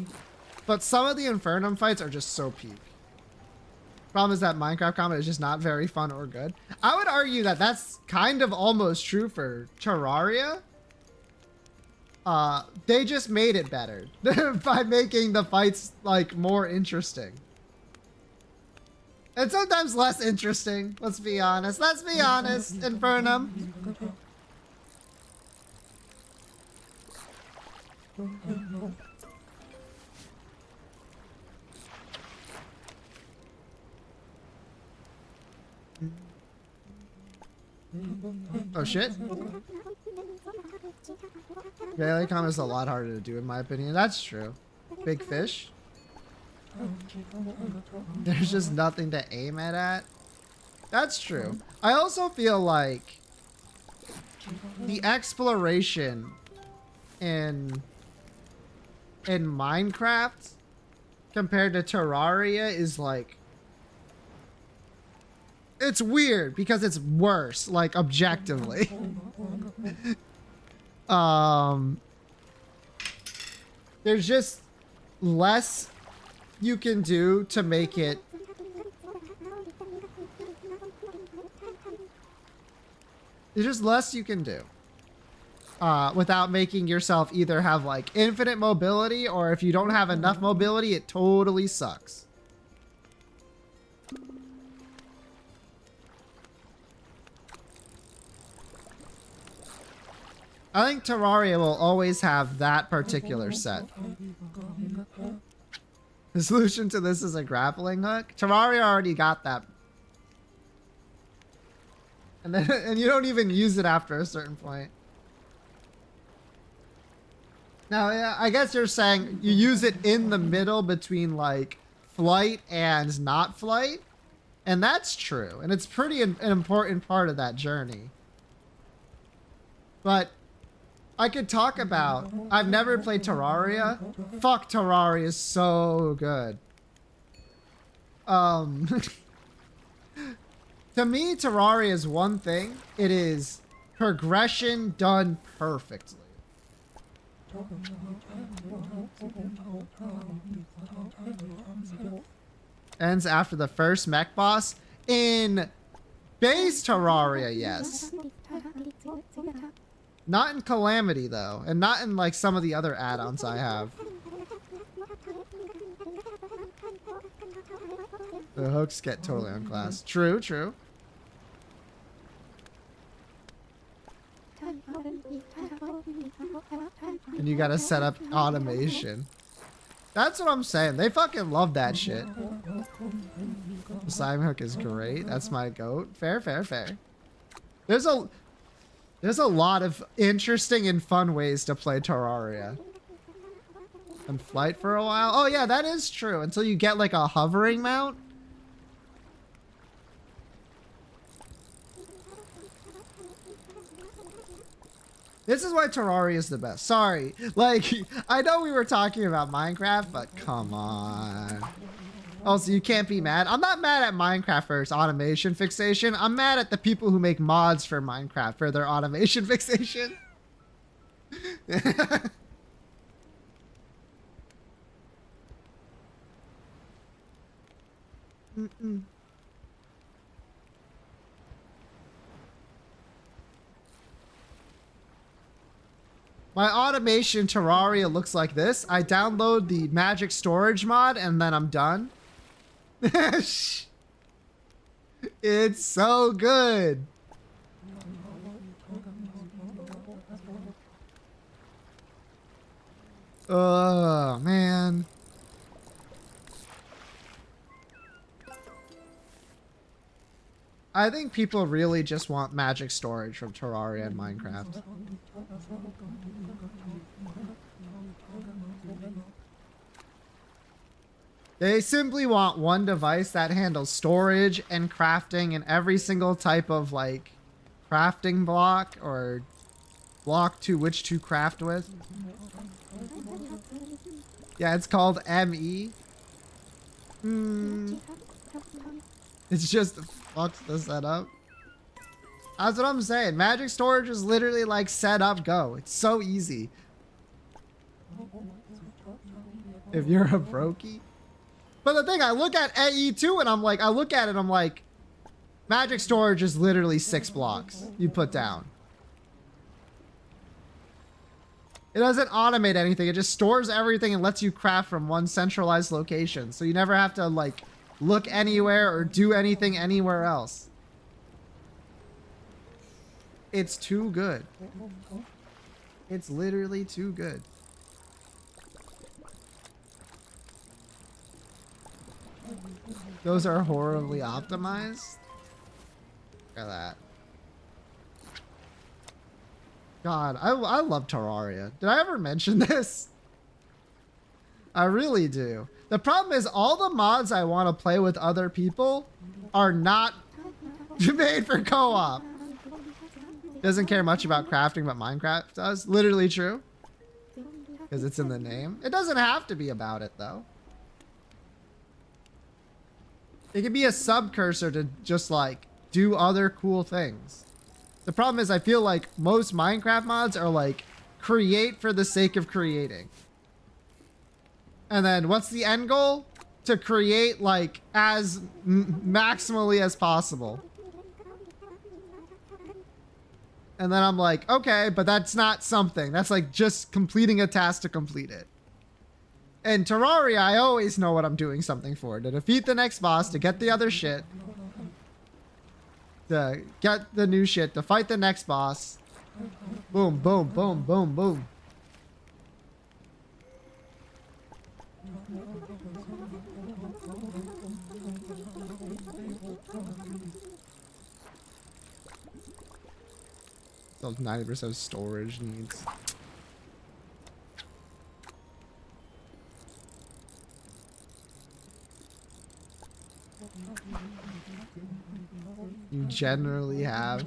but some of the Infernum fights are just so peak. Problem is that Minecraft combat is just not very fun or good. I would argue that that's kind of almost true for Terraria. They just made it better by making the fights like more interesting. And sometimes less interesting, let's be honest. Let's be honest, Infernum. Oh shit. Valleycom is a lot harder to do in my opinion. That's true. Big fish. There's just nothing to aim it at. That's true. I also feel like the exploration in Minecraft compared to Terraria is like, it's weird because it's worse, like objectively. There's just less you can do to make it. There's just less you can do without making yourself either have like infinite mobility, or if you don't have enough mobility, it totally sucks. I think Terraria will always have that particular set. The solution to this is a grappling hook. Terraria already got that. And you don't even use it after a certain point. Now, yeah, I guess you're saying you use it in the middle between like flight and not flight. And that's true. And it's pretty an important part of that journey. But I could talk about, I've never played Terraria. Fuck, Terraria is so good. To me, Terraria is one thing. It is progression done perfectly. Ends after the first mech boss. In base Terraria, yes. Not in Calamity, though. And not in, like, some of the other add-ons I have. The hooks get totally unclassed. True, true. And you gotta set up automation. That's what I'm saying. They fucking love that shit. The slime hook is great. That's my goat. Fair, fair, fair. There's a lot of interesting and fun ways to play Terraria. And flight for a while. Oh yeah, that is true. Until you get like a hovering mount. This is why Terraria is the best. Sorry. Like, I know we were talking about Minecraft, but come on. Also, you can't be mad. I'm not mad at Minecraft for its automation fixation. I'm mad at the people who make mods for Minecraft for their automation fixation. My automation Terraria looks like this. I download the magic storage mod and then I'm done. It's so good. Oh, man. I think people really just want magic storage from Terraria and Minecraft. They simply want one device that handles storage and crafting and every single type of like crafting block or block to which to craft with. Yeah, it's called ME. It's just fucks the setup. That's what I'm saying. Magic storage is literally like set up, go. It's so easy. If you're a brokey. But the thing, I look at AE2 and I'm like, I look at it, I'm like, magic storage is literally 6 blocks you put down. It doesn't automate anything. It just stores everything and lets you craft from one centralized location. So you never have to like look anywhere or do anything anywhere else. It's too good. It's literally too good. Those are horribly optimized. Look at that. God, I love Terraria. Did I ever mention this? I really do. The problem is all the mods I want to play with other people are not made for co-op. Doesn't care much about crafting, but Minecraft does. Literally true. Because it's in the name. It doesn't have to be about it, though. It could be a subcursor to just, like, do other cool things. The problem is I feel like most Minecraft mods are, like, create for the sake of creating. And then what's the end goal? To create, like, as maximally as possible. And then I'm like, okay, but that's not something. That's like just completing a task to complete it. In Terraria, I always know what I'm doing something for. To defeat the next boss, to get the other shit. To get the new shit, to fight the next boss. Boom, boom, boom, boom, boom. Those 90% storage needs. You generally have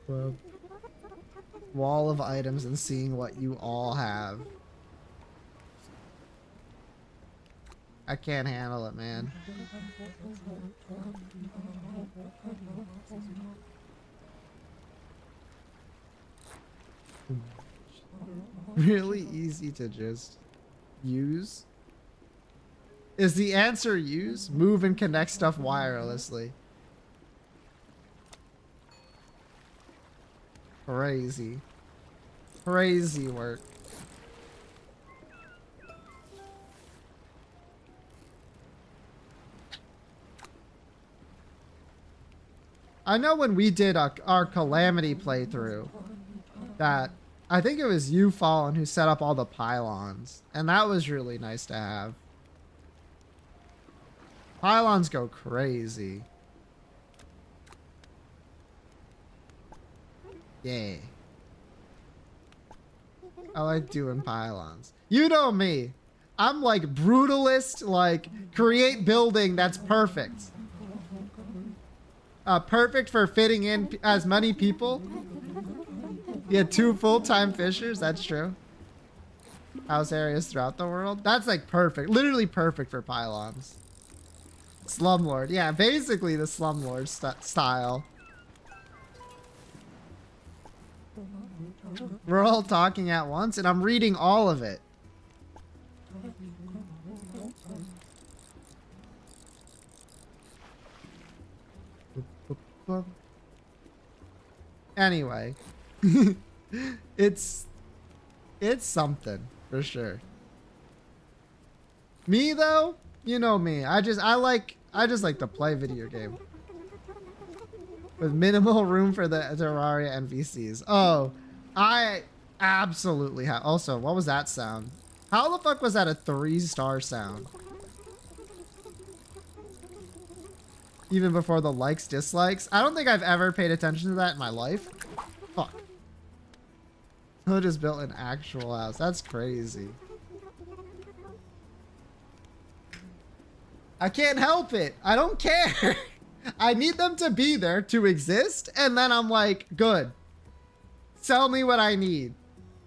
a wall of items and seeing what you all have. I can't handle it, man. Really easy to just use. Is the answer use? Move and connect stuff wirelessly. Crazy. Crazy work. I know when we did our Calamity playthrough that I think it was you, Fallen, who set up all the pylons. And that was really nice to have. Pylons go crazy. Yeah. I like doing pylons. You know me. I'm like brutalist, like create building that's perfect. Perfect for fitting in as many people. You had 2 full-time fishers, that's true. House areas throughout the world. That's like perfect. Literally perfect for pylons. Slumlord. Yeah, basically the Slumlord style. We're all talking at once and I'm reading all of it. Anyway. It's something for sure. Me though, you know me. I just like to play video game with minimal room for the Terraria NPCs. Oh, I absolutely have. Also, what was that sound? How the fuck was that a 3-star sound? Even before the likes, dislikes. I don't think I've ever paid attention to that in my life. Fuck. I just built an actual house. That's crazy. I can't help it. I don't care. I need them to be there to exist. And then I'm like, good. Tell me what I need.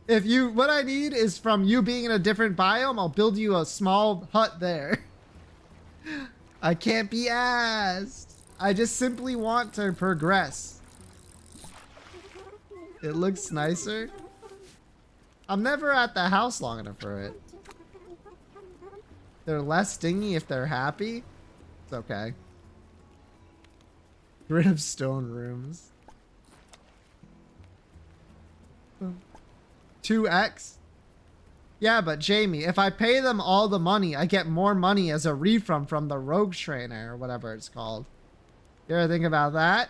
What I need is from you being in a different biome, I'll build you a small hut there. I can't be asked. I just simply want to progress. It looks nicer. I'm never at the house long enough for it. They're less stingy if they're happy. It's okay. Get rid of stone rooms. 2x? Yeah, but Jamie, if I pay them all the money, I get more money as a refund from the rogue trainer or whatever it's called. You ever think about that?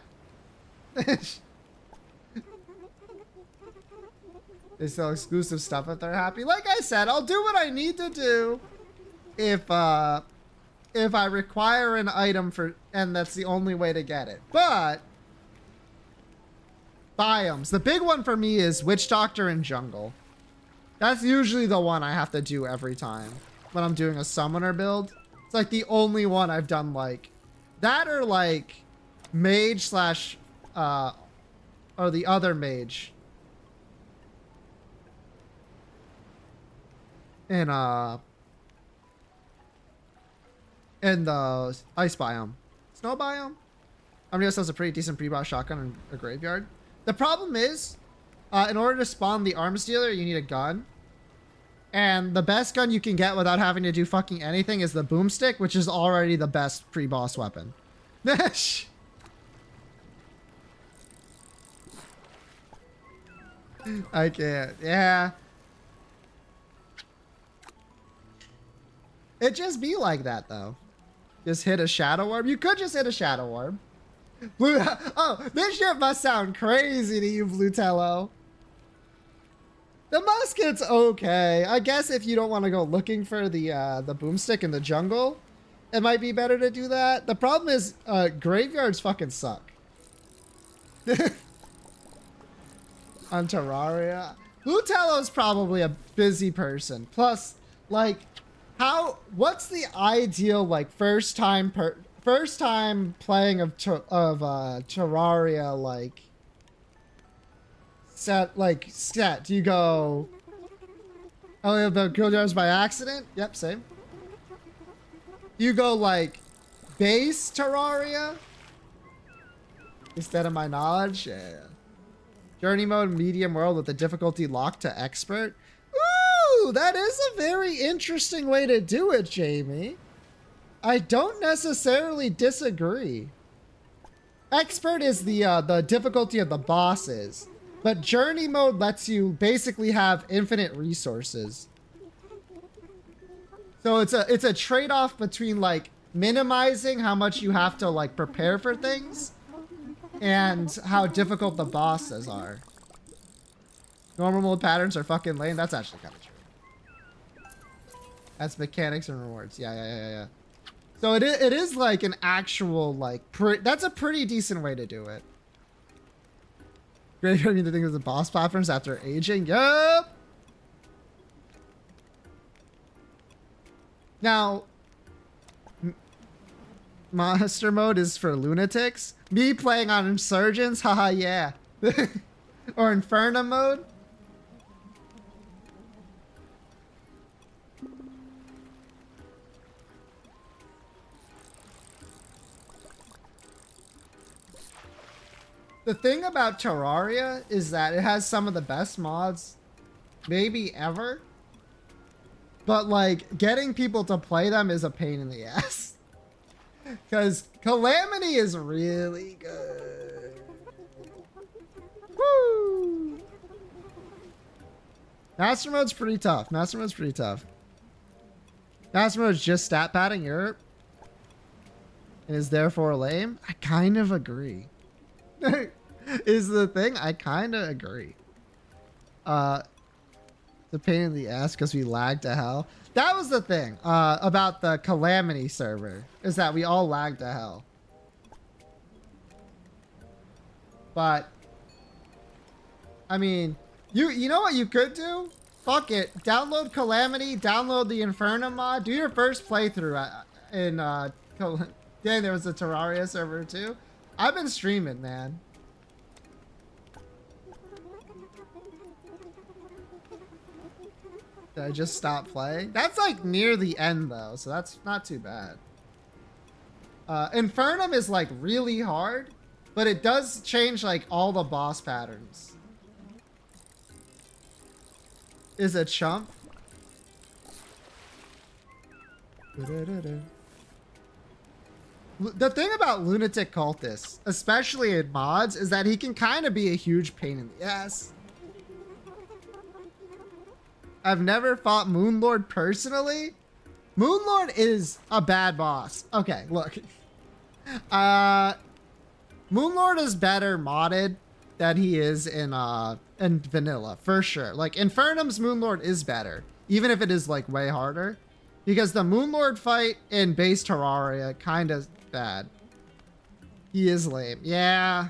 They sell exclusive stuff if they're happy. Like I said, I'll do what I need to do if I require an item and that's the only way to get it. But biomes. The big one for me is Witch Doctor and Jungle. That's usually the one I have to do every time when I'm doing a summoner build. It's like the only one I've done like that or like mage slash or the other mage. In the ice biome. Snow biome? Omnios has a pretty decent pre-boss shotgun in a graveyard. The problem is, in order to spawn the arms dealer, you need a gun. And the best gun you can get without having to do fucking anything is the boomstick, which is already the best pre-boss weapon. I can't. Yeah. It just be like that, though. Just hit a shadow orb. You could just hit a shadow orb. Blue. Oh, this shit must sound crazy to you, Blutello. The musket's okay. I guess if you don't want to go looking for the boomstick in the jungle, it might be better to do that. The problem is graveyards fucking suck. On Terraria. Blutello's probably a busy person. Plus, like, what's the ideal, like, first time playing of Terraria, like, set? Do you go, oh, the Graveyards by accident? Yep, same. You go, like, base Terraria? Instead of my knowledge? Yeah. Journey mode, medium world with the difficulty locked to expert. Ooh, that is a very interesting way to do it, Jamie. I don't necessarily disagree. Expert is the difficulty of the bosses, but journey mode lets you basically have infinite resources. So it's a trade-off between like minimizing how much you have to like prepare for things and how difficult the bosses are. Normal mode patterns are fucking lame. That's actually kind of true. That's mechanics and rewards. Yeah. So it is like an actual like that's a pretty decent way to do it. Graveyard mean the thing is the boss platforms after aging. Yup. Now, monster mode is for lunatics. Me playing on insurgents, haha, yeah. Or inferno mode. The thing about Terraria is that it has some of the best mods maybe ever. But like getting people to play them is a pain in the ass. Because Calamity is really good. Woo! Master mode's pretty tough. Master mode's just stat padding Europe. And is therefore lame. I kind of agree. Is the thing. I kind of agree. The pain in the ass because we lagged to hell. That was the thing about the Calamity server, is that we all lagged to hell. But I mean, you know what you could do? Fuck it. Download Calamity, download the Inferno mod, do your first playthrough in dang, there was a Terraria server too. I've been streaming, man. Did I just stop playing? That's like near the end though, so that's not too bad. Infernum is like really hard, but it does change like all the boss patterns. Is a chump. The thing about Lunatic Cultist, especially in mods, is that he can kind of be a huge pain in the ass. I've never fought Moonlord personally. Moonlord is a bad boss. Okay, look. Moonlord is better modded than he is in vanilla, for sure. Like, Infernum's Moonlord is better, even if it is, like, way harder. Because the Moonlord fight in base Terraria kind of bad. He is lame. Yeah.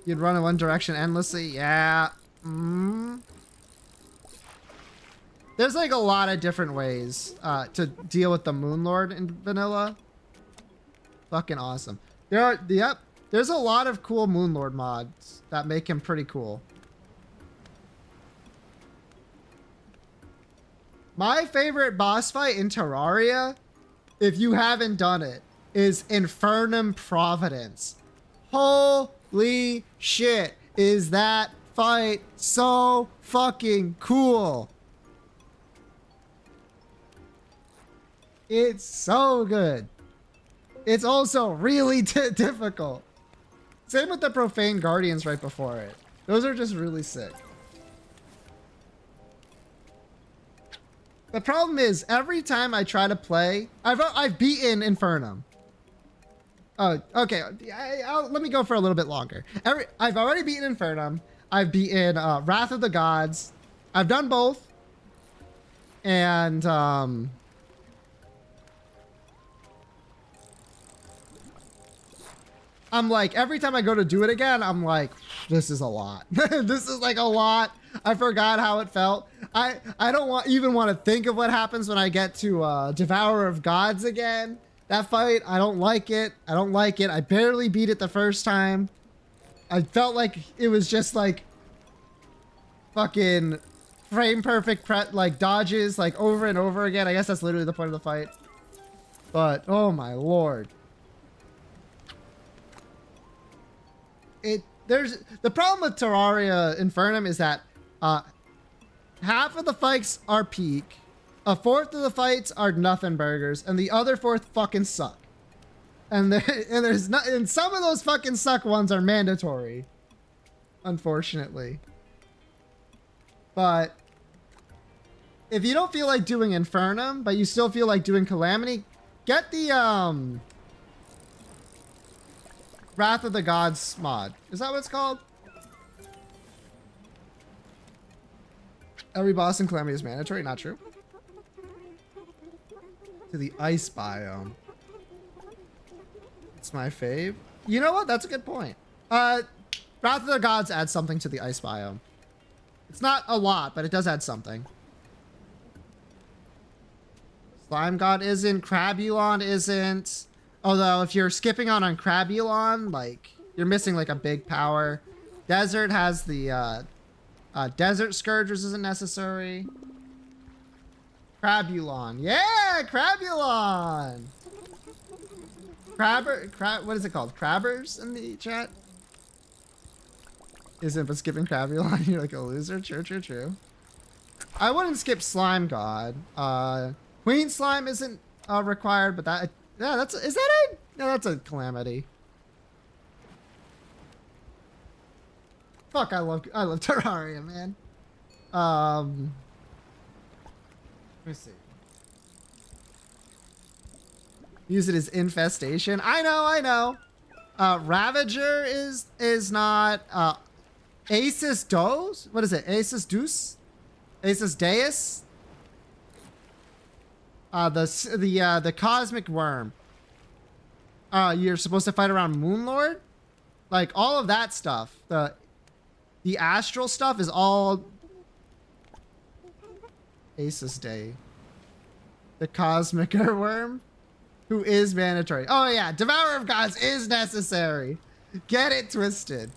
You'd run in one direction endlessly? Yeah. There's like a lot of different ways to deal with the Moonlord in vanilla. Fucking awesome. There's a lot of cool Moonlord mods that make him pretty cool. My favorite boss fight in Terraria, if you haven't done it, is Infernum Providence. Holy shit, is that fight so fucking cool. It's so good. It's also really difficult. Same with the Profane Guardians right before it. Those are just really sick. The problem is, every time I try to play, I've beaten Infernum. Oh, okay. Let me go for a little bit longer. I've already beaten Infernum. I've beaten Wrath of the Gods. I've done both. And I'm like, every time I go to do it again, I'm like, this is a lot. This is like a lot. I forgot how it felt. I don't even want to think of what happens when I get to Devourer of Gods again. That fight, I don't like it. I don't like it. I barely beat it the first time. I felt like it was just like fucking frame perfect like dodges like over and over again. I guess that's literally the point of the fight. But oh my lord. There's the problem with Terraria Infernum is that half of the fights are peak, a fourth of the fights are nothing burgers, and the other fourth fucking suck. And some of those fucking suck ones are mandatory, unfortunately. But if you don't feel like doing Infernum, but you still feel like doing Calamity, get the Wrath of the Gods mod. Is that what it's called? Every boss in Calamity is mandatory. Not true. To the ice biome. It's my fave. You know what? That's a good point. Wrath of the Gods adds something to the ice biome. It's not a lot, but it does add something. Slime God isn't. Crabulon isn't. Although, if you're skipping on Crabulon, like, you're missing, like, a big power. Desert has the, Desert Scourge, which isn't necessary. Crabulon. Yeah! Crabulon! What is it called? Crabbers in the chat? Isn't, but skipping Crabulon, you're like a loser? True. I wouldn't skip Slime God. Queen Slime isn't, required, but that... Yeah, is that it? No, that's a Calamity. Fuck, I love Terraria, man. Let me see. Use it as infestation. I know. Ravager is not Asus Dos? What is it? Asus Deus? Asus Deus? The cosmic worm. You're supposed to fight around Moonlord? Like all of that stuff. The astral stuff is all Asus Day. The cosmic worm, who is mandatory. Oh yeah, Devourer of Gods is necessary. Get it twisted.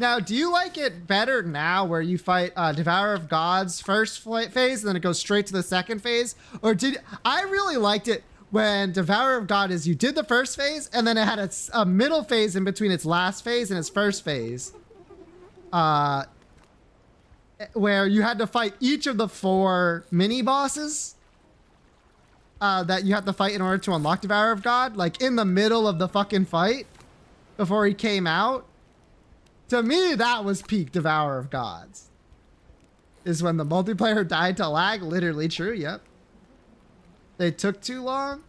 Now, do you like it better now where you fight Devourer of Gods first phase and then it goes straight to the second phase? Or I really liked it when Devourer of God is you did the first phase and then it had a middle phase in between its last phase and its first phase. Where you had to fight each of the 4 mini bosses that you have to fight in order to unlock Devourer of God, like in the middle of the fucking fight before he came out. To me, that was peak Devourer of Gods. Is when the multiplayer died to lag. Literally true, yep. They took too long.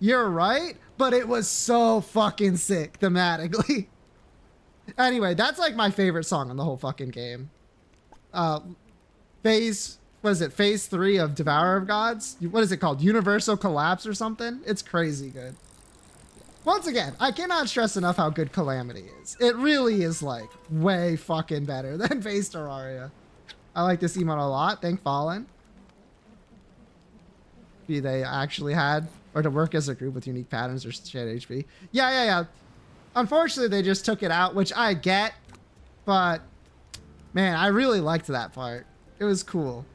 You're right, but it was so fucking sick thematically. Anyway, that's like my favorite song in the whole fucking game. Phase 3 of Devourer of Gods? What is it called? Universal Collapse or something? It's crazy good. Once again, I cannot stress enough how good Calamity is. It really is like way fucking better than Phase Terraria. I like this emote a lot. Thank Fallen. They actually had, or to work as a group with unique patterns or shared HP. Yeah. Unfortunately, they just took it out, which I get, but man, I really liked that part. It was cool.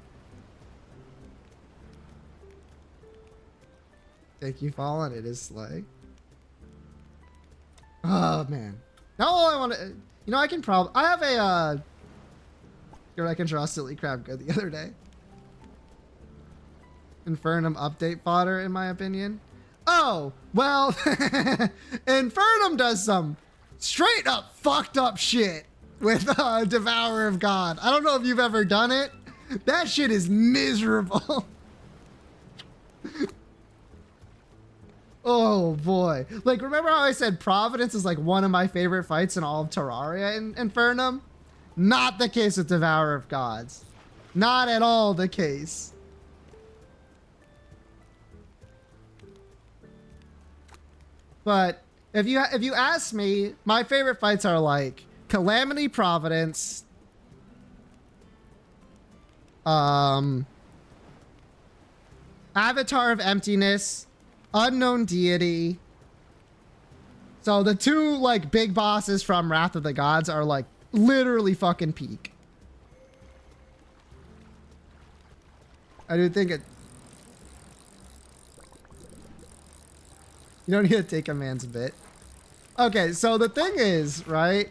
Thank you, Fallen. It is Slay. Oh man. Now all I want to, you know, I have a I can draw silly crab good the other day. Infernum update fodder, in my opinion. Oh, well, Infernum does some straight up fucked up shit with Devourer of God. I don't know if you've ever done it. That shit is miserable. Oh boy. Like, remember how I said Providence is like one of my favorite fights in all of Terraria in Infernum? Not the case with Devourer of Gods. Not at all the case. But if you ask me, my favorite fights are like Calamity Providence, Avatar of Emptiness, Unknown Deity. So the two like big bosses from Wrath of the Gods are like literally fucking peak. I do think it. You don't need to take a man's bit. Okay, so the thing is, right?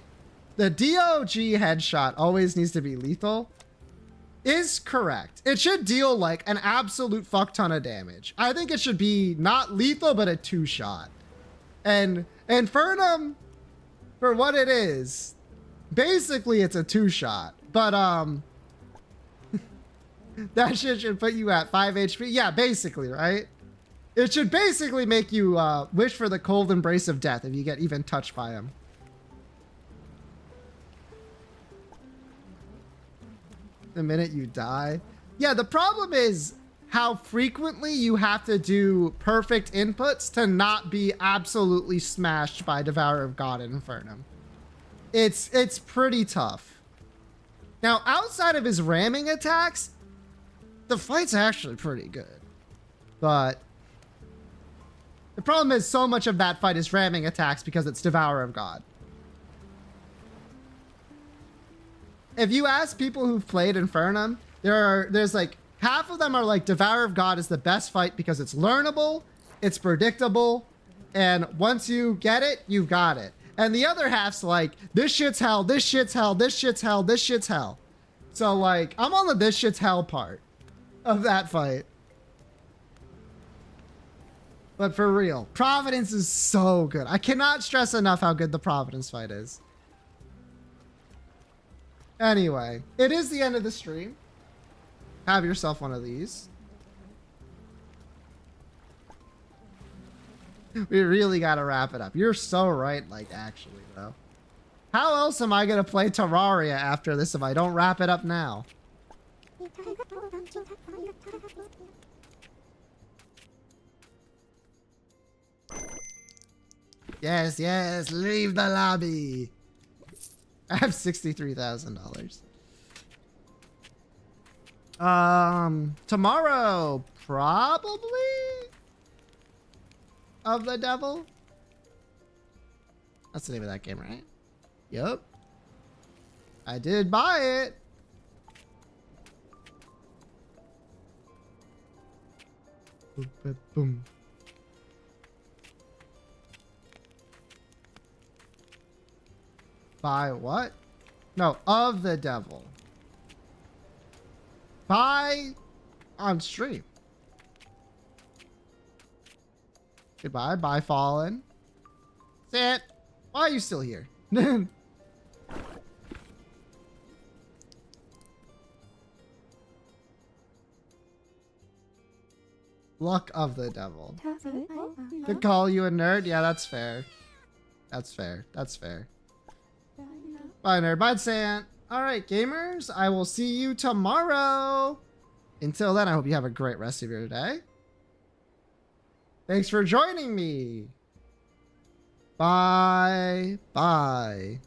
The DOG headshot always needs to be lethal. Is correct. It should deal like an absolute fuck ton of damage. I think it should be not lethal, but a 2-shot. And Infernum, for what it is, basically it's a 2-shot. But that shit should put you at 5 HP. Yeah, basically, right? It should basically make you wish for the cold embrace of death if you get even touched by him. The minute you die. Yeah, the problem is how frequently you have to do perfect inputs to not be absolutely smashed by Devourer of God in Infernum. It's pretty tough. Now, outside of his ramming attacks, the fight's actually pretty good. But the problem is so much of that fight is ramming attacks because it's Devourer of God. If you ask people who've played Infernum, there's like half of them are like Devourer of God is the best fight because it's learnable, it's predictable, and once you get it, you've got it. And the other half's like, this shit's hell, this shit's hell, this shit's hell, this shit's hell. So like, I'm on the this shit's hell part of that fight. But for real, Providence is so good. I cannot stress enough how good the Providence fight is. Anyway, it is the end of the stream. Have yourself one of these. We really gotta wrap it up. You're so right, like, actually, though. How else am I gonna play Terraria after this if I don't wrap it up now? Yes, yes, leave the lobby. I have $63,000. Tomorrow, probably of the Devil. That's the name of that game, right? Yup. I did buy it. Boom, boom, boom. Buy what? No, of the Devil. Buy on stream. Goodbye, bye Fallen. That's it. Why are you still here? Luck of the Devil. To call you a nerd? Yeah, that's fair. That's fair. That's fair. Bye, nerd. Bye, Sant. Alright, gamers. I will see you tomorrow. Until then, I hope you have a great rest of your day. Thanks for joining me. Bye. Bye.